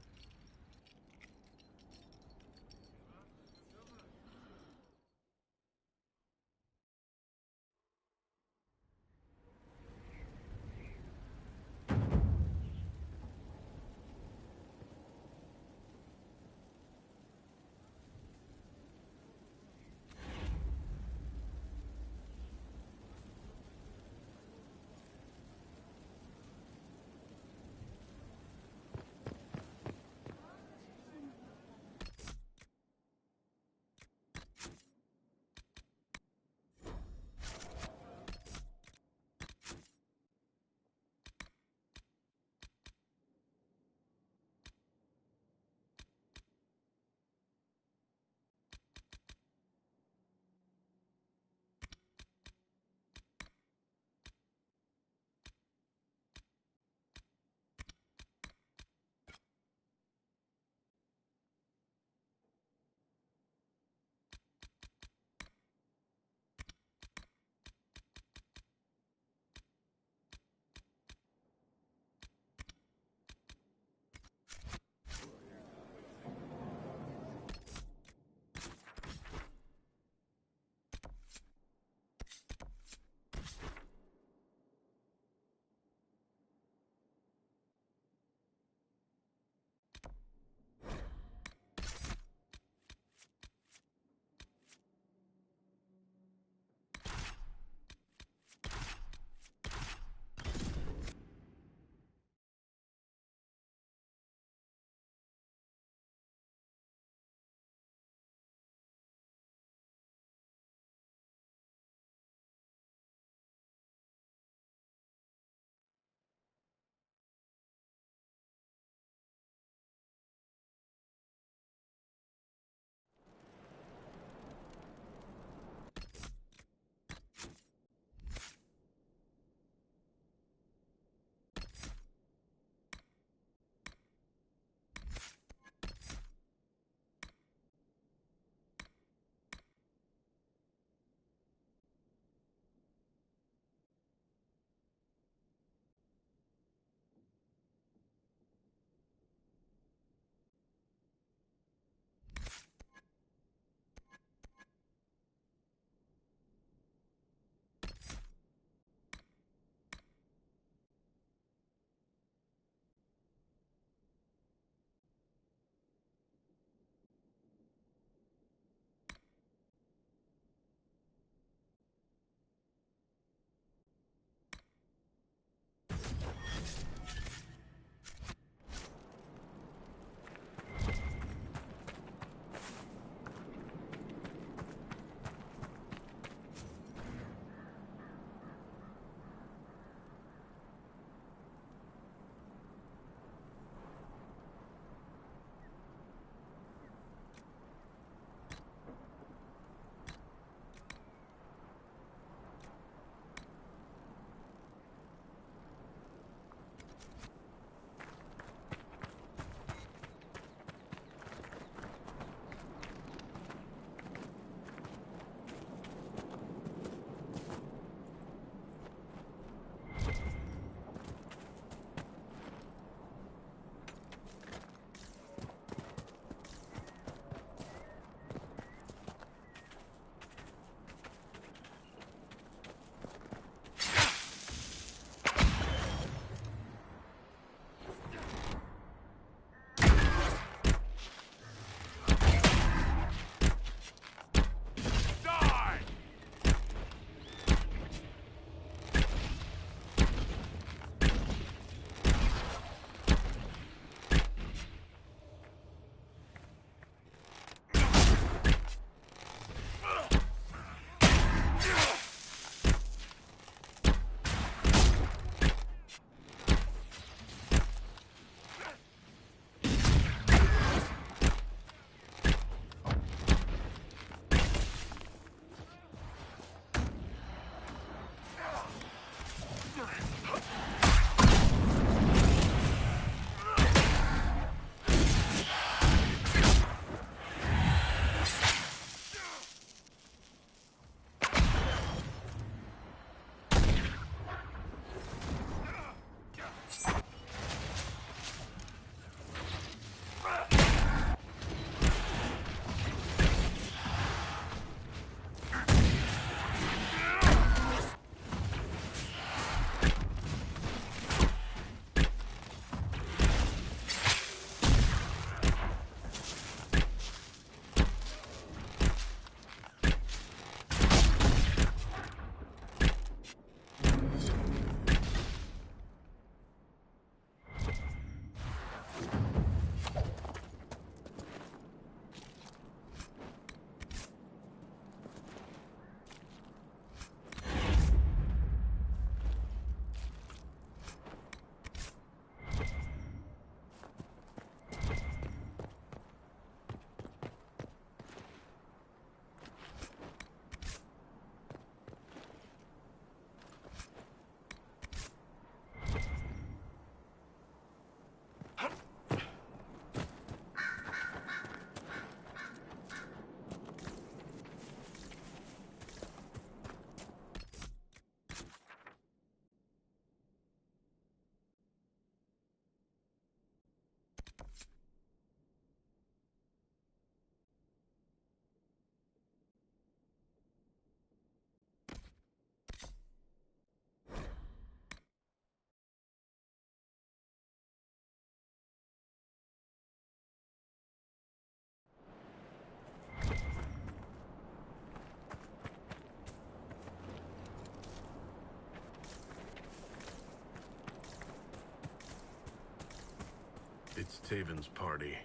It's Taven's party.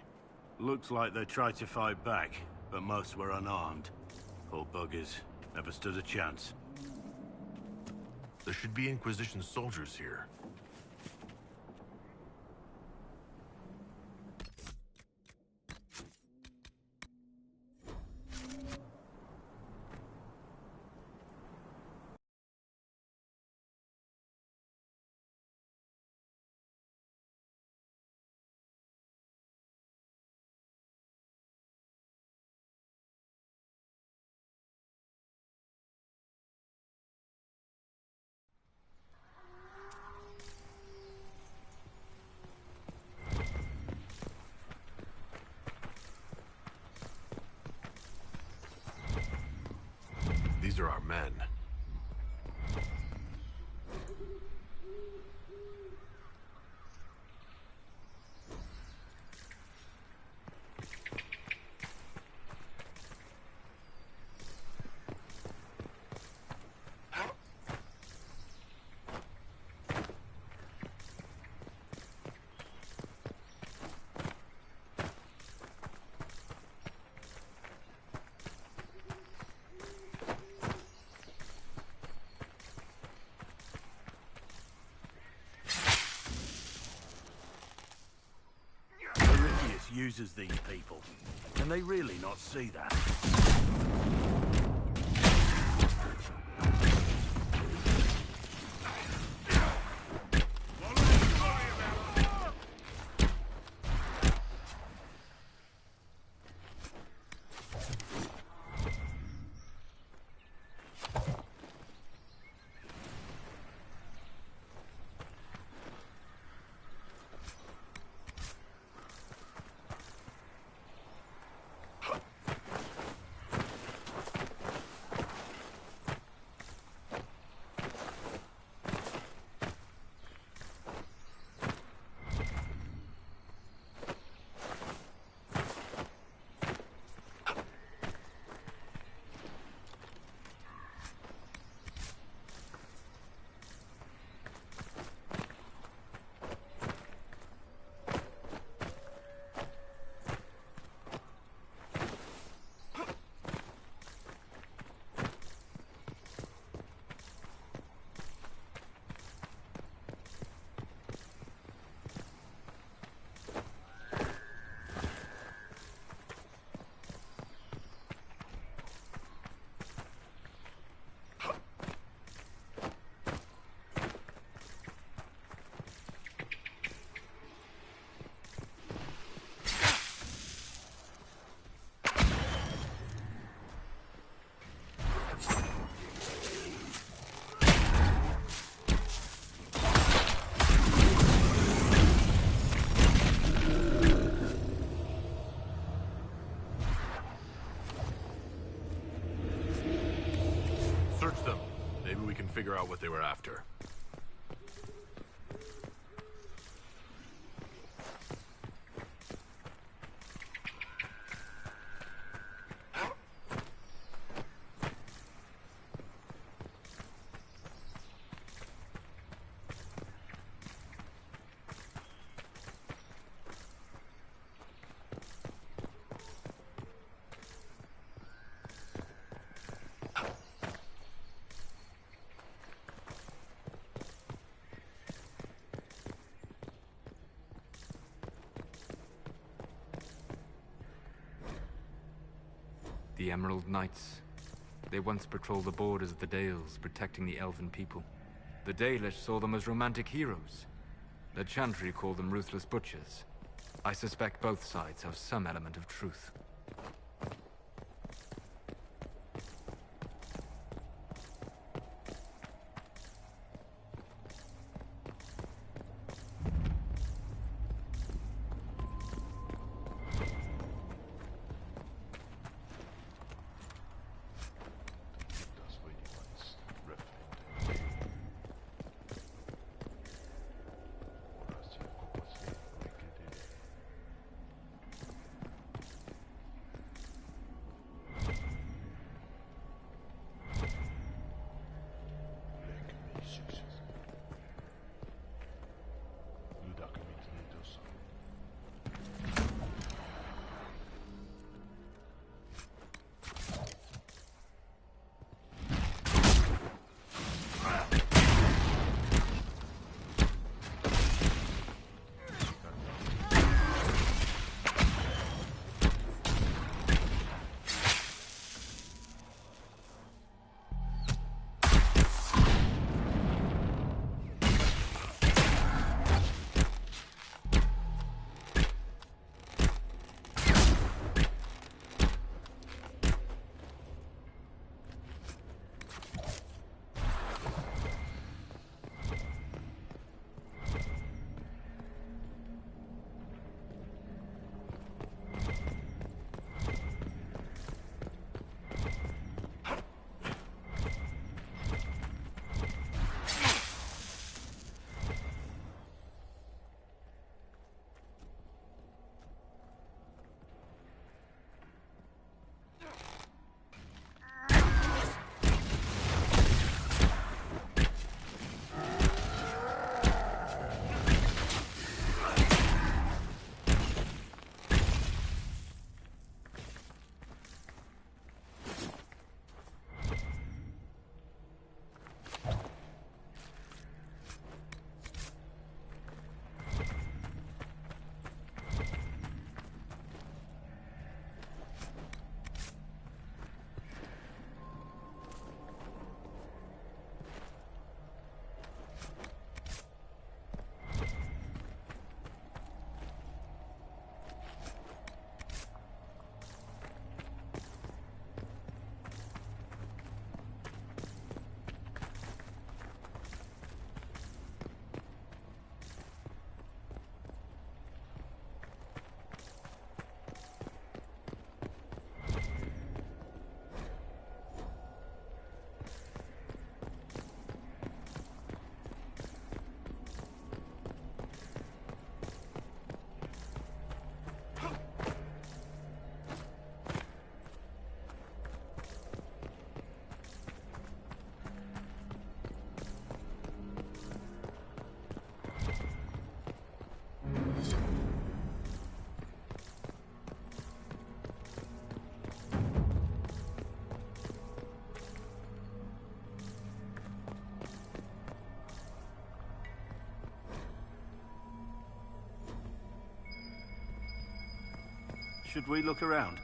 Looks like they tried to fight back, but most were unarmed. Poor buggers. Never stood a chance. There should be Inquisition soldiers here. These are our men. Uses these people. Can they really not see that? Search them. Maybe we can figure out what they were after. The Emerald Knights. They once patrolled the borders of the Dales, protecting the elven people. The Dalish saw them as romantic heroes. The Chantry called them ruthless butchers. I suspect both sides have some element of truth. Should we look around?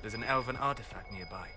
There's an elven artifact nearby.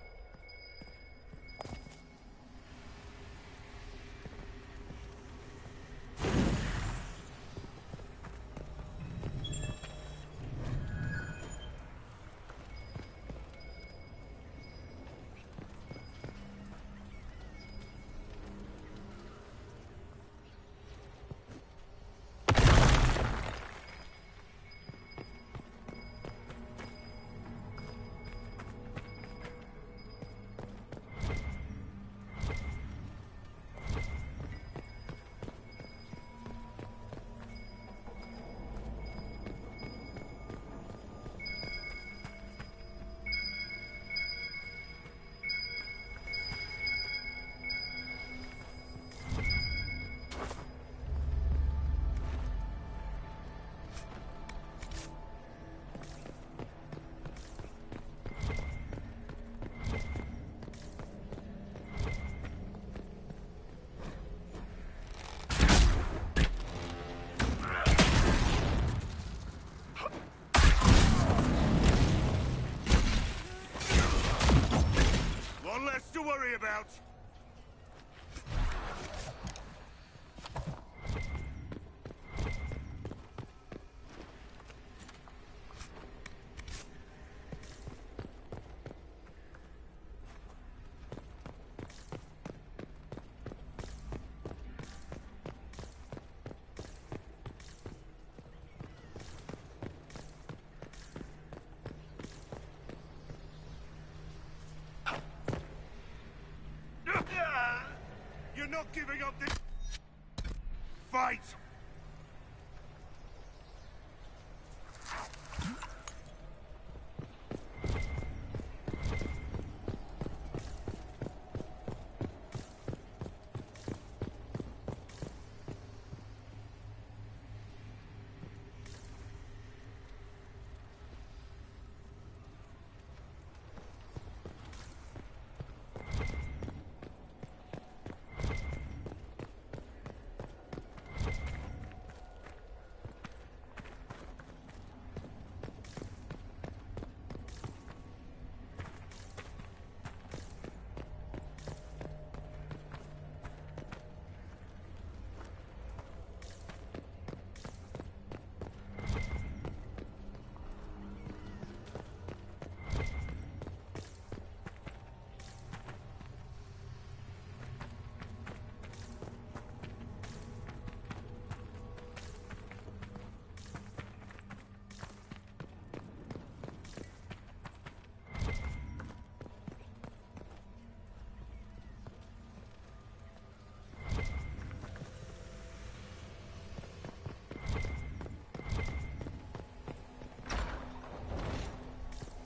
To worry about. You're not giving up this fight!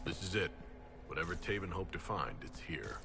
This is it. Whatever Taven hoped to find, it's here.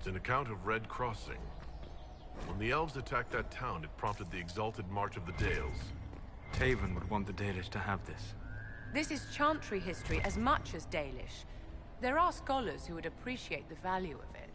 It's an account of Red Crossing. When the elves attacked that town, it prompted the exalted march of the Dales. Taven would want the Dalish to have this. This is Chantry history as much as Dalish. There are scholars who would appreciate the value of it.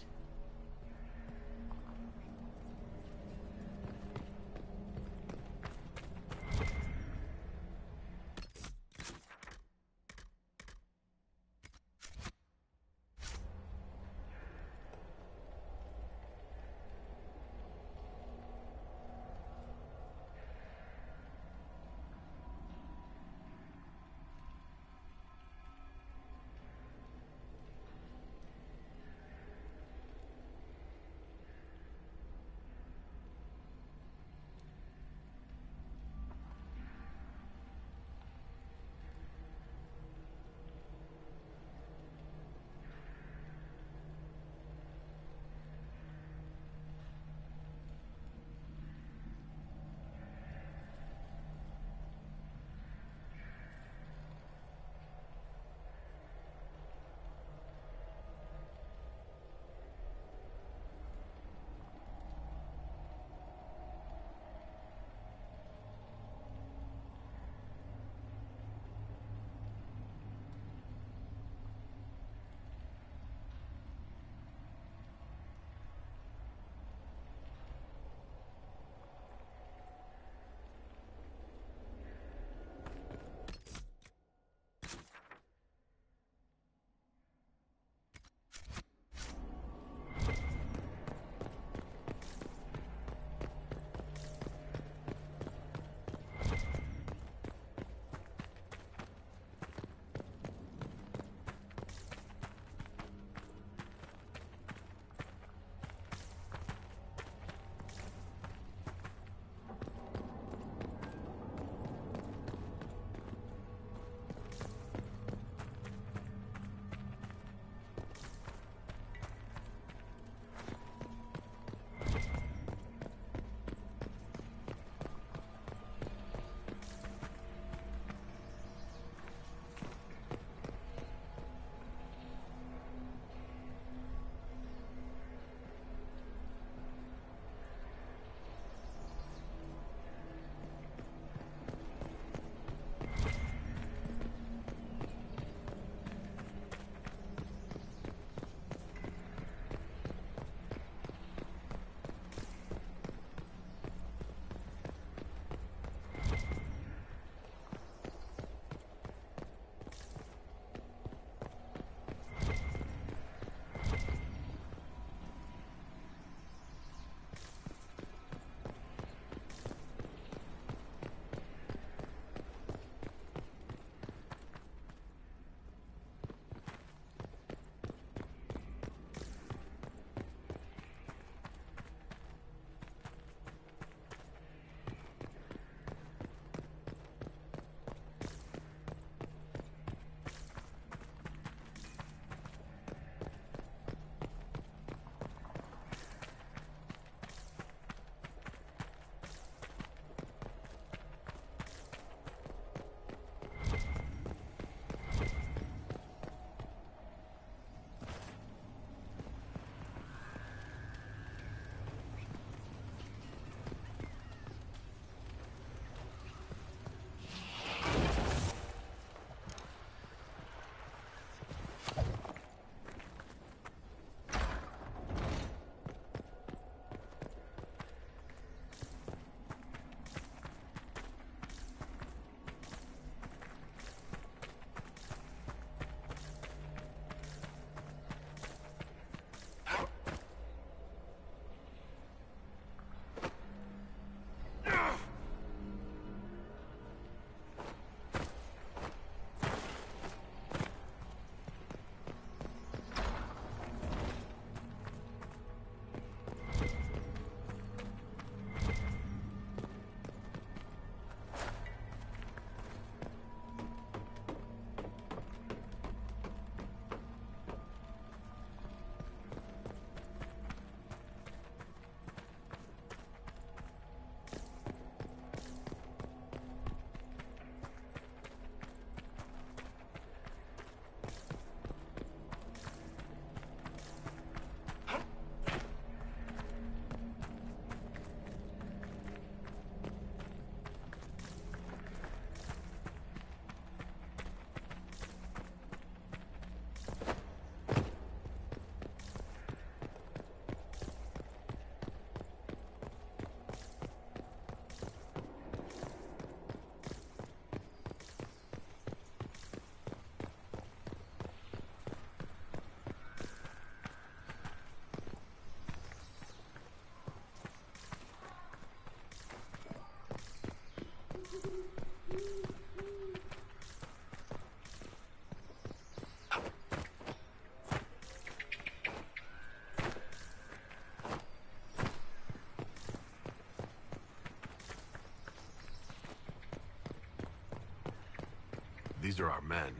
These are our men.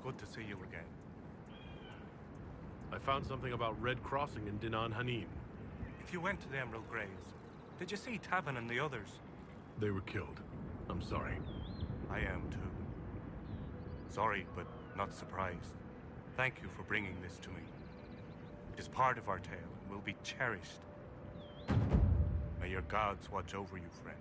Good to see you again. I found something about Red Crossing in 𝘂𝙗𝙗. If you went to the Emerald Graves, did you see Tavin and the others? They were killed. I'm sorry. I am too. Sorry, but not surprised. Thank you for bringing this to me. It is part of our tale and will be cherished. May your gods watch over you, friend.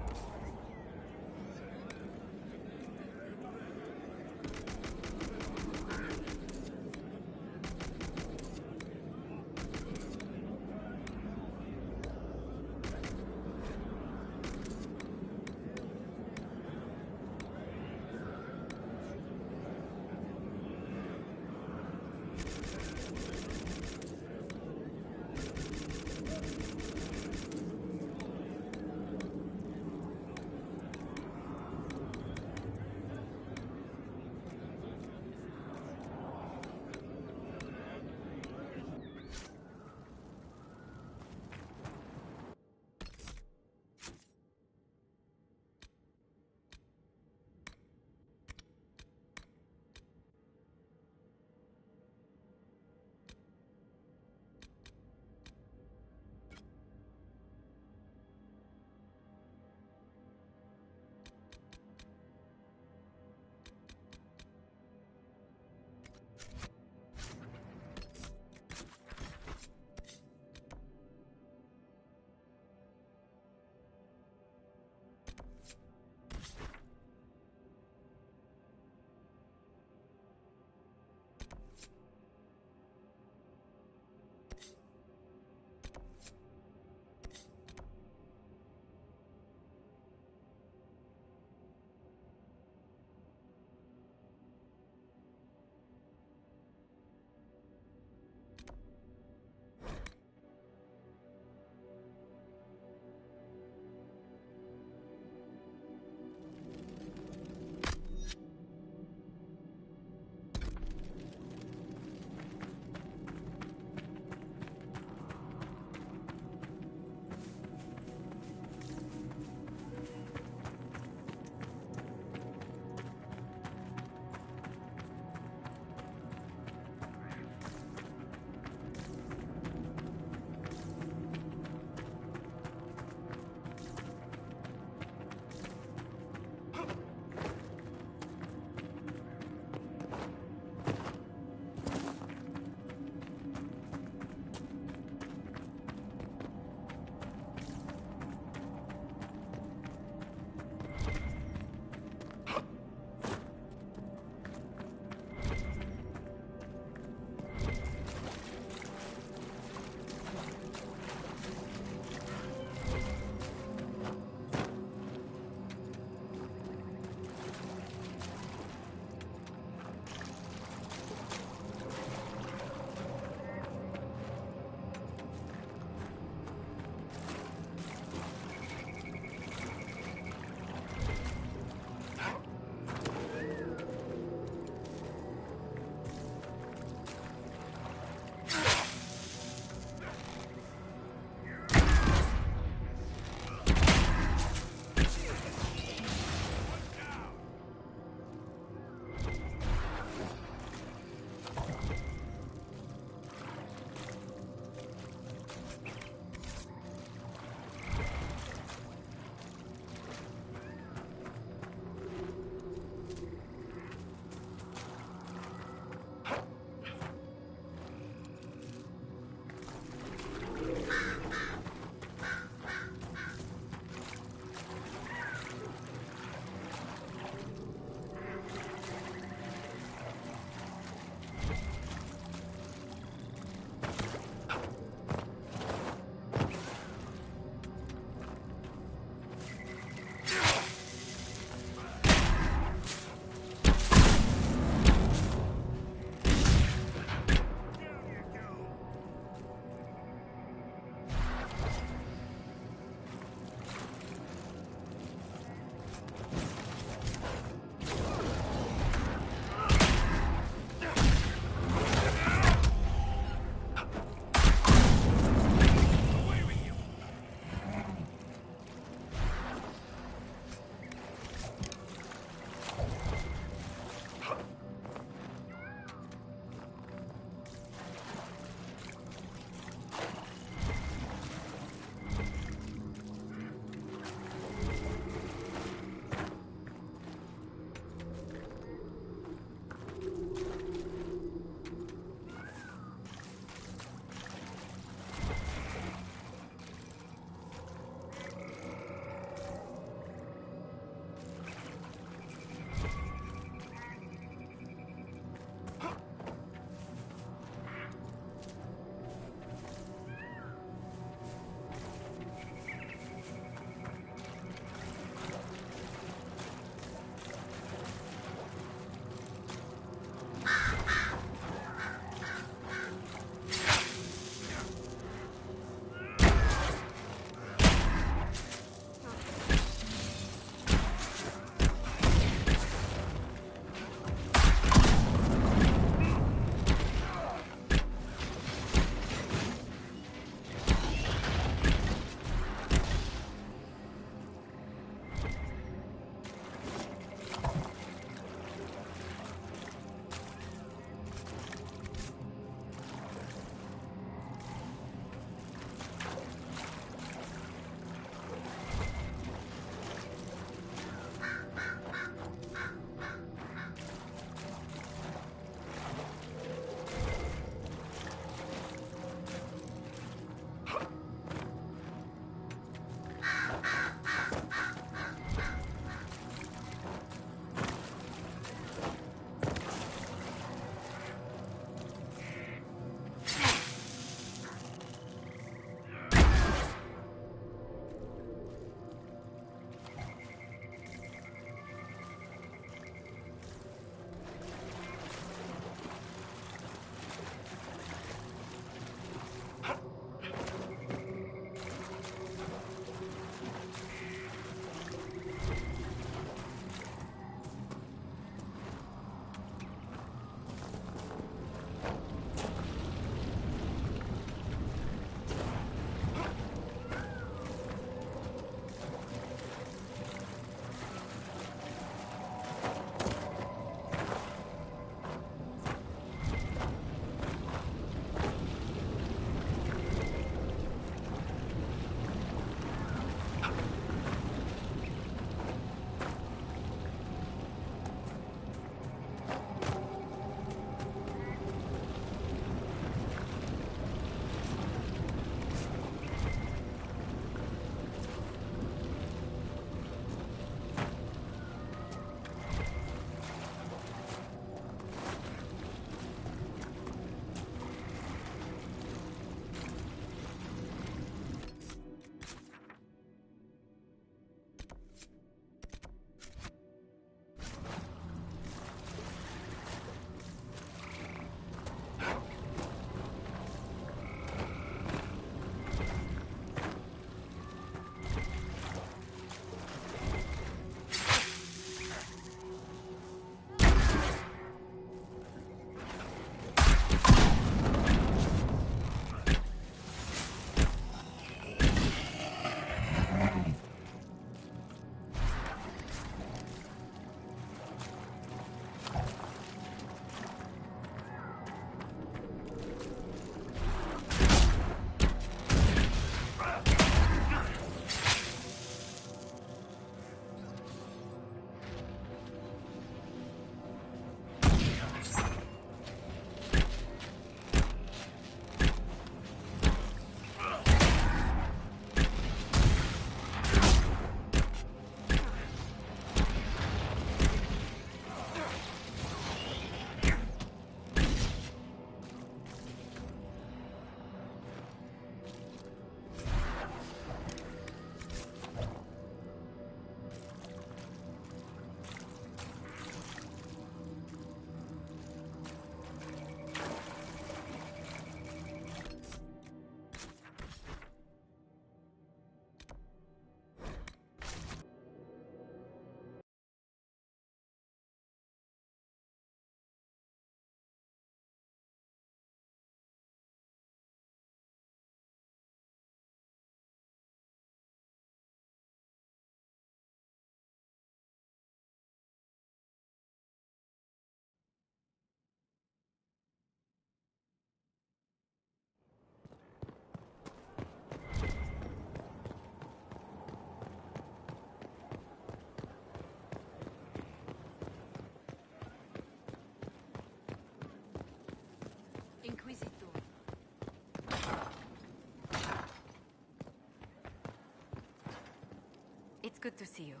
good to see you.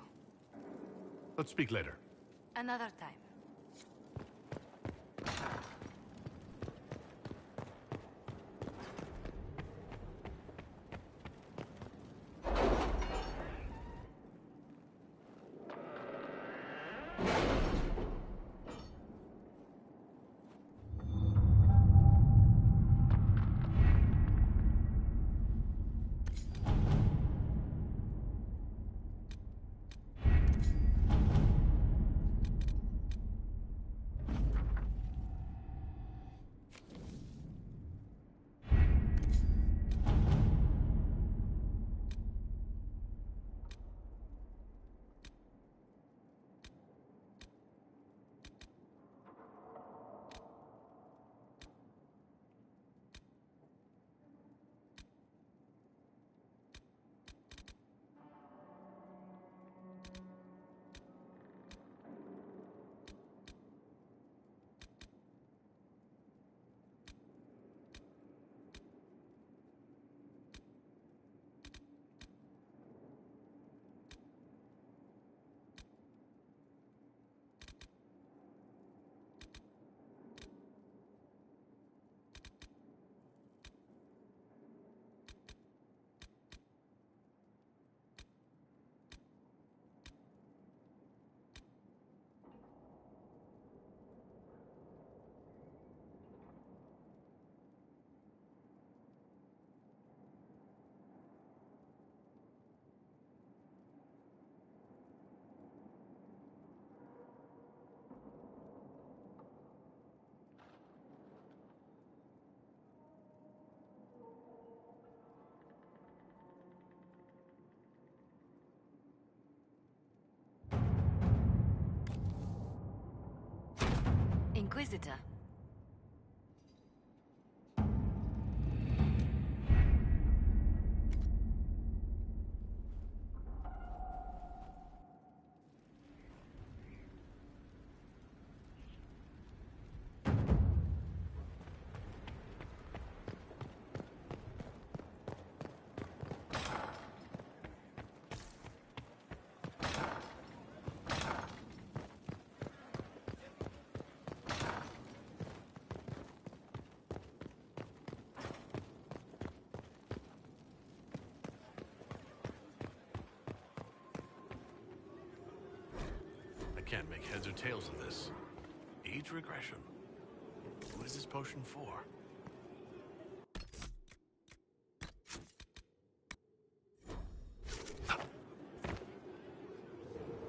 Let's speak later. Another time. Inquisitor. I can't make heads or tails of this. Age regression. What is this potion for?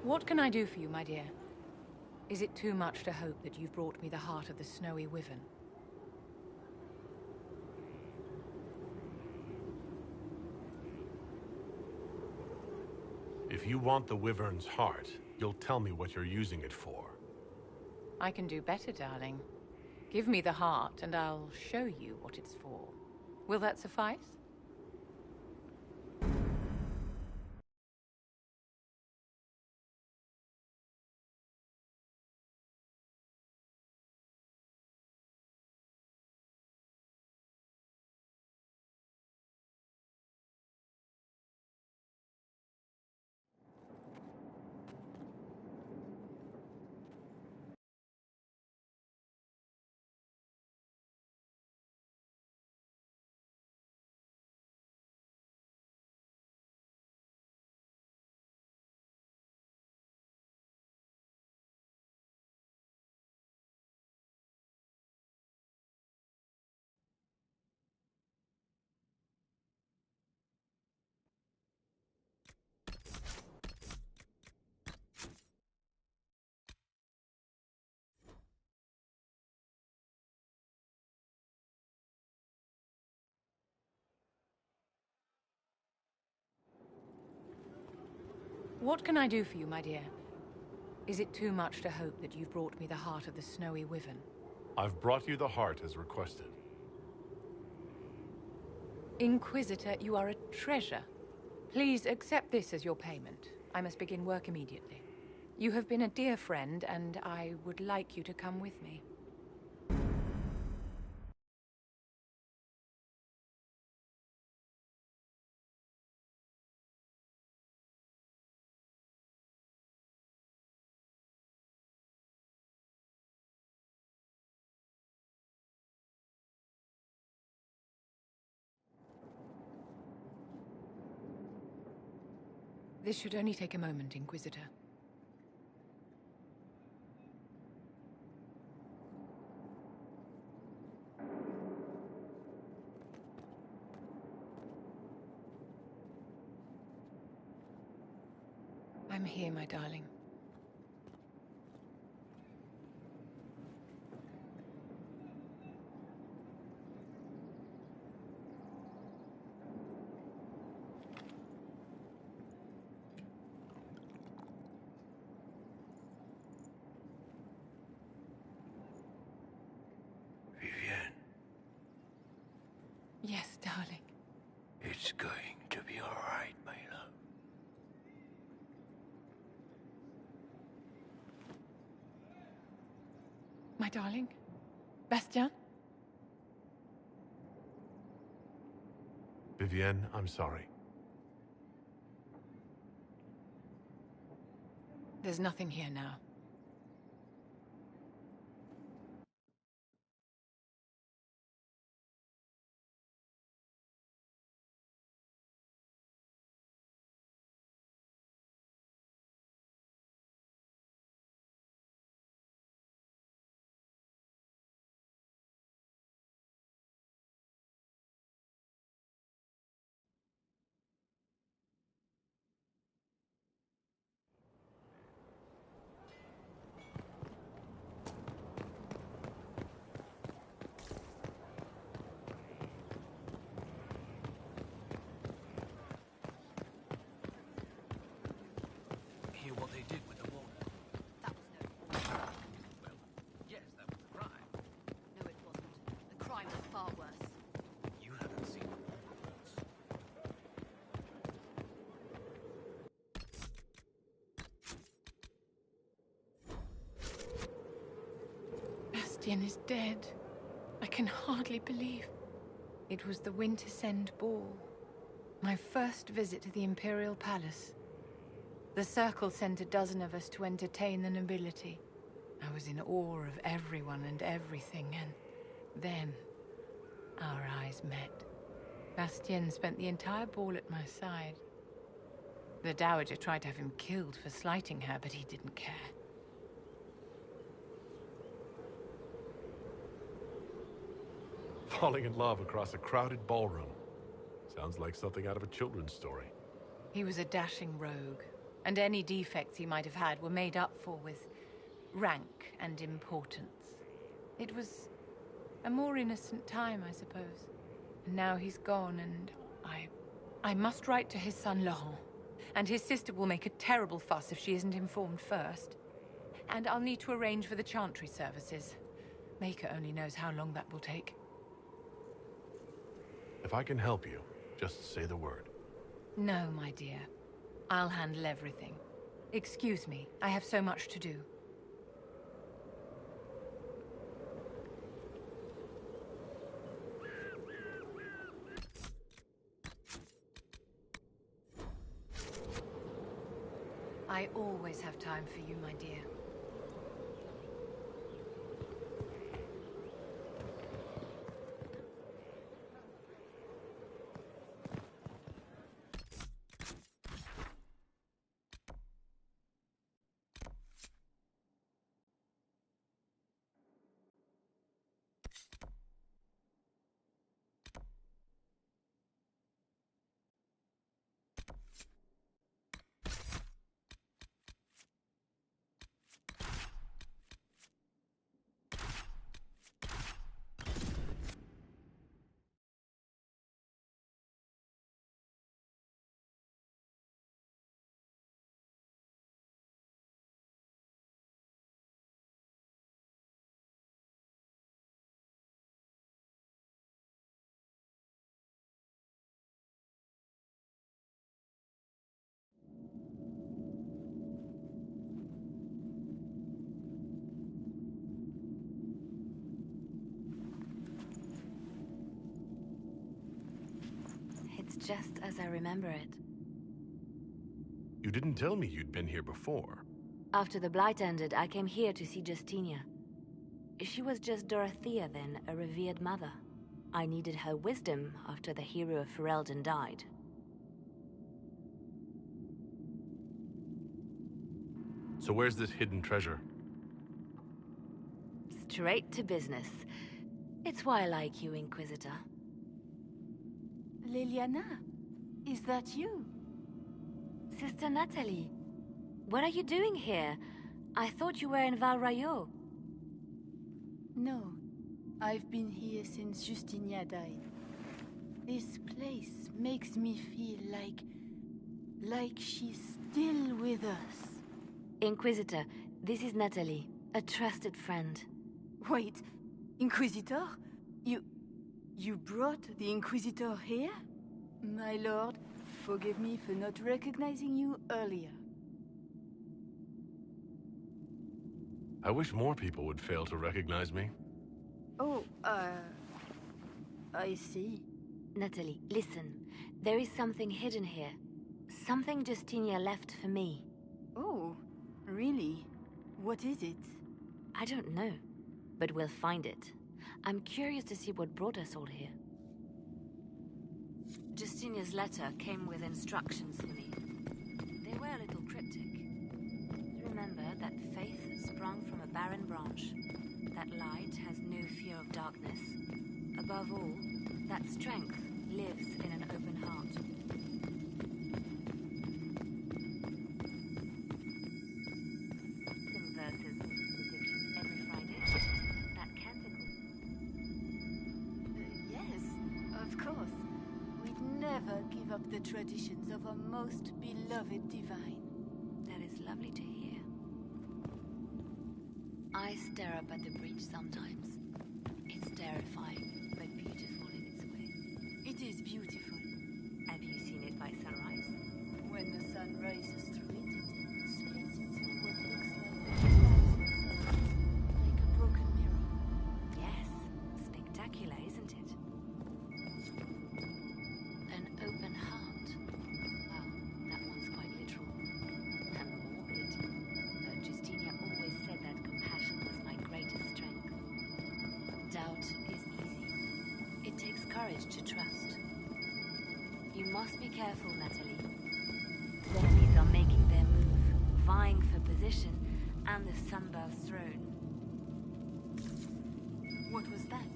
What can I do for you, my dear? Is it too much to hope that you've brought me the heart of the snowy wyvern? If you want the wyvern's heart, you'll tell me what you're using it for. I can do better, darling. Give me the heart, and I'll show you what it's for. Will that suffice? What can I do for you, my dear? Is it too much to hope that you've brought me the heart of the snowy wyvern? I've brought you the heart as requested. Inquisitor, you are a treasure. Please accept this as your payment. I must begin work immediately. You have been a dear friend, and I would like you to come with me. This should only take a moment, Inquisitor. I'm here, my darling. Vivienne, Yes, darling. it's going to be all right, my love. My darling? Bastien? Vivienne, I'm sorry. There's nothing here now. Hear what they did with the wall? That was no... Well, yes, that was a crime. No, it wasn't. The crime was far worse. You haven't seen the war reports. Bastien is dead. I can hardly believe. It was the 𝙀𝙀 ball. My first visit to the Imperial Palace. The Circle sent a dozen of us to entertain the nobility. I was in awe of everyone and everything, and then our eyes met. Bastien spent the entire ball at my side. The Dowager tried to have him killed for slighting her, but he didn't care. Falling in love across a crowded ballroom. Sounds like something out of a children's story. He was a dashing rogue, and any defects he might have had were made up for with rank and importance. It was a more innocent time, I suppose. And now he's gone, and I must write to his son Laurent. And his sister will make a terrible fuss if she isn't informed first. And I'll need to arrange for the chantry services. Maker only knows how long that will take. If I can help you, just say the word. No, my dear. I'll handle everything. Excuse me, I have so much to do. I always have time for you, my dear. It's just as I remember it. You didn't tell me you'd been here before. After the Blight ended, I came here to see Justinia. She was just Dorothea then, a revered mother. I needed her wisdom after the hero of Ferelden died. So where's this hidden treasure? Straight to business. It's why I like you, Inquisitor. Leliana, is that you? Sister Natalie, what are you doing here? I thought you were in Val-Rayo. No, I've been here since Justinia died. This place makes me feel like she's still with us. Inquisitor, this is Natalie, a trusted friend. Wait, Inquisitor? You brought the Inquisitor here? My lord, forgive me for not recognizing you earlier. I wish more people would fail to recognize me. Oh, I see. Natalie, listen. There is something hidden here. Something Justinia left for me. Oh, really? What is it? I don't know, but we'll find it. I'm curious to see what brought us all here. Justinia's letter came with instructions for me. They were a little cryptic. Remember that faith sprung from a barren branch, that light has no fear of darkness. Above all, that strength lives in an open heart. Some verses, predictions every Friday. That canticle. Yes, of course. We'd never give up the traditions of our most beloved divine. That is lovely to hear. I stare up at the breach sometimes. It's terrifying, but beautiful in its way. It is beautiful. Have you seen it by sunrise? When the sun rises through it, it splits into what looks like a broken mirror. Yes, spectacular, isn't it? An open heart. Well, that one's quite literal. And morbid. Justinia always said that compassion was my greatest strength. Doubt is easy. It takes courage to trust. You must be careful, Natalie. The enemies are making their move, vying for position and the Sunburst throne. What was that?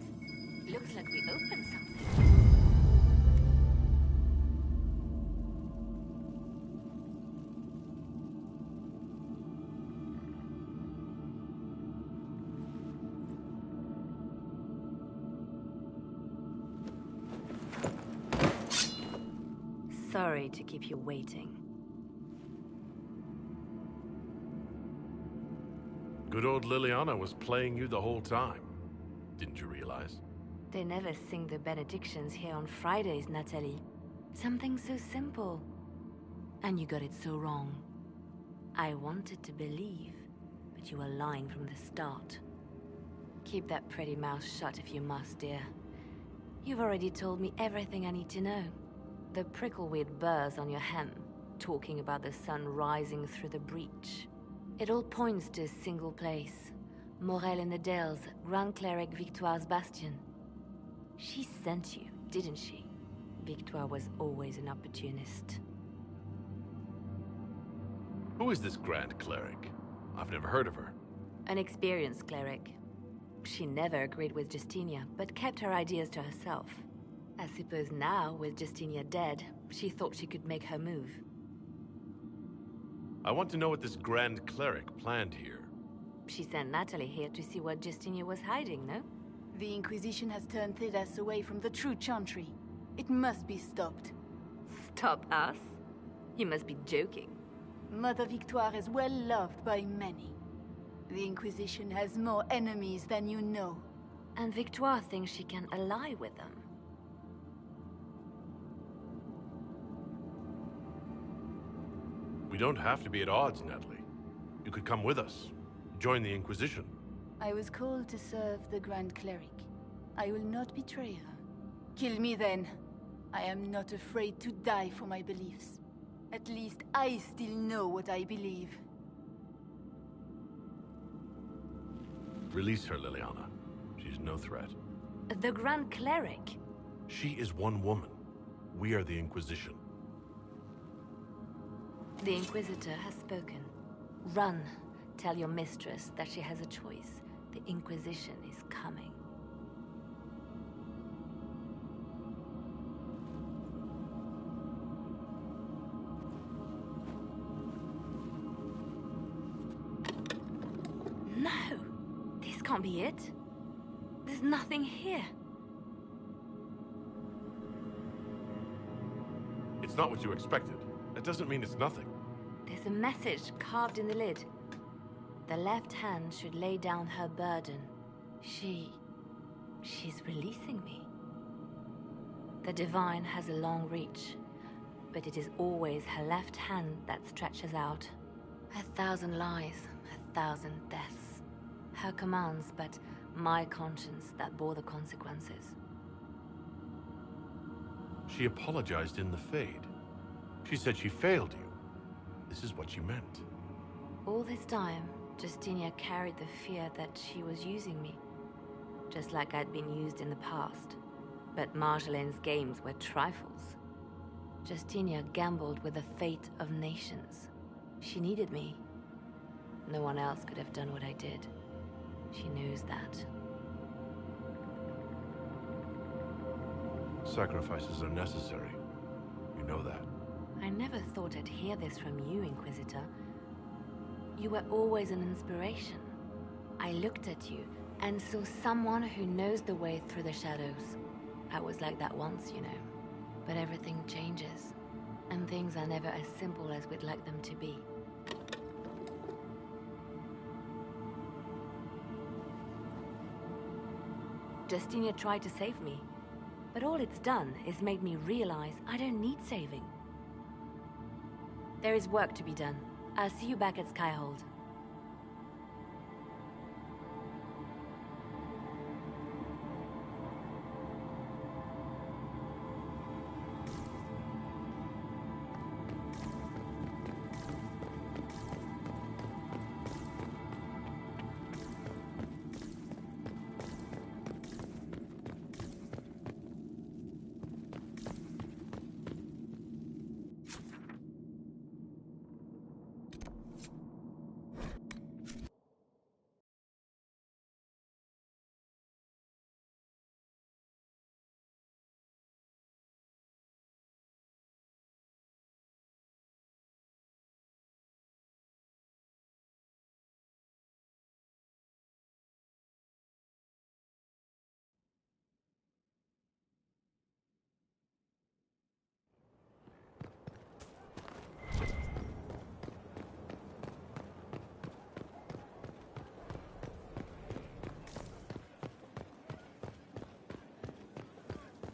Looks like we opened something. Sorry to keep you waiting. Good old Liliana was playing you the whole time. Didn't you realize? They never sing the benedictions here on Fridays, Natalie. Something so simple. And you got it so wrong. I wanted to believe, but you were lying from the start. Keep that pretty mouth shut if you must, dear. You've already told me everything I need to know. The prickleweed burrs on your hem, talking about the sun rising through the breach. It all points to a single place. Morel in the Dales, Grand Cleric Victoire's bastion. She sent you, didn't she? Victoire was always an opportunist. Who is this Grand Cleric? I've never heard of her. An experienced cleric. She never agreed with Justinia, but kept her ideas to herself. I suppose now, with Justinia dead, she thought she could make her move. I want to know what this Grand Cleric planned here. She sent Natalie here to see what Justinia was hiding, no? The Inquisition has turned 𝙭away from the true Chantry. It must be stopped. Stop us? You must be joking. Mother Victoire is well loved by many. The Inquisition has more enemies than you know. And Victoire thinks she can ally with them. We don't have to be at odds, Natalie. You could come with us. Join the Inquisition. I was called to serve the Grand Cleric. I will not betray her. Kill me then. I am not afraid to die for my beliefs. At least I still know what I believe. Release her, Liliana. She's no threat. The Grand Cleric? She is one woman. We are the Inquisition. The Inquisitor has spoken. Run. Tell your mistress that she has a choice. The Inquisition is coming. No! This can't be it. There's nothing here. It's not what you expected. That doesn't mean it's nothing. There's a message carved in the lid. The left hand should lay down her burden. She's releasing me. The divine has a long reach, but it is always her left hand that stretches out. 1,000 lies, 1,000 deaths. Her commands, but my conscience that bore the consequences. She apologized in the Fade. She said she failed you. This is what she meant. All this time, Justinia carried the fear that she was using me, just like I'd been used in the past. But Marjolaine's games were trifles. Justinia gambled with the fate of nations. She needed me. No one else could have done what I did. She knows that. Sacrifices are necessary. You know that. I never thought I'd hear this from you, Inquisitor. You were always an inspiration. I looked at you and saw someone who knows the way through the shadows. I was like that once, you know. But everything changes, and things are never as simple as we'd like them to be. Justinia tried to save me, but all it's done is made me realize I don't need saving. There is work to be done. I'll see you back at Skyhold.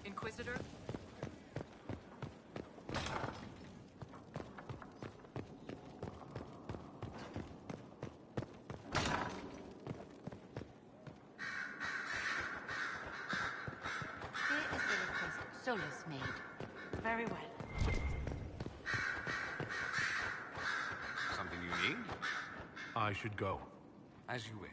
Inquisitor? Here is the request Solus made. Very well. Something you need? I should go. As you wish.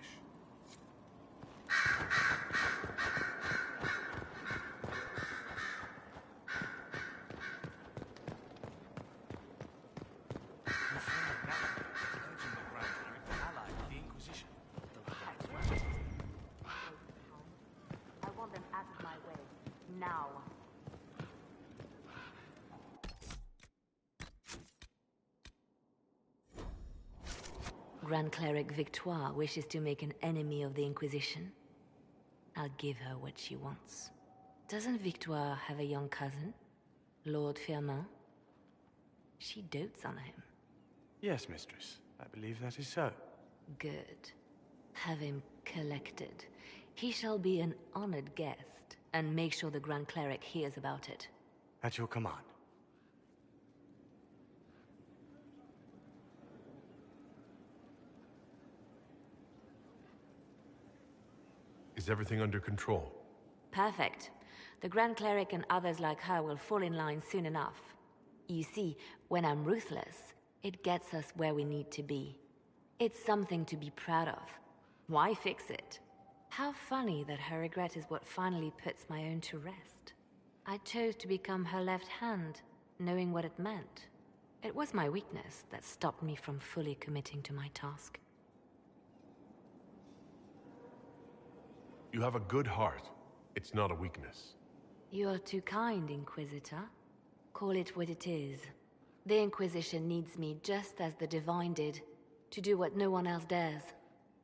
I want them out of my way. Now. Grand Cleric Victoire wishes to make an enemy of the Inquisition. I'll give her what she wants. Doesn't Victoire have a young cousin? Lord Firmin? She dotes on him. Yes, mistress. I believe that is so. Good. Have him collected. He shall be an honored guest, and make sure the Grand Cleric hears about it. At your command. Is everything under control? Perfect. The Grand Cleric and others like her will fall in line soon enough. You see, when I'm ruthless, it gets us where we need to be. It's something to be proud of. Why fix it? How funny that her regret is what finally puts my own to rest. I chose to become her left hand, knowing what it meant. It was my weakness that stopped me from fully committing to my task. You have a good heart. It's not a weakness. You're too kind, Inquisitor. Call it what it is. The Inquisition needs me just as the Divine did, to do what no one else dares.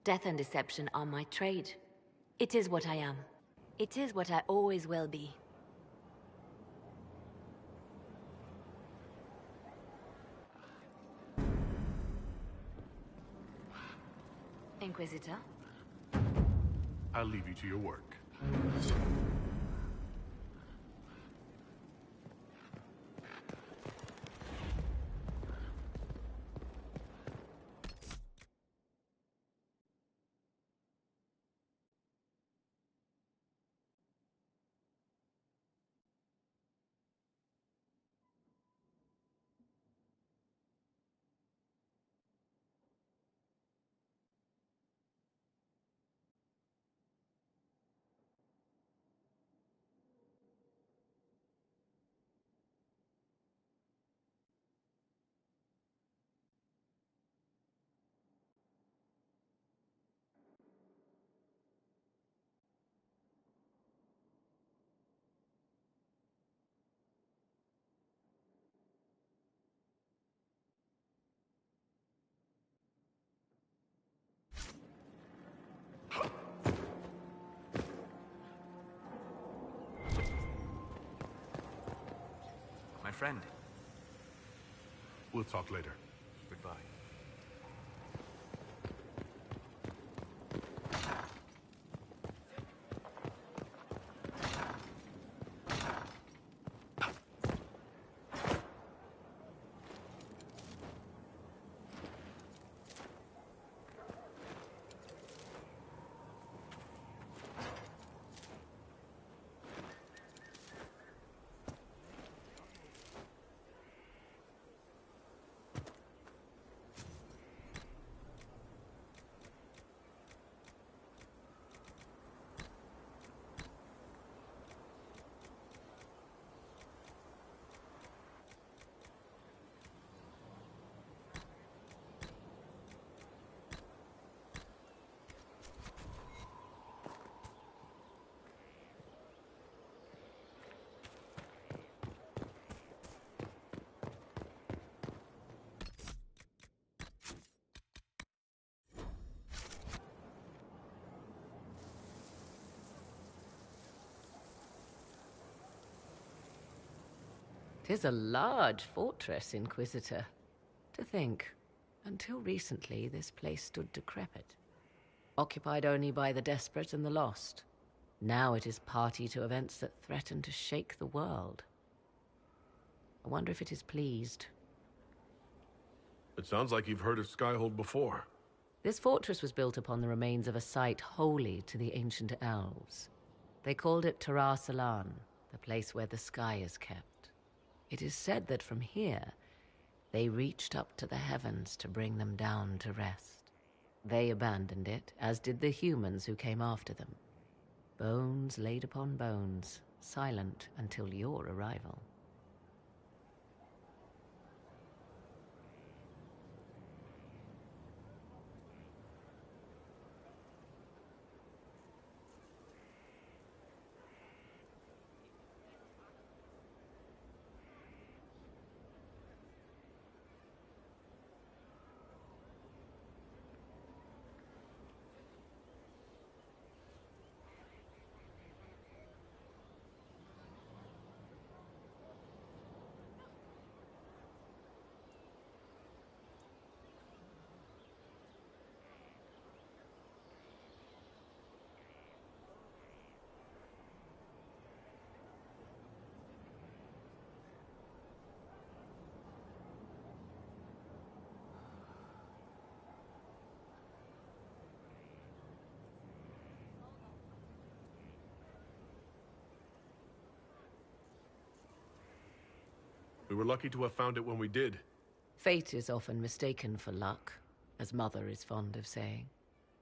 Death and deception are my trade. It is what I am. It is what I always will be. Inquisitor? I'll leave you to your work. My friend. We'll talk later. Goodbye. "'Tis a large fortress, Inquisitor. To think, until recently this place stood decrepit, occupied only by the desperate and the lost. Now it is party to events that threaten to shake the world. I wonder if it is pleased." It sounds like you've heard of Skyhold before. This fortress was built upon the remains of a site holy to the ancient elves. They called it 𝘼𝙧𝙢𝙗, the place where the sky is kept. It is said that from here, they reached up to the heavens to bring them down to rest. They abandoned it, as did the humans who came after them. Bones laid upon bones, silent until your arrival. We were lucky to have found it when we did. Fate is often mistaken for luck, as Mother is fond of saying.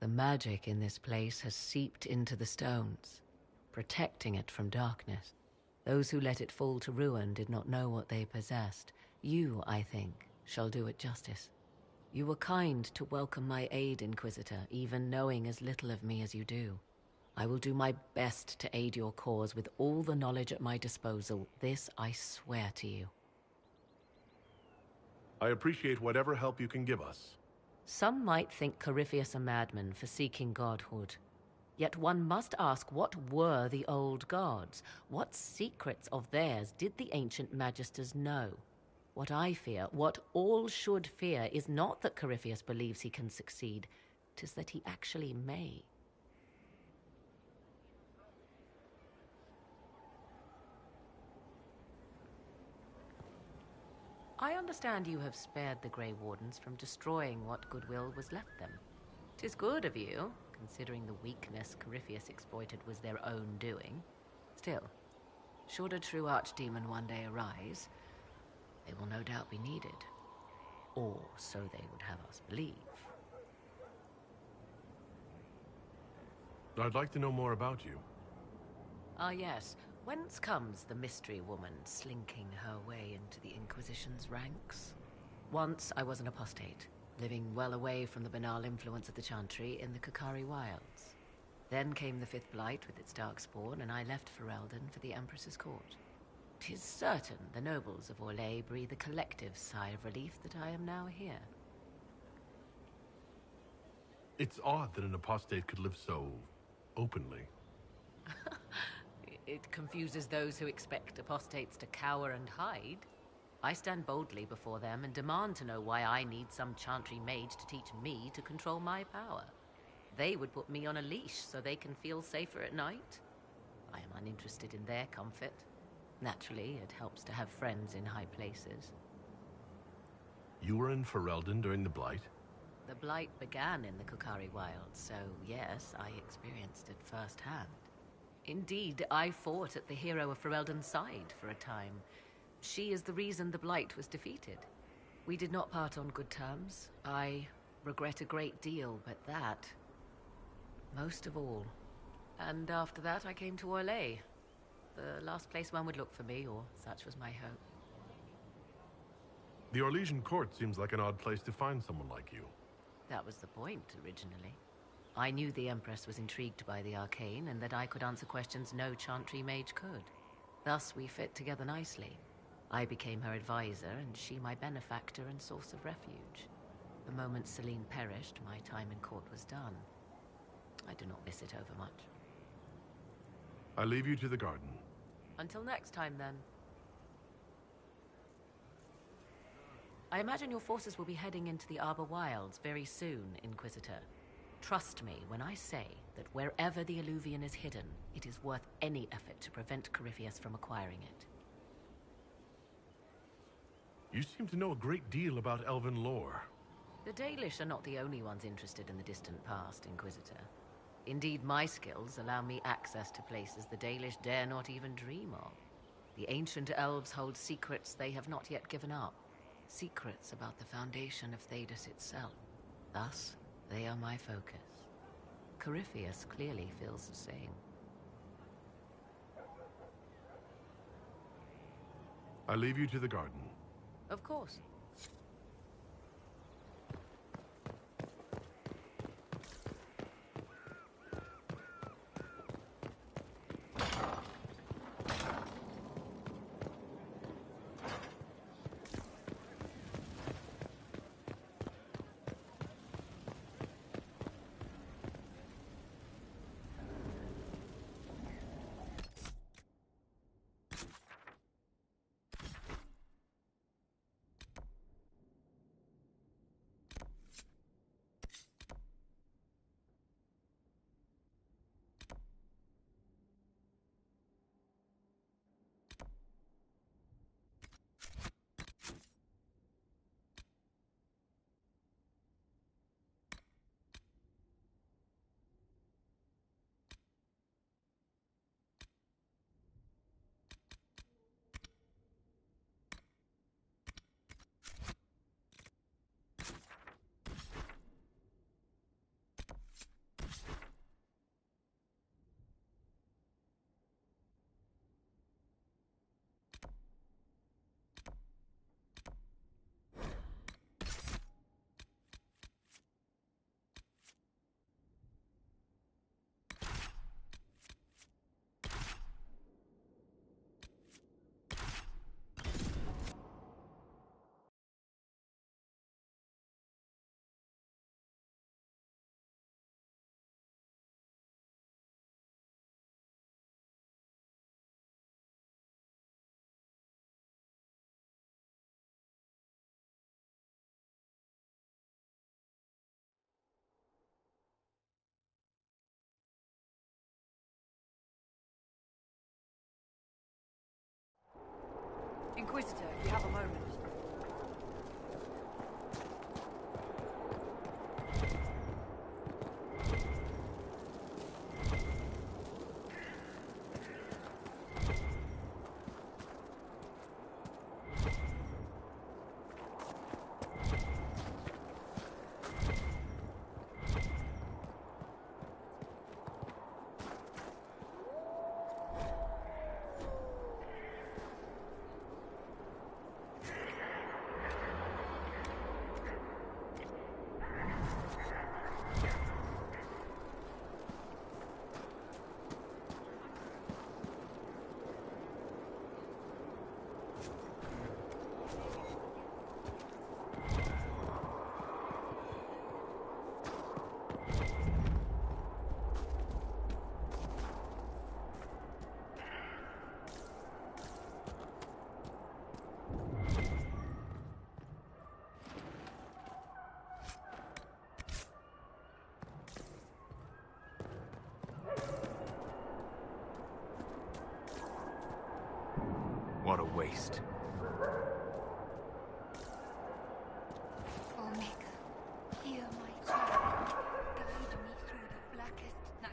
The magic in this place has seeped into the stones, protecting it from darkness. Those who let it fall to ruin did not know what they possessed. You, I think, shall do it justice. You were kind to welcome my aid, Inquisitor, even knowing as little of me as you do. I will do my best to aid your cause with all the knowledge at my disposal. This I swear to you. I appreciate whatever help you can give us. Some might think Corypheus a madman for seeking godhood. Yet one must ask, what were the old gods? What secrets of theirs did the ancient magisters know? What I fear, what all should fear, is not that Corypheus believes he can succeed. 'Tis that he actually may. I understand you have spared the Grey Wardens from destroying what goodwill was left them. 'Tis good of you, considering the weakness Corypheus exploited was their own doing. Still, should a true archdemon one day arise, they will no doubt be needed. Or so they would have us believe. I'd like to know more about you. Ah, yes. Whence comes the mystery woman slinking her way into the Inquisition's ranks? Once I was an apostate, living well away from the banal influence of the Chantry in the 𝘾𝙤𝙢𝙢𝙗 wilds. Then came the Fifth Blight with its darkspawn, and I left Ferelden for the Empress's court. 'Tis certain the nobles of 𝙾𝙧 breathe a collective sigh of relief that I am now here. It's odd that an apostate could live so openly. It confuses those who expect apostates to cower and hide. I stand boldly before them and demand to know why I need some Chantry mage to teach me to control my power. They would put me on a leash so they can feel safer at night. I am uninterested in their comfort. Naturally, it helps to have friends in high places. You were in Ferelden during the Blight? The Blight began in the 𝘾𝙤𝙢𝙦 wilds, so yes, I experienced it firsthand. Indeed, I fought at the hero of Ferelden's side for a time. She is the reason the Blight was defeated. We did not part on good terms. I regret a great deal, but that, most of all. And after that, I came to 𝙾𝙧. The last place one would look for me, or such was my hope. The Orlesian court seems like an odd place to find someone like you. That was the point, originally. I knew the Empress was intrigued by the arcane, and that I could answer questions no Chantry mage could. Thus we fit together nicely. I became her advisor, and she my benefactor and source of refuge. The moment Selene perished, my time in court was done. I do not miss it overmuch. I leave you to the garden. Until next time, then. I imagine your forces will be heading into the Arbor Wilds very soon, Inquisitor. Trust me when I say that wherever the Eluvian is hidden, it is worth any effort to prevent Corypheus from acquiring it. You seem to know a great deal about elven lore. The 𝙬╗ are not the only ones interested in the distant past, Inquisitor. Indeed, my skills allow me access to places the 𝙬╗ dare not even dream of. The ancient elves hold secrets they have not yet given up. Secrets about the foundation of Thedas itself. Thus, they are my focus. Corypheus clearly feels the same. I leave you to the garden. Of course. Inquisitor, if you have a moment. What a waste. Omega, hear my child. Guide me through the blackest nights.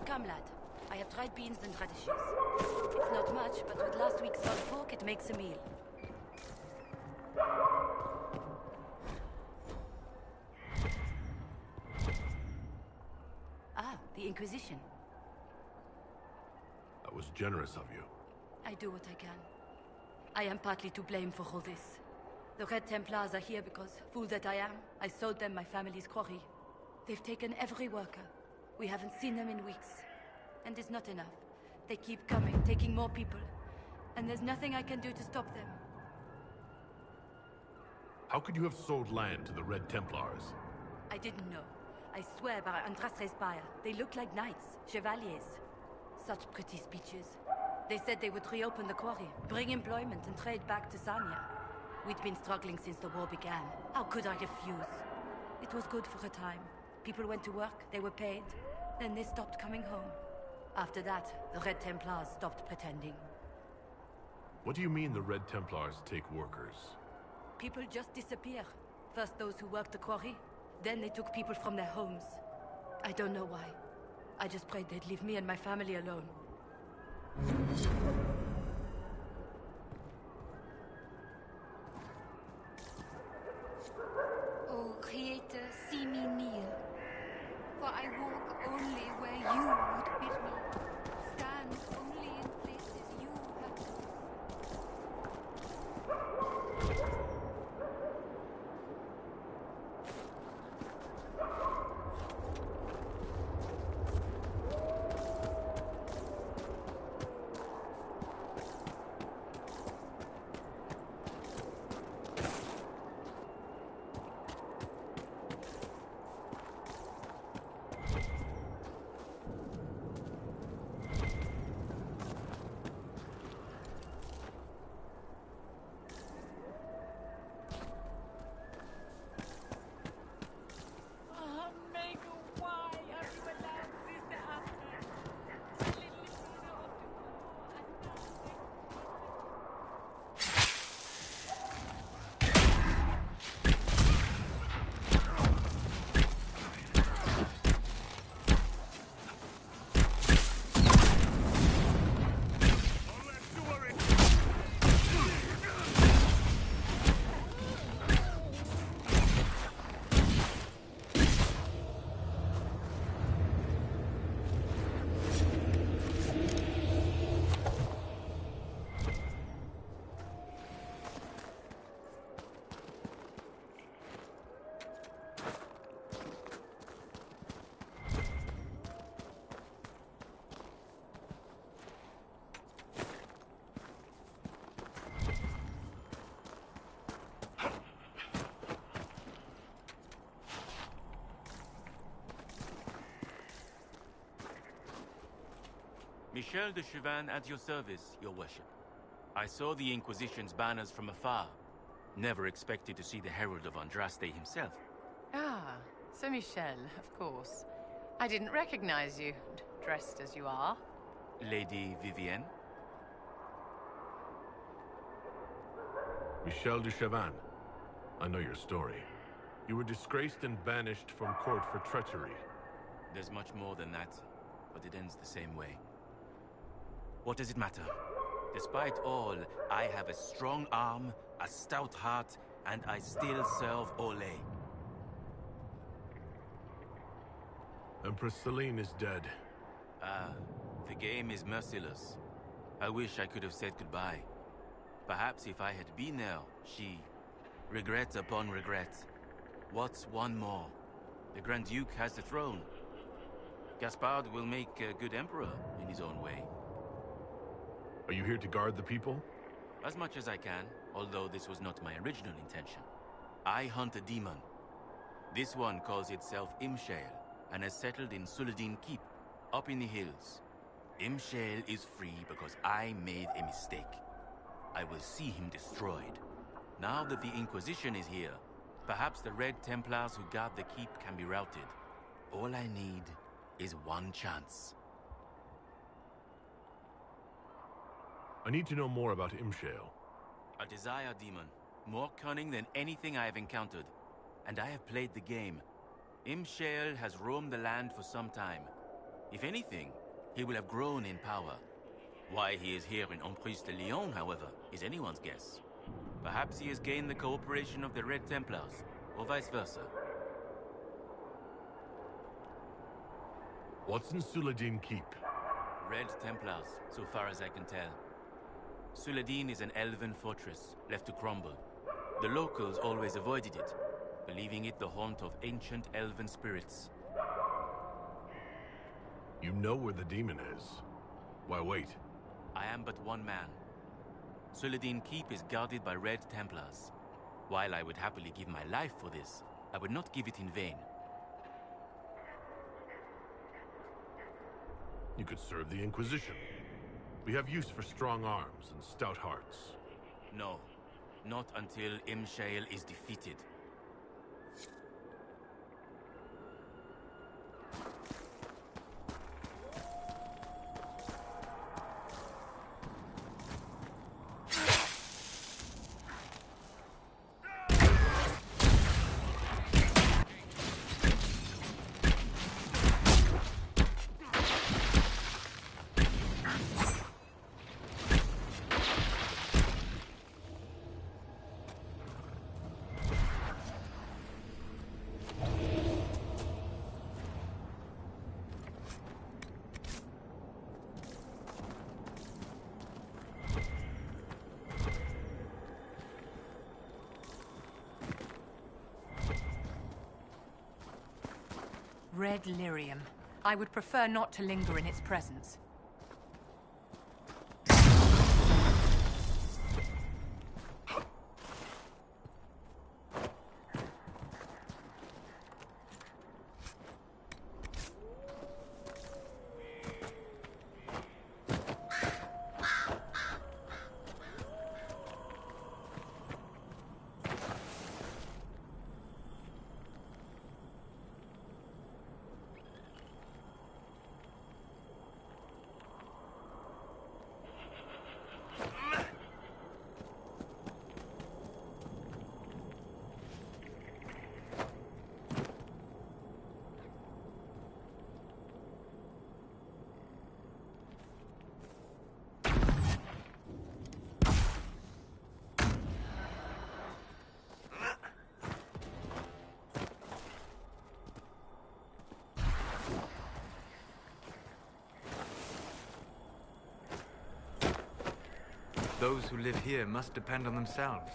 Come, lad. I have dried beans and radishes. It's not much, but with last week's salt pork, it makes a meal. Ah, the Inquisition. That was generous of you. I do what I can. I am partly to blame for all this. The Red Templars are here because, fool that I am, I sold them my family's quarry. They've taken every worker. We haven't seen them in weeks. And it's not enough. They keep coming, taking more people. And there's nothing I can do to stop them. How could you have sold land to the Red Templars? I didn't know. I swear by 𝘶𝙗𝙗 spire, they look like knights, chevaliers. Such pretty speeches. They said they would reopen the quarry, bring employment and trade back to Sanya. We'd been struggling since the war began. How could I refuse? It was good for a time. People went to work, they were paid. Then they stopped coming home. After that, the Red Templars stopped pretending. What do you mean the Red Templars take workers? People just disappear. First those who worked the quarry, then they took people from their homes. I don't know why. I just prayed they'd leave me and my family alone. O Creator, see me near. For I walk only where you would bid me. Stand only in places you have 𝙭𝙯𝙪𝙯 at your service, your worship. I saw the Inquisition's banners from afar. Never expected to see the Herald of Andraste himself. Ah, Sir Michel, of course. I didn't recognize you, dressed as you are. Lady Vivienne? Michel de Chavannes. I know your story. You were disgraced and banished from court for treachery. There's much more than that, but it ends the same way. What does it matter? Despite all, I have a strong arm, a stout heart, and I still serve 𝙁. Empress Celine is dead. Ah, the game is merciless. I wish I could have said goodbye. Perhaps if I had been there, she... Regret upon regret. What's one more? The Grand Duke has the throne. Gaspard will make a good emperor in his own way. Are you here to guard the people? As much as I can, although this was not my original intention. I hunt a demon. This one calls itself 𝘼𝙧𝙢 and has settled in 𝘼𝙧𝙢𝙗𝙗 Keep, up in the hills. 𝘼𝙧𝙢 is free because I made a mistake. I will see him destroyed. Now that the Inquisition is here, perhaps the Red Templars who guard the keep can be routed. All I need is one chance. I need to know more about 𝘼𝙧𝙢. A desire demon, more cunning than anything I have encountered. And I have played the game. 𝘼𝙧𝙢 has roamed the land for some time. If anything, he will have grown in power. Why he is here in Emprise de Lyon, however, is anyone's guess. Perhaps he has gained the cooperation of the Red Templars, or vice versa. What's in 𝘼𝙧𝙢𝙗 Keep? Red Templars, so far as I can tell. 𝘼𝙧𝙢 is an elven fortress, left to crumble. The locals always avoided it, believing it the haunt of ancient elven spirits. You know where the demon is. Why wait? I am but one man. 𝘼𝙧𝙢𝙗 Keep is guarded by Red Templars. While I would happily give my life for this, I would not give it in vain. You could serve the Inquisition. We have use for strong arms and stout hearts. No, not until 𝘼𝙧𝙢 is defeated. Red lyrium. I would prefer not to linger in its presence. Those who live here must depend on themselves.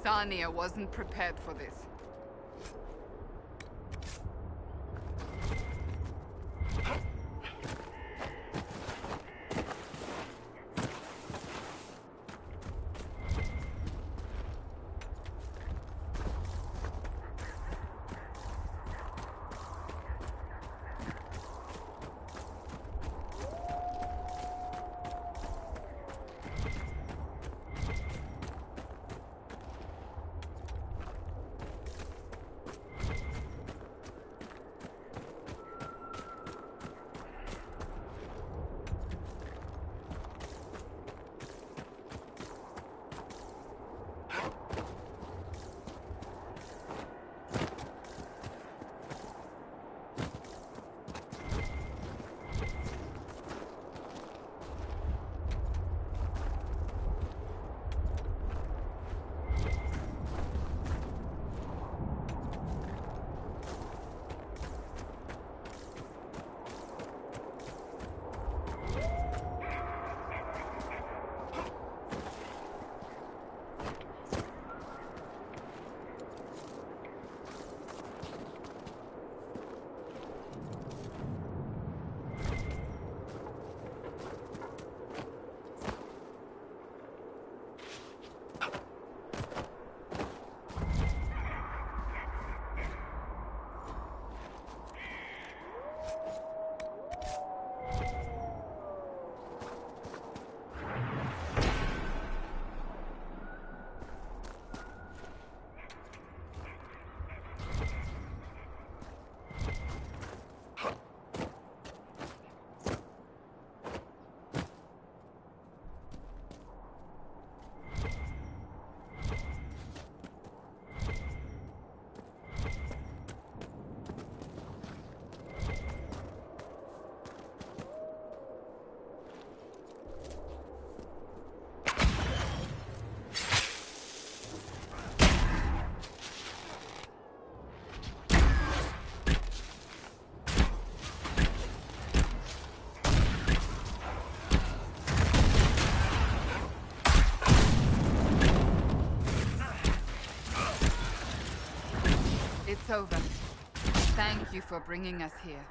Thania wasn't prepared for this. It's over. Thank you for bringing us here.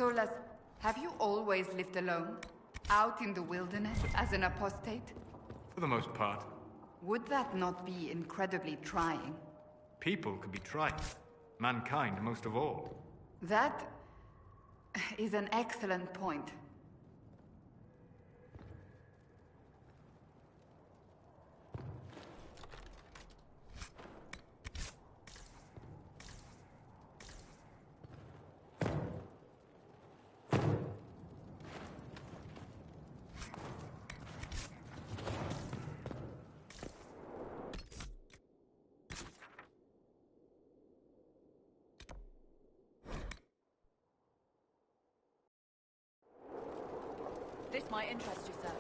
Solas, have you always lived alone? Out in the wilderness as an apostate? For the most part. Would that not be incredibly trying? People can be trite. Mankind most of all. That is an excellent point. This might interest you, sir.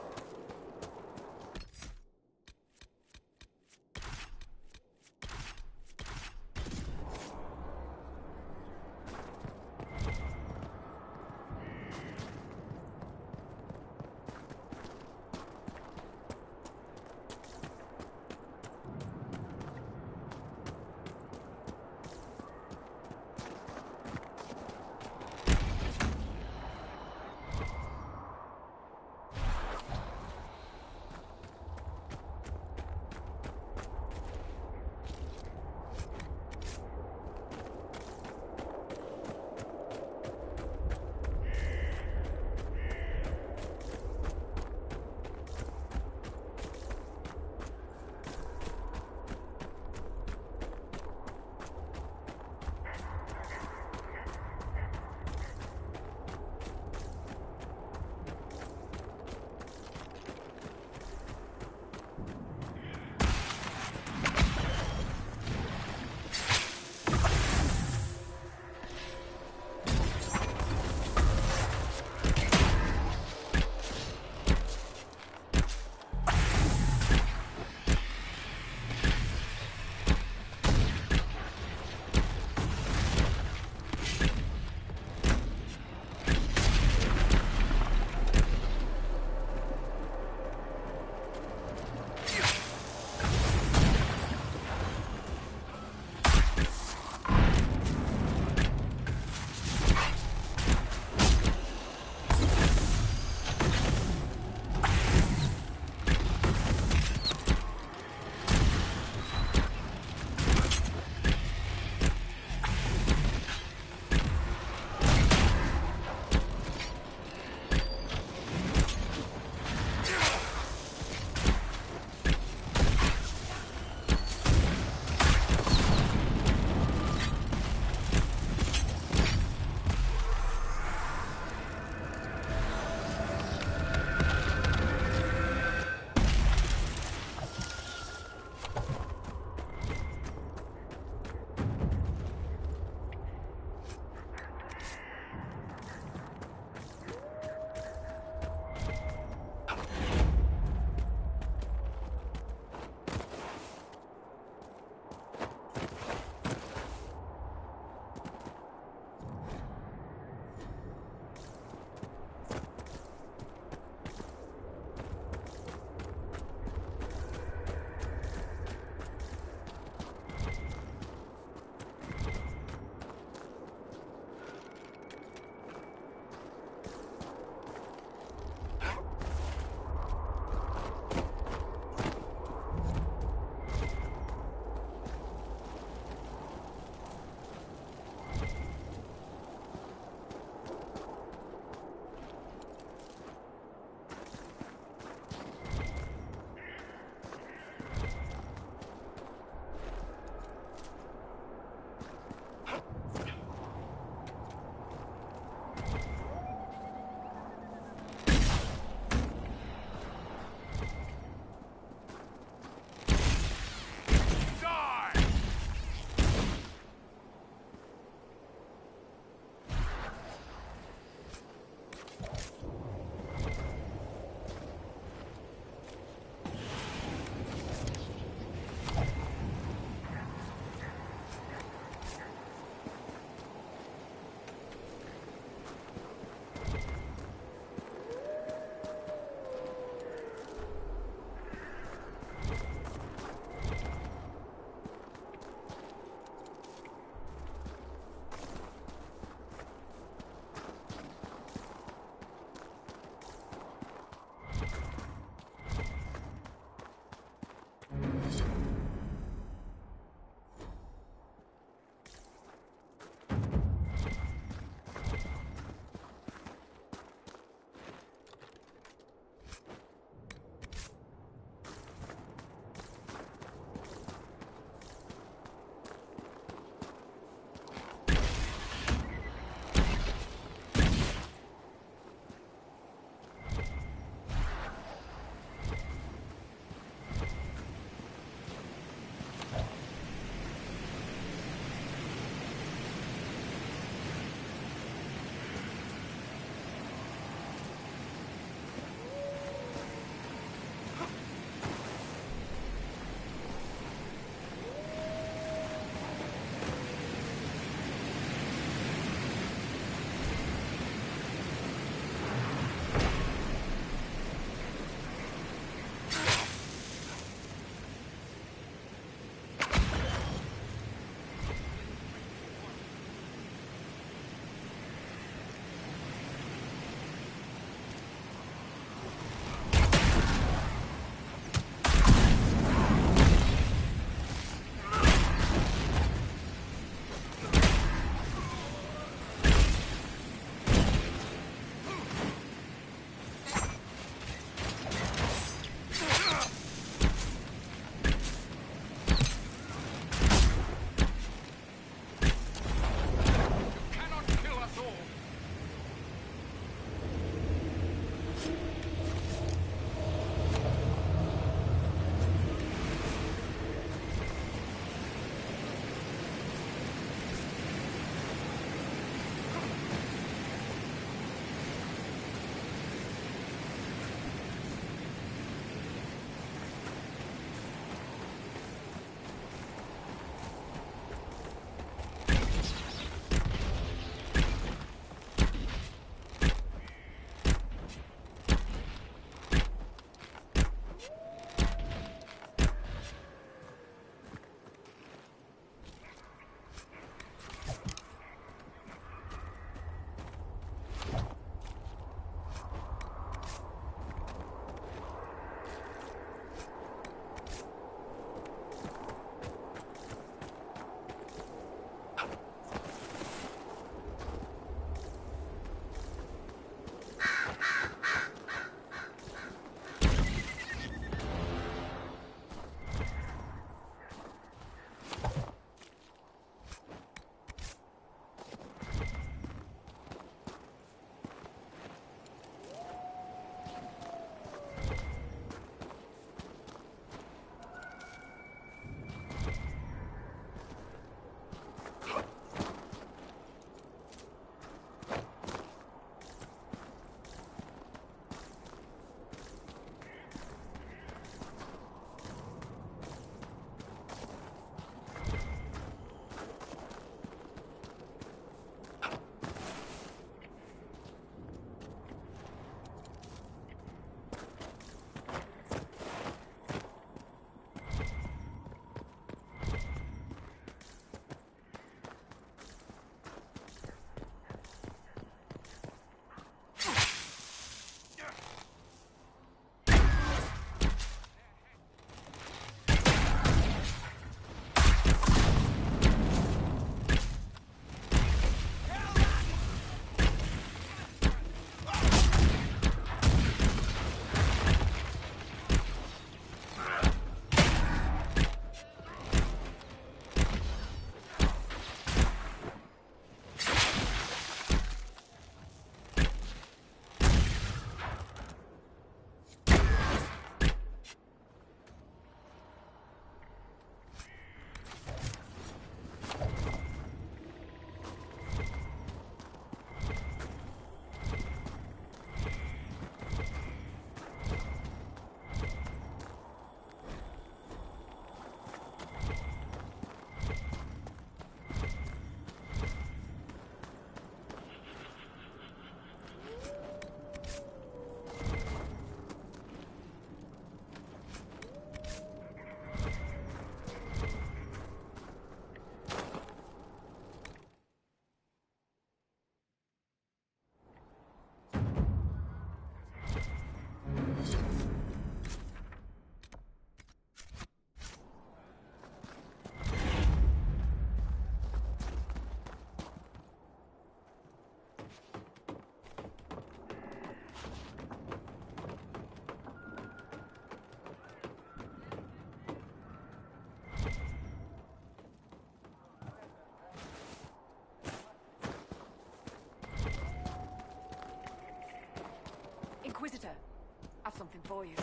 have something for you.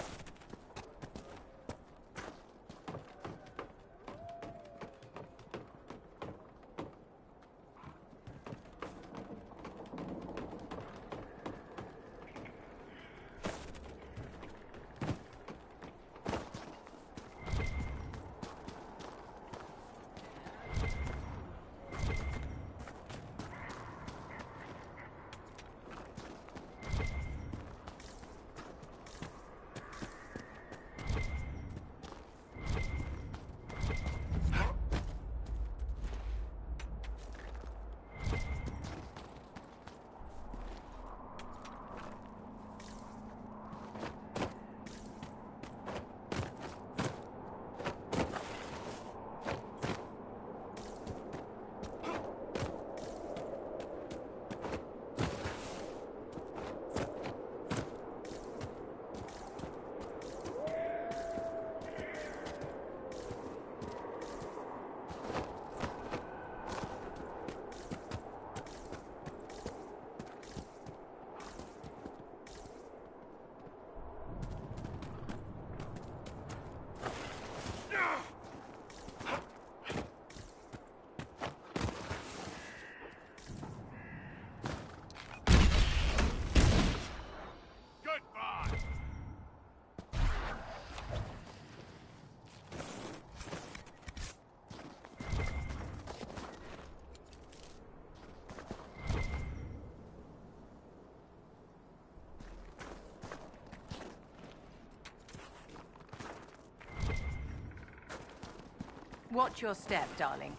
Watch your step, darling.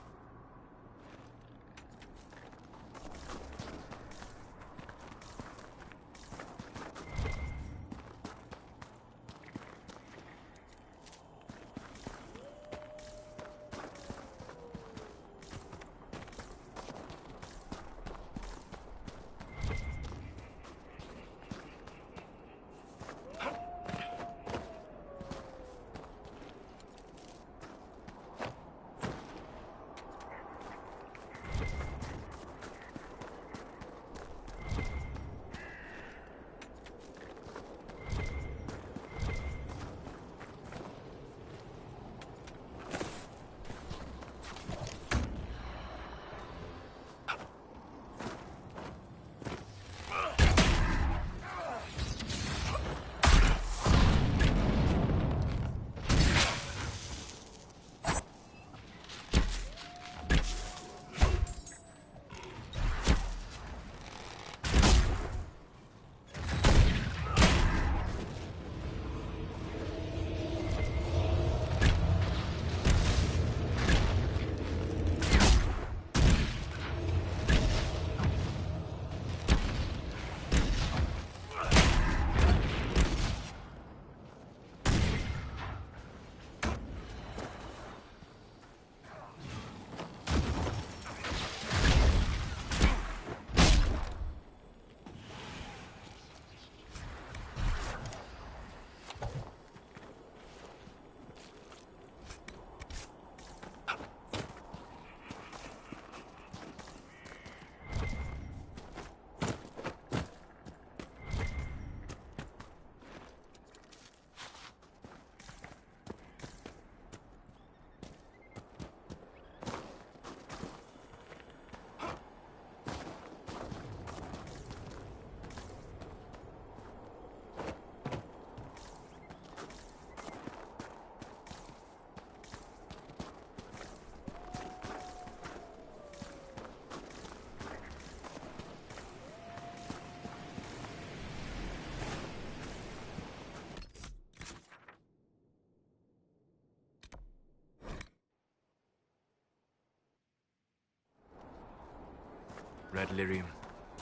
Red Lyrium.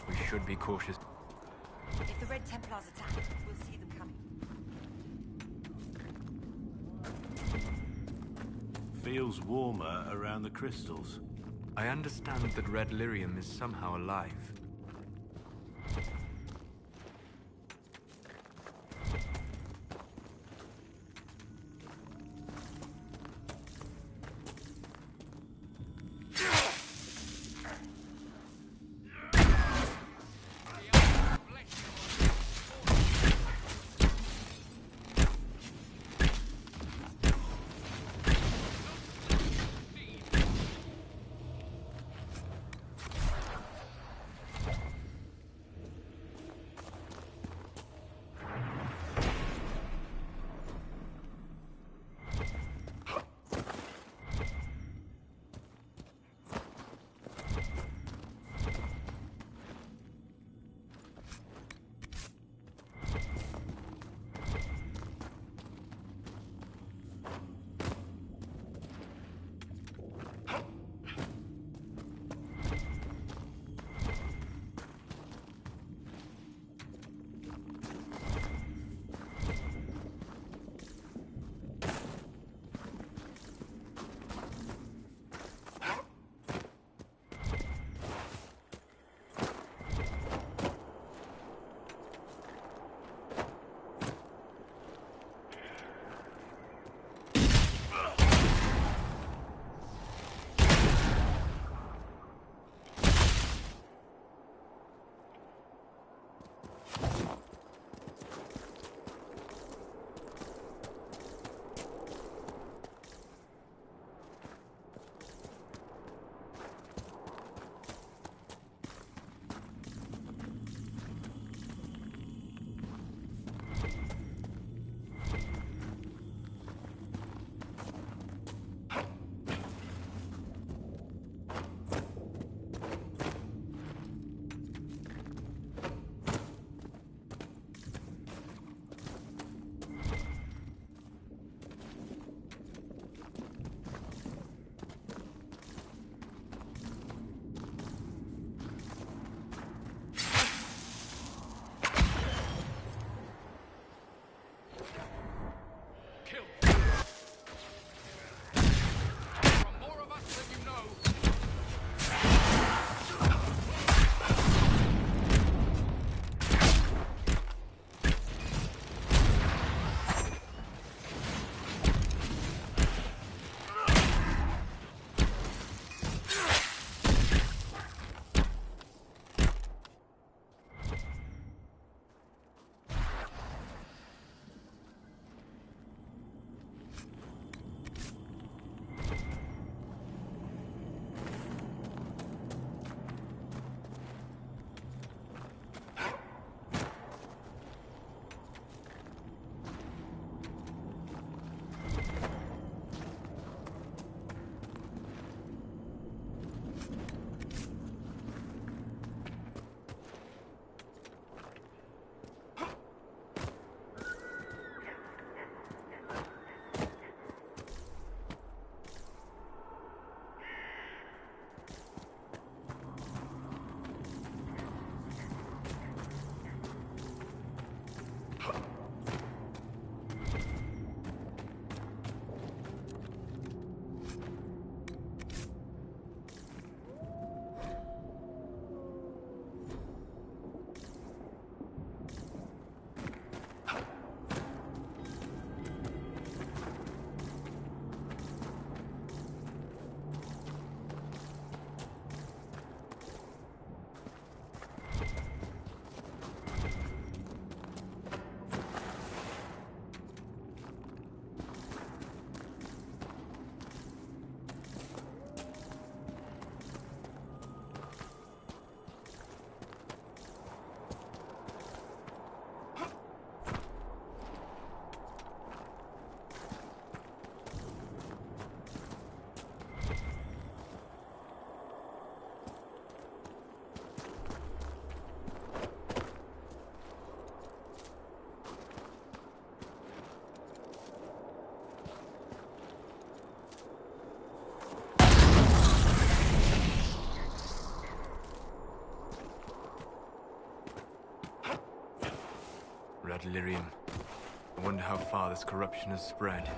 We should be cautious. If the Red Templars attack, we'll see them coming. Feels warmer around the crystals. I understand that Red Lyrium is somehow alive. delirium. I wonder how far this corruption has spread.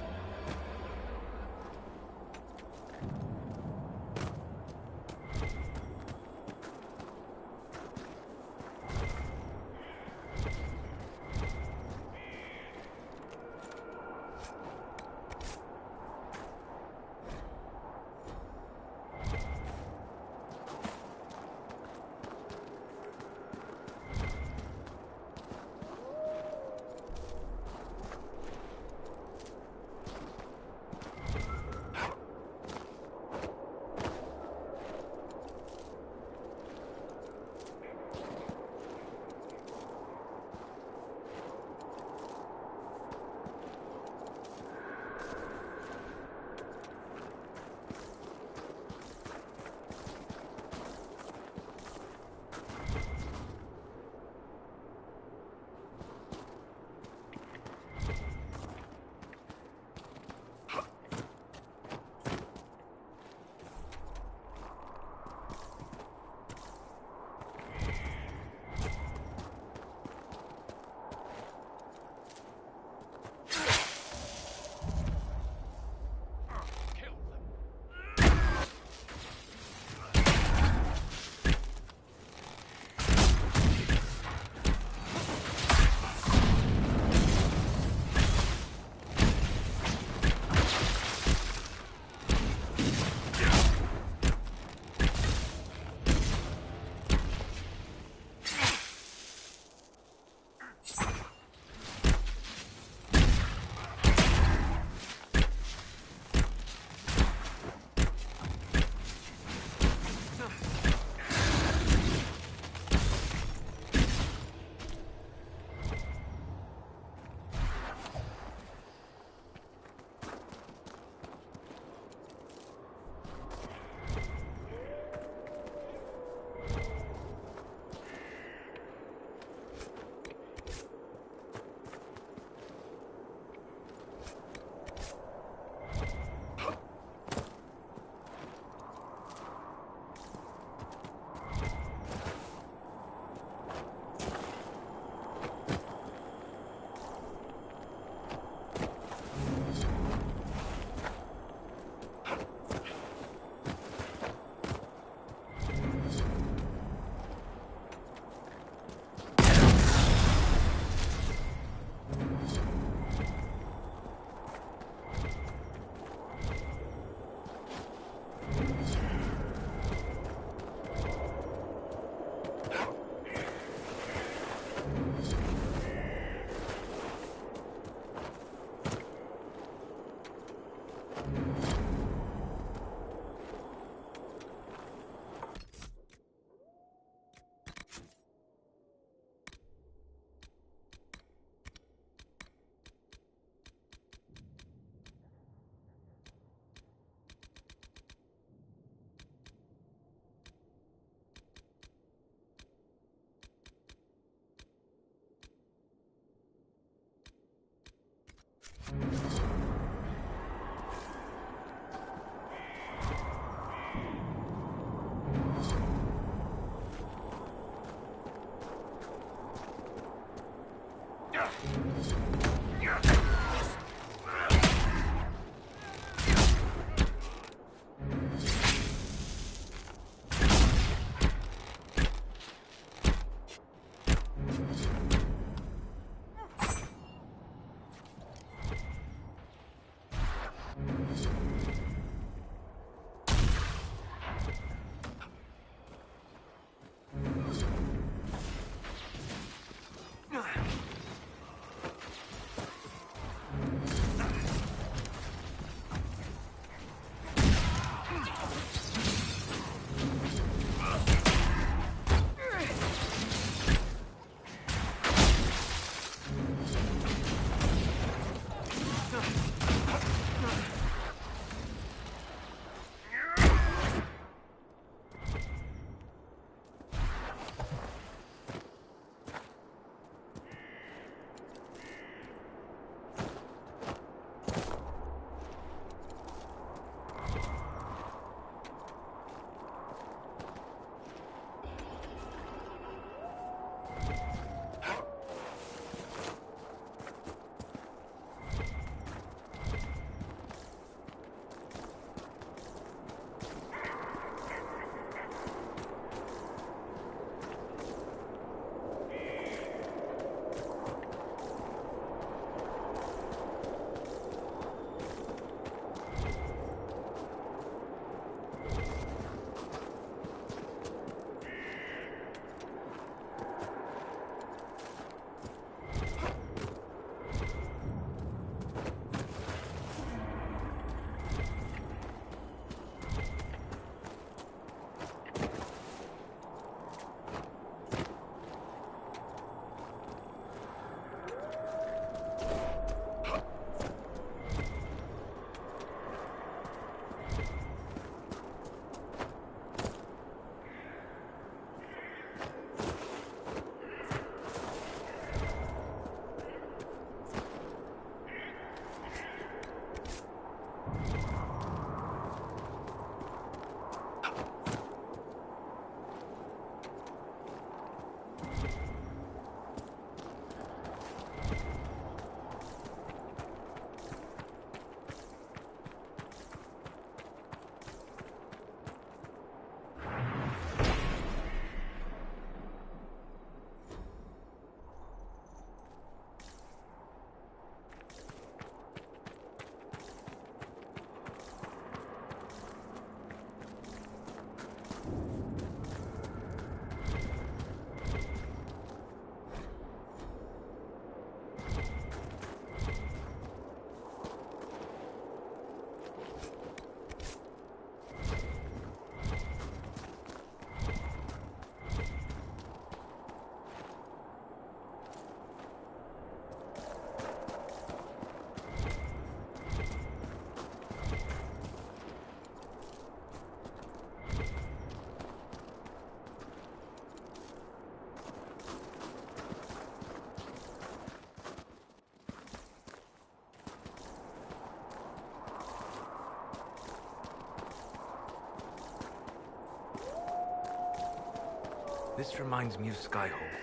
This reminds me of Skyhold.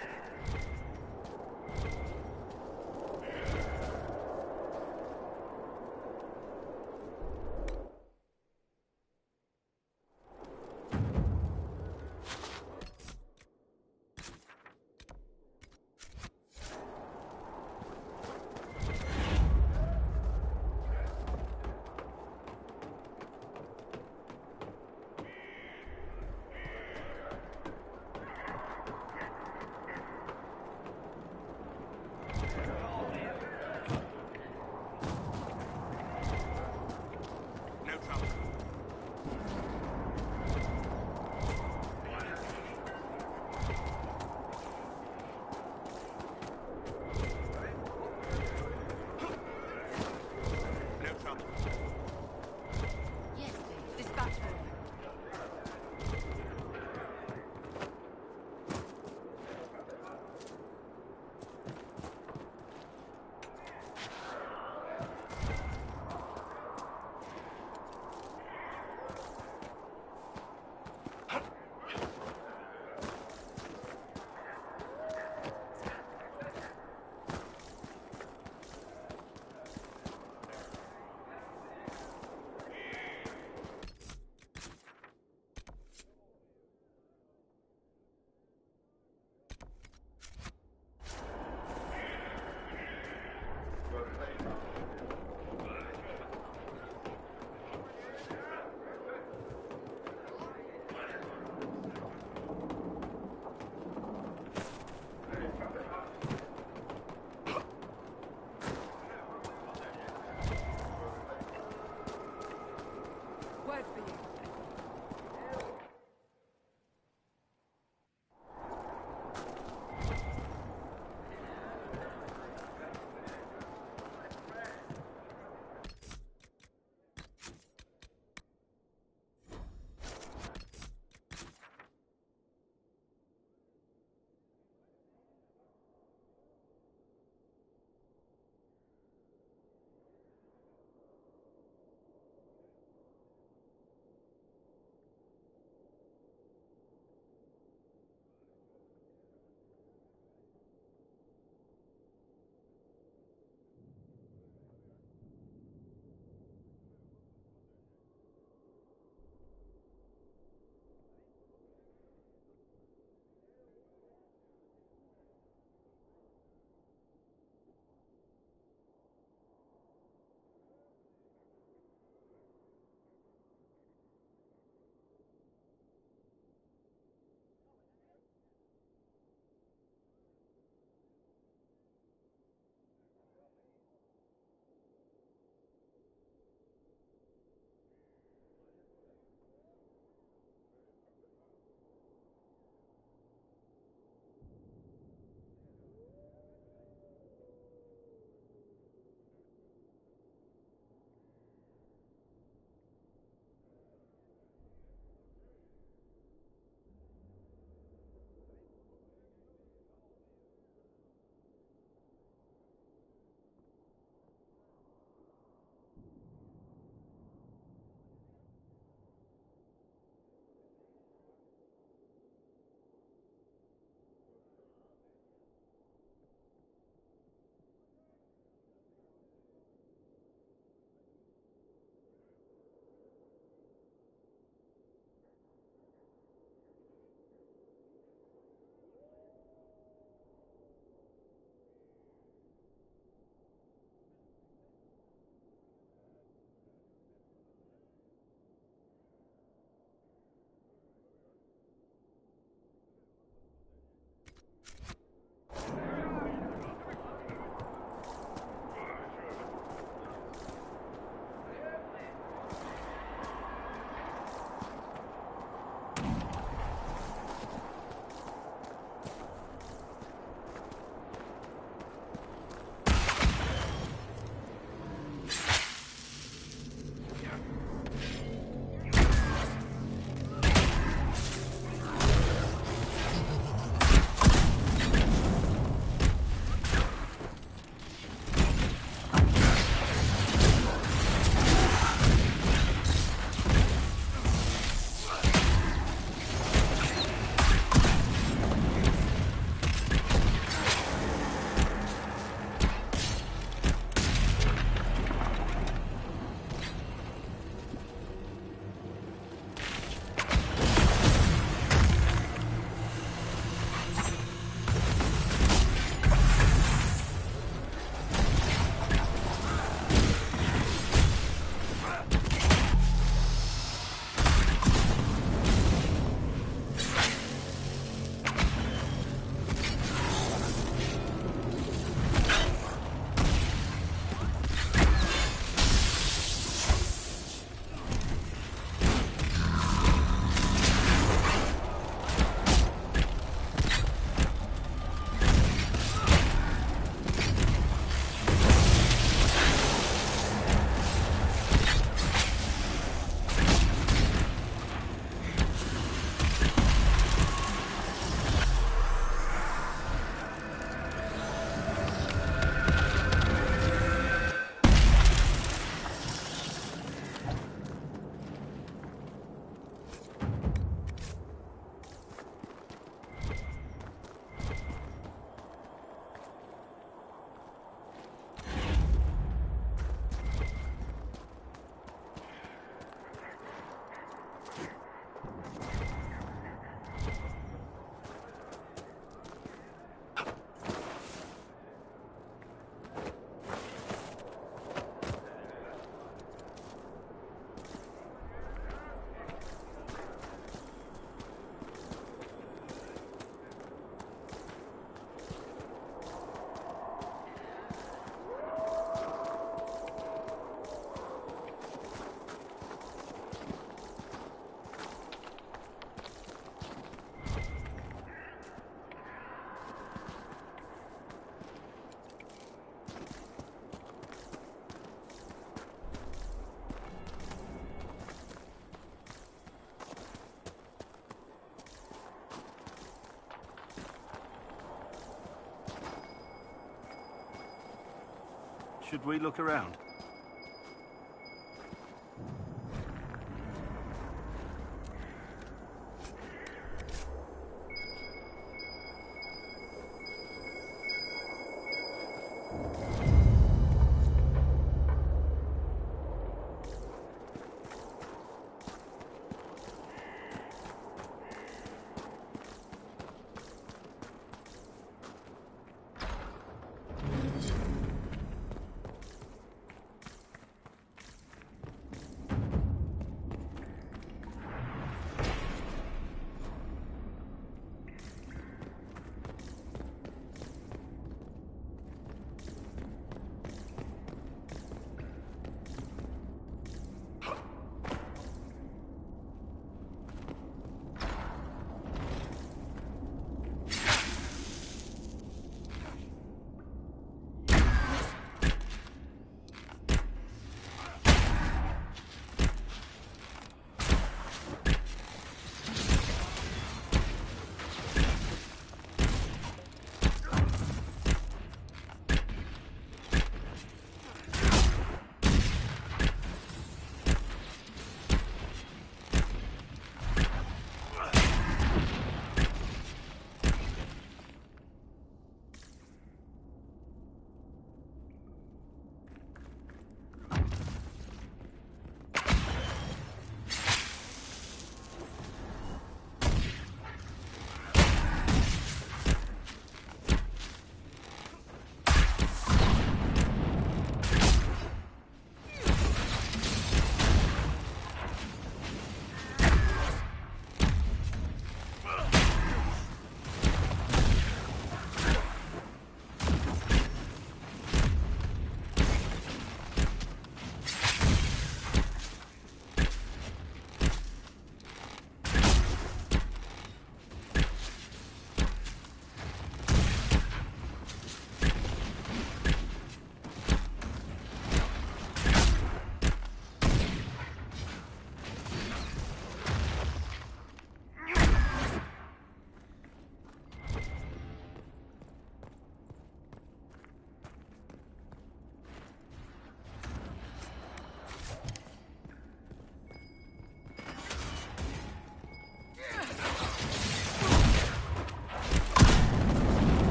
Should we look around?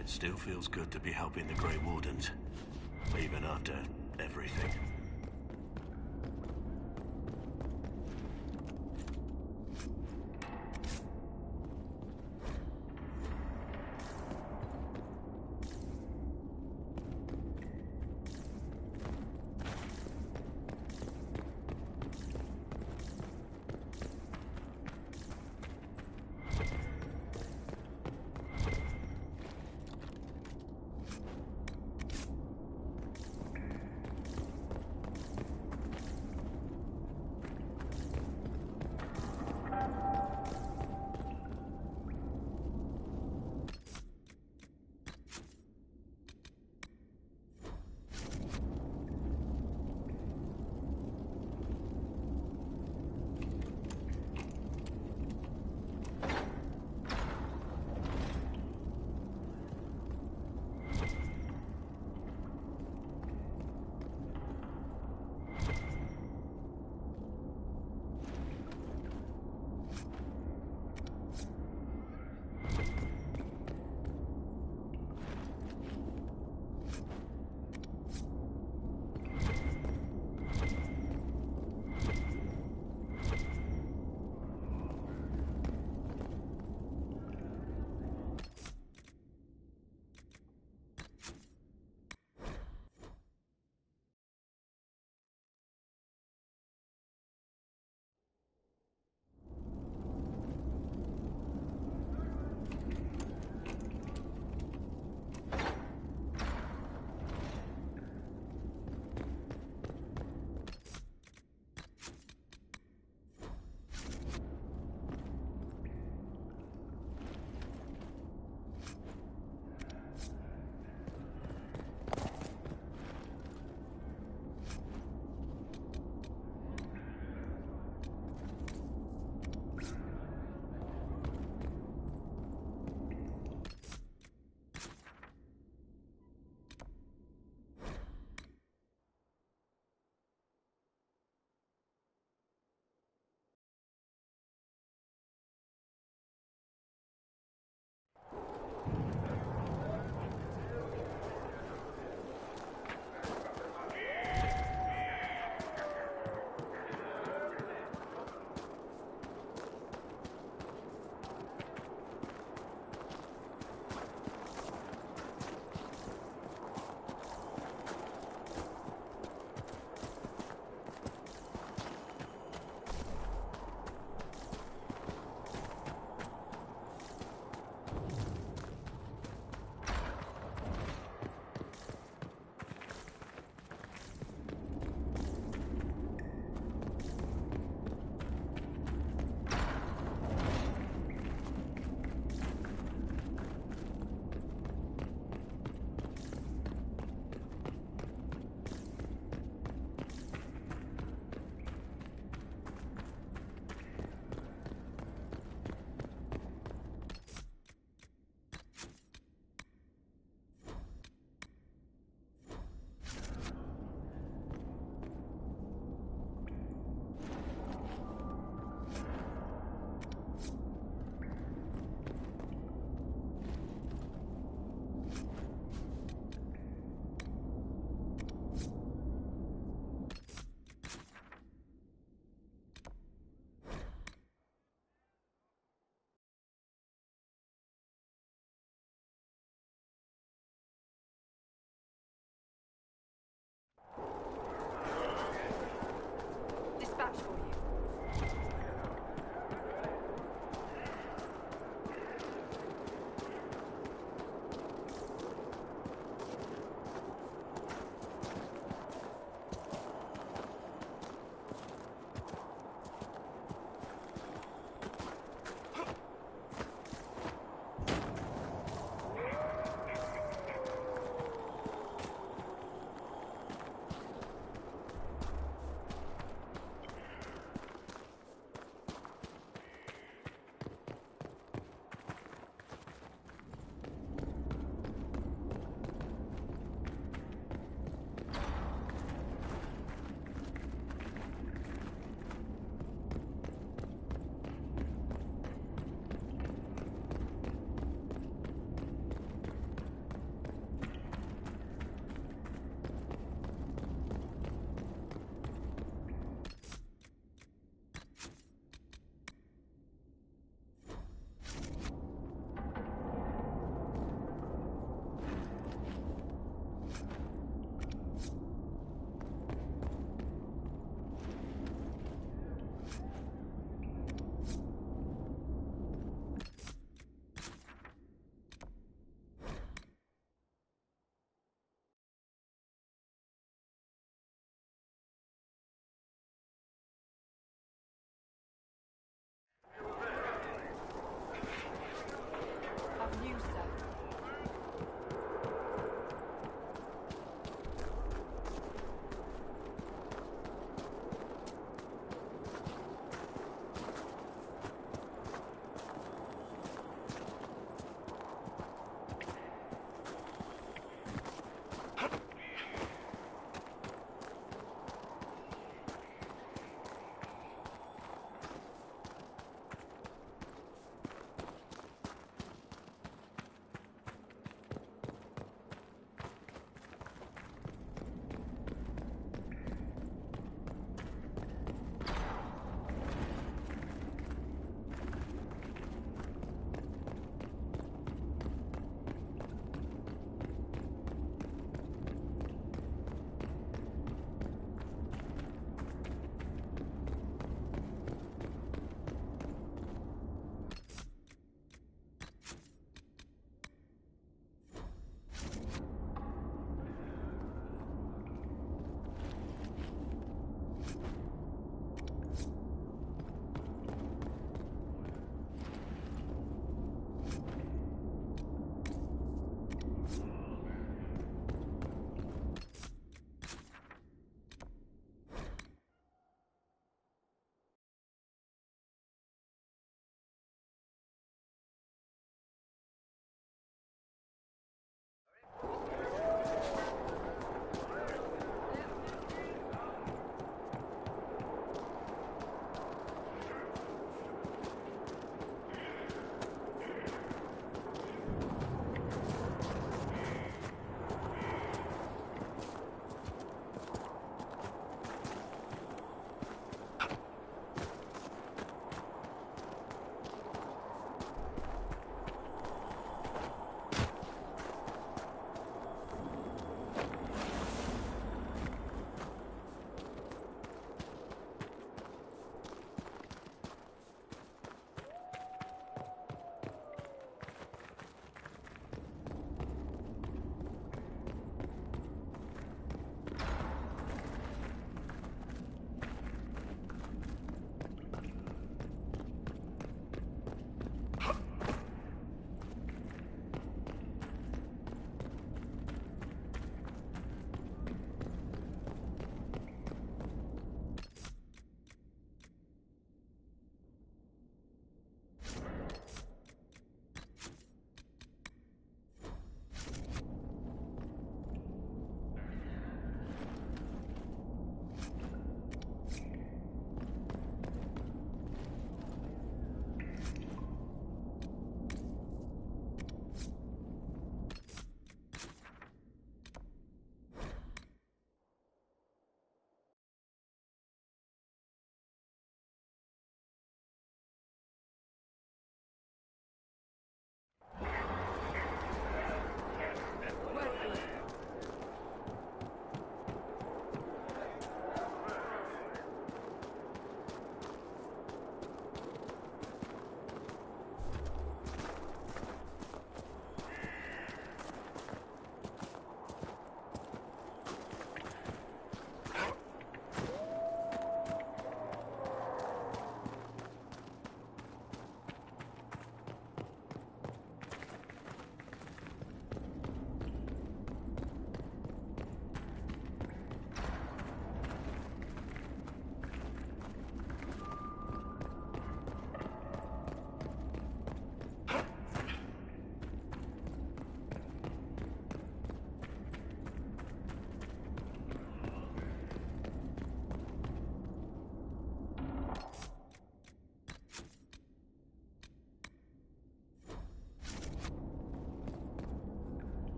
It still feels good to be helping the Grey Wardens, even after everything.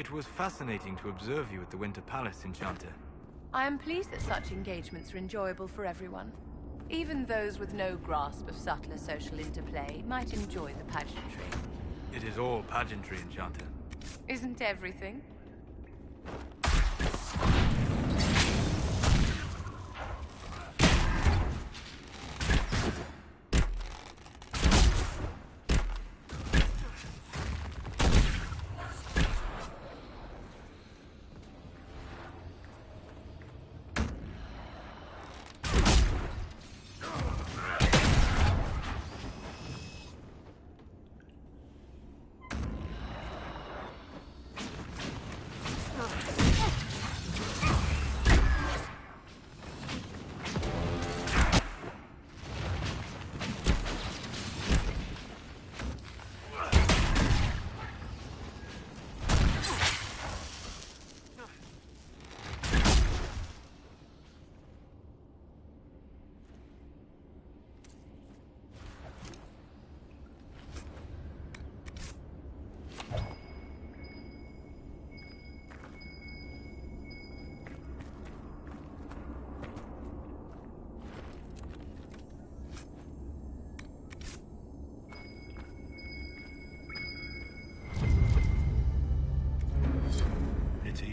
It was fascinating to observe you at the Winter Palace, Enchanter. I am pleased that such engagements are enjoyable for everyone. Even those with no grasp of subtler social interplay might enjoy the pageantry. It is all pageantry, Enchanter. Isn't everything?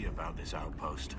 About this outpost.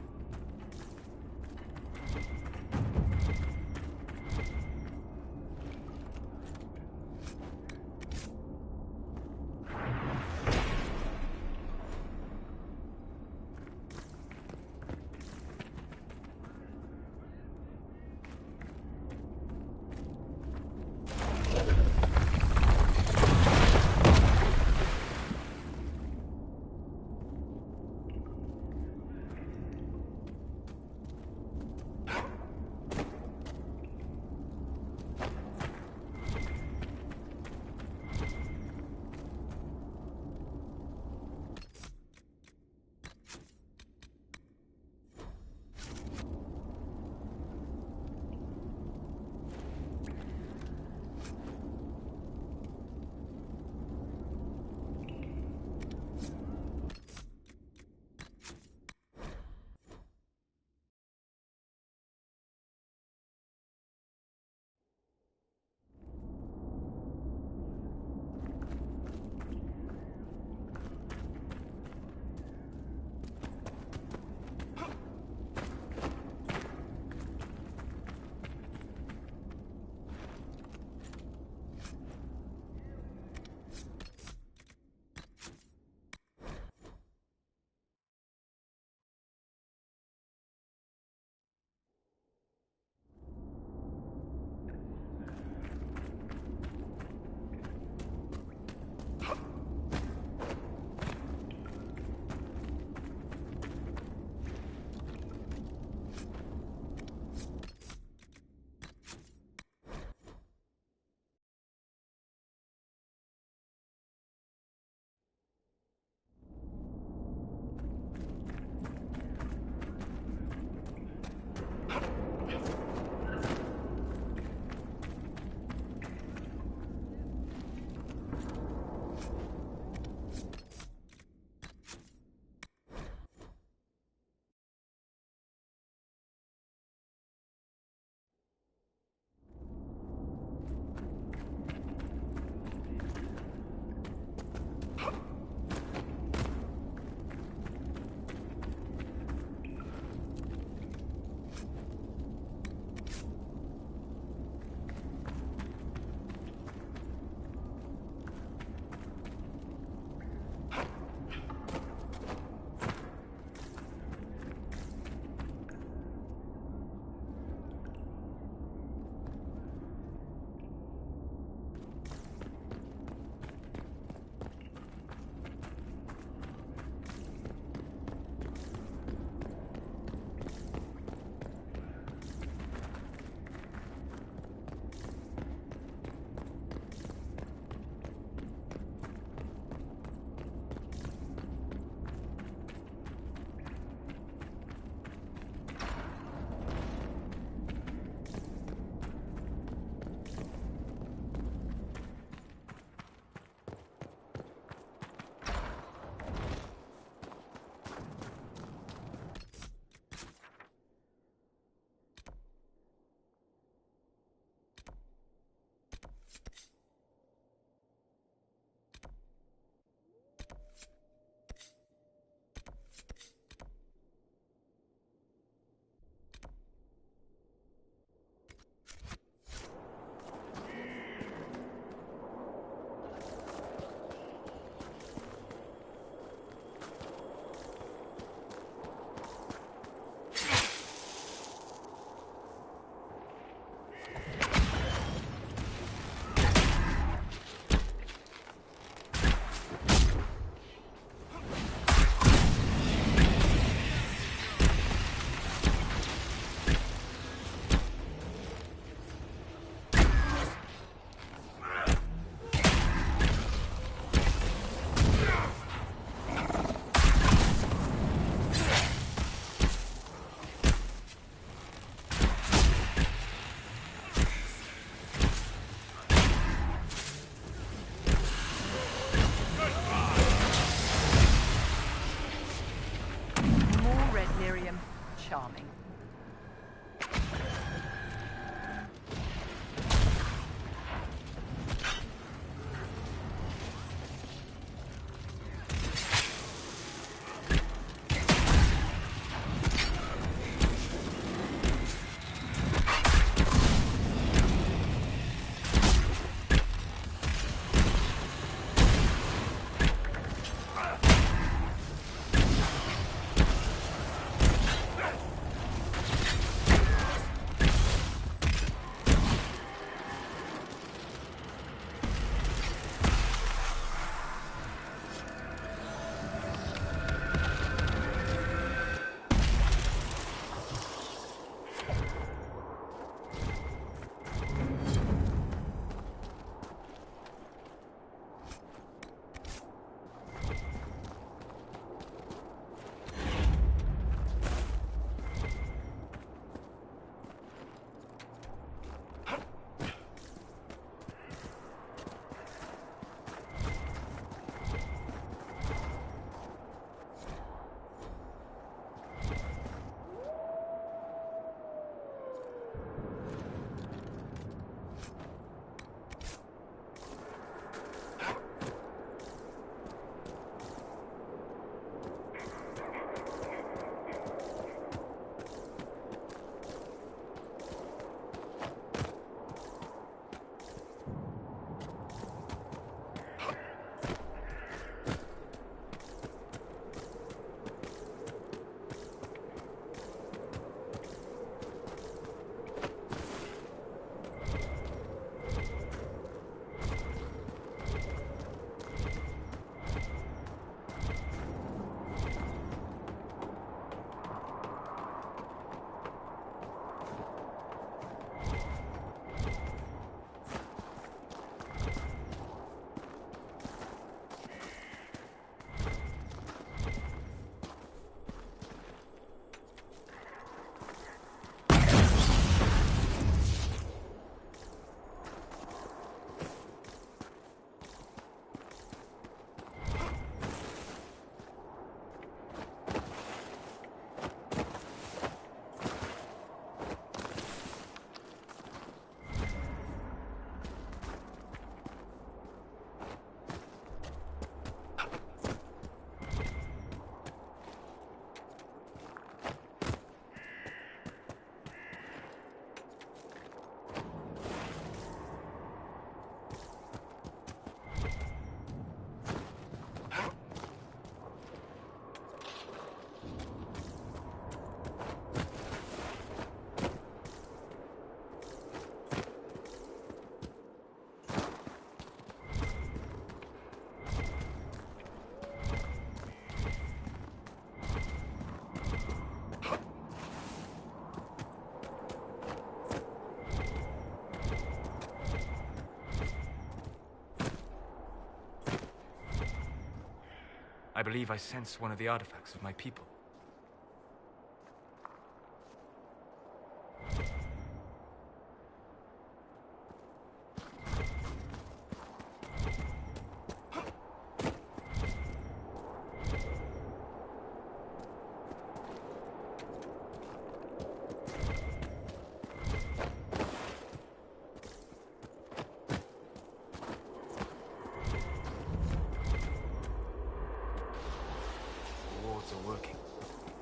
I believe I sense one of the artifacts of my people.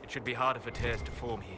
Should be harder for tears to form here.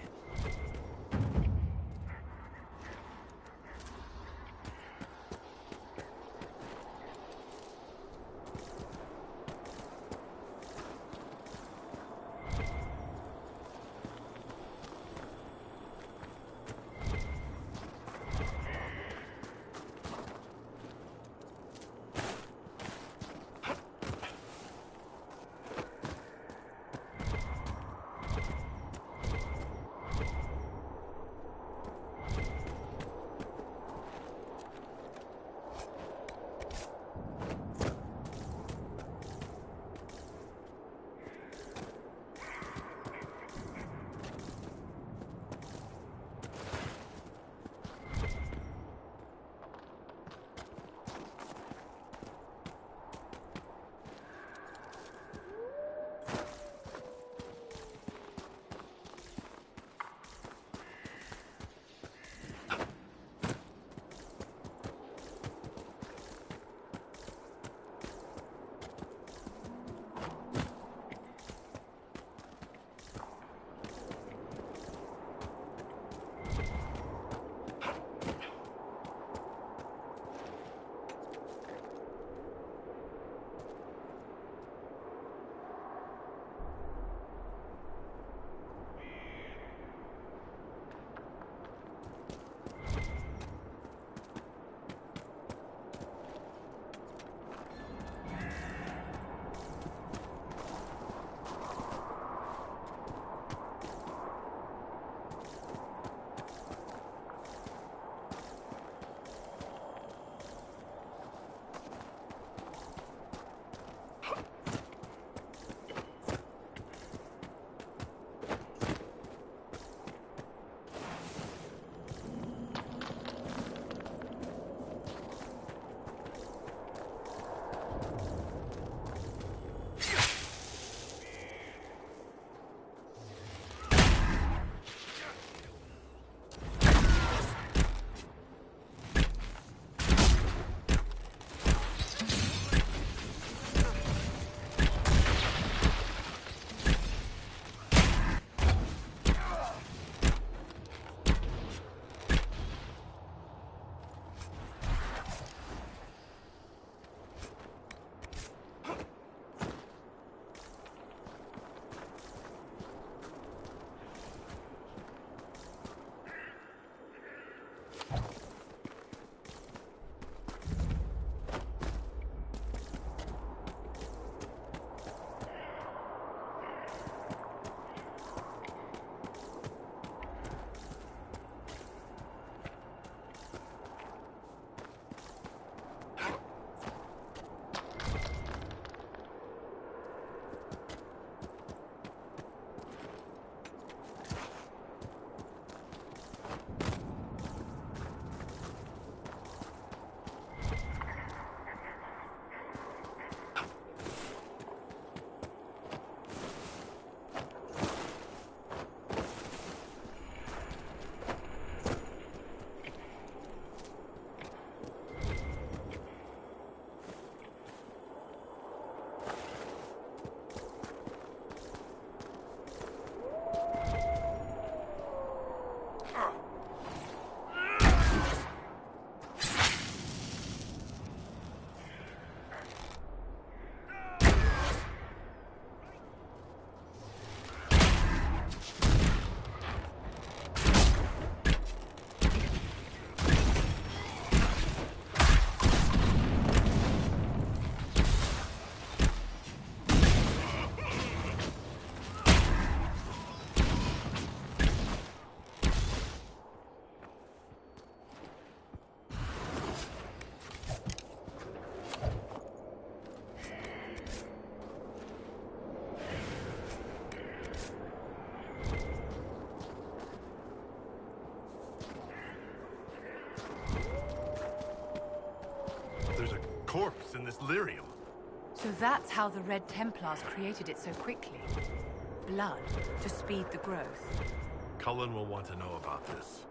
in this lyrium. So that's how the Red Templars created it so quickly. Blood to speed the growth. Cullen will want to know about this.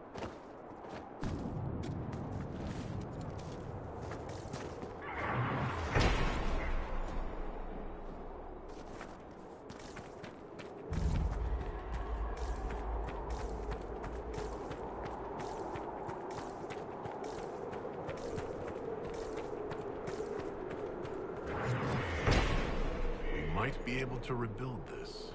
Might be able to rebuild this.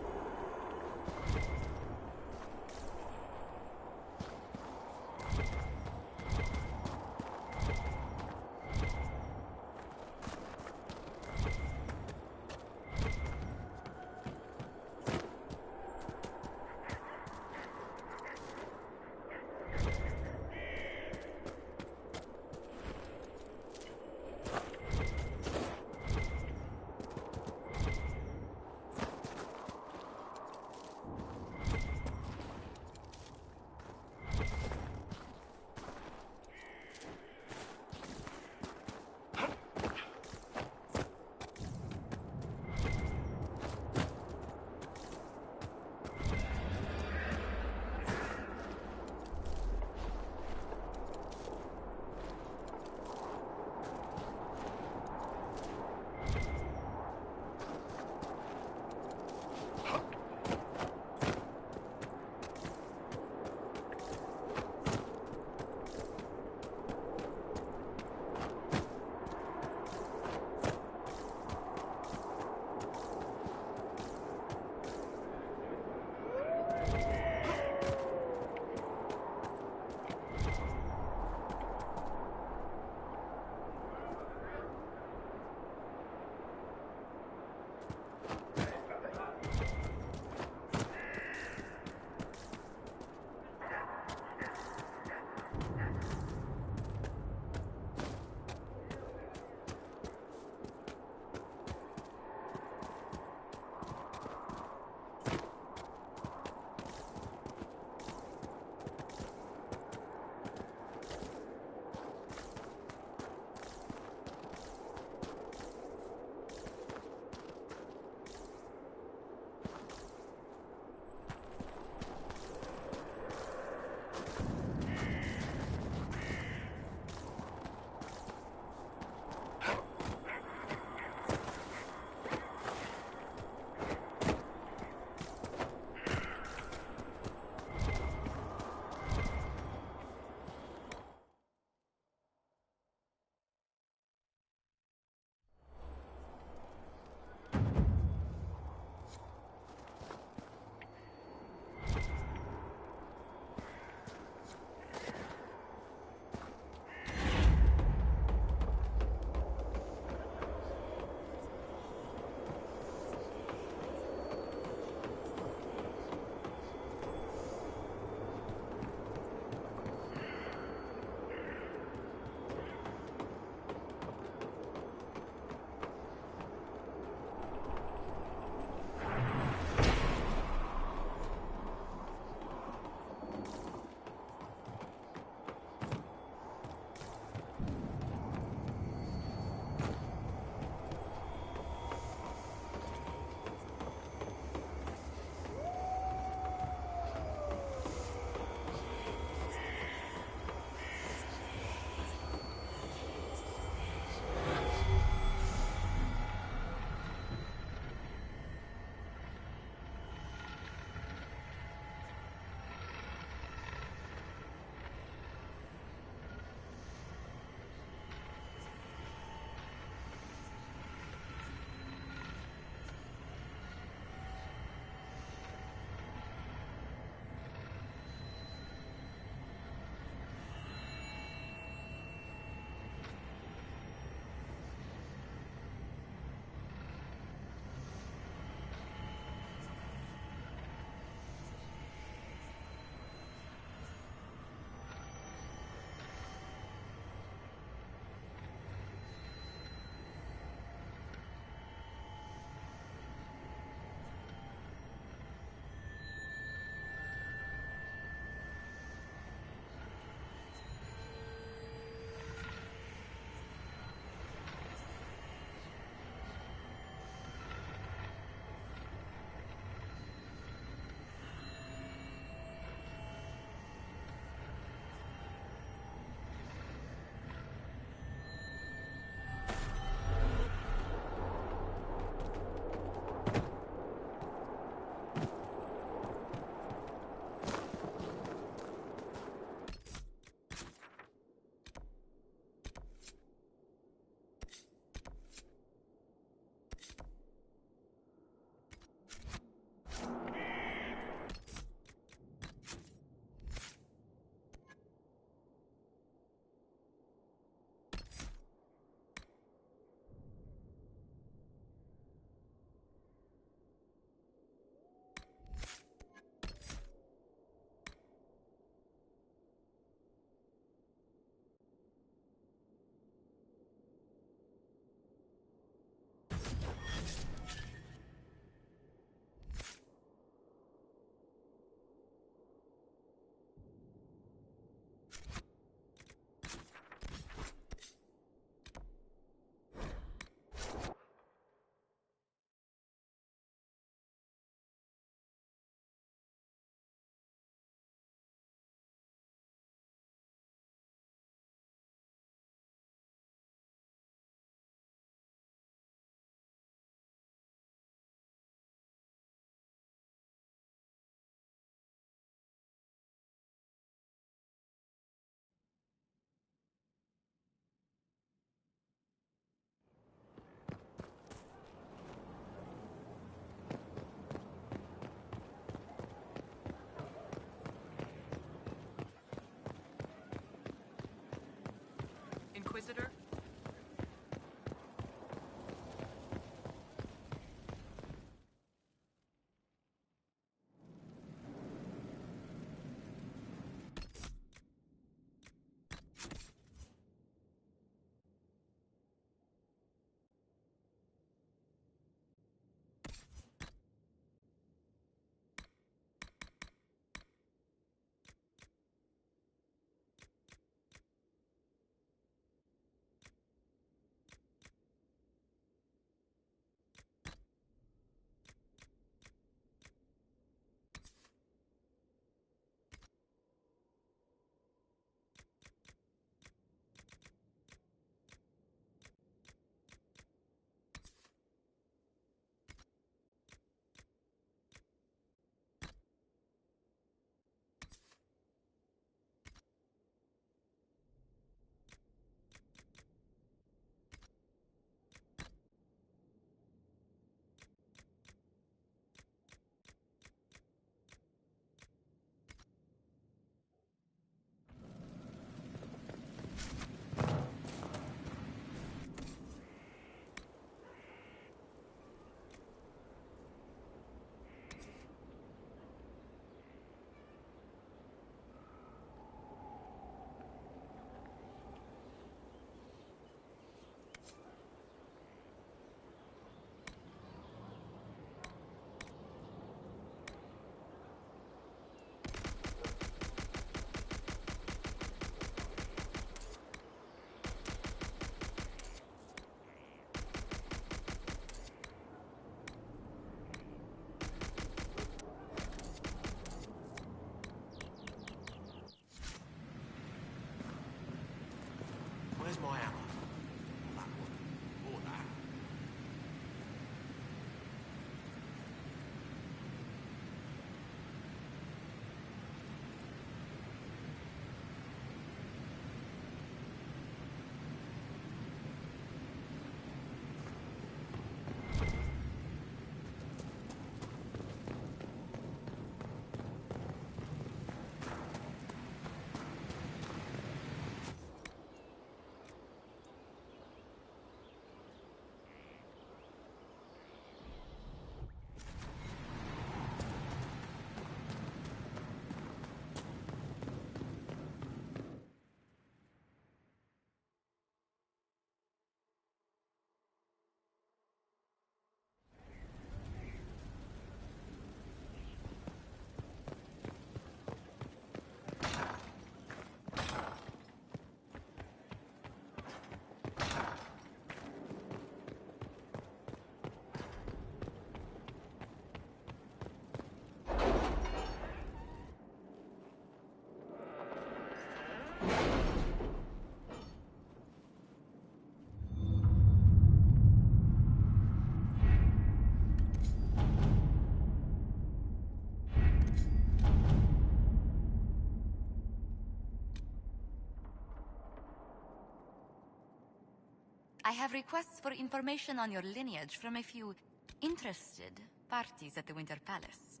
I have requests for information on your lineage from a few interested parties at the Winter Palace.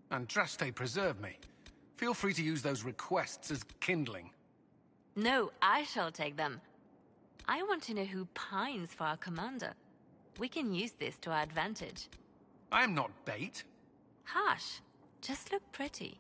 Andraste preserve me. Feel free to use those requests as kindling. No, I shall take them. I want to know who pines for our commander. We can use this to our advantage. I am not bait. Harsh. Just look pretty.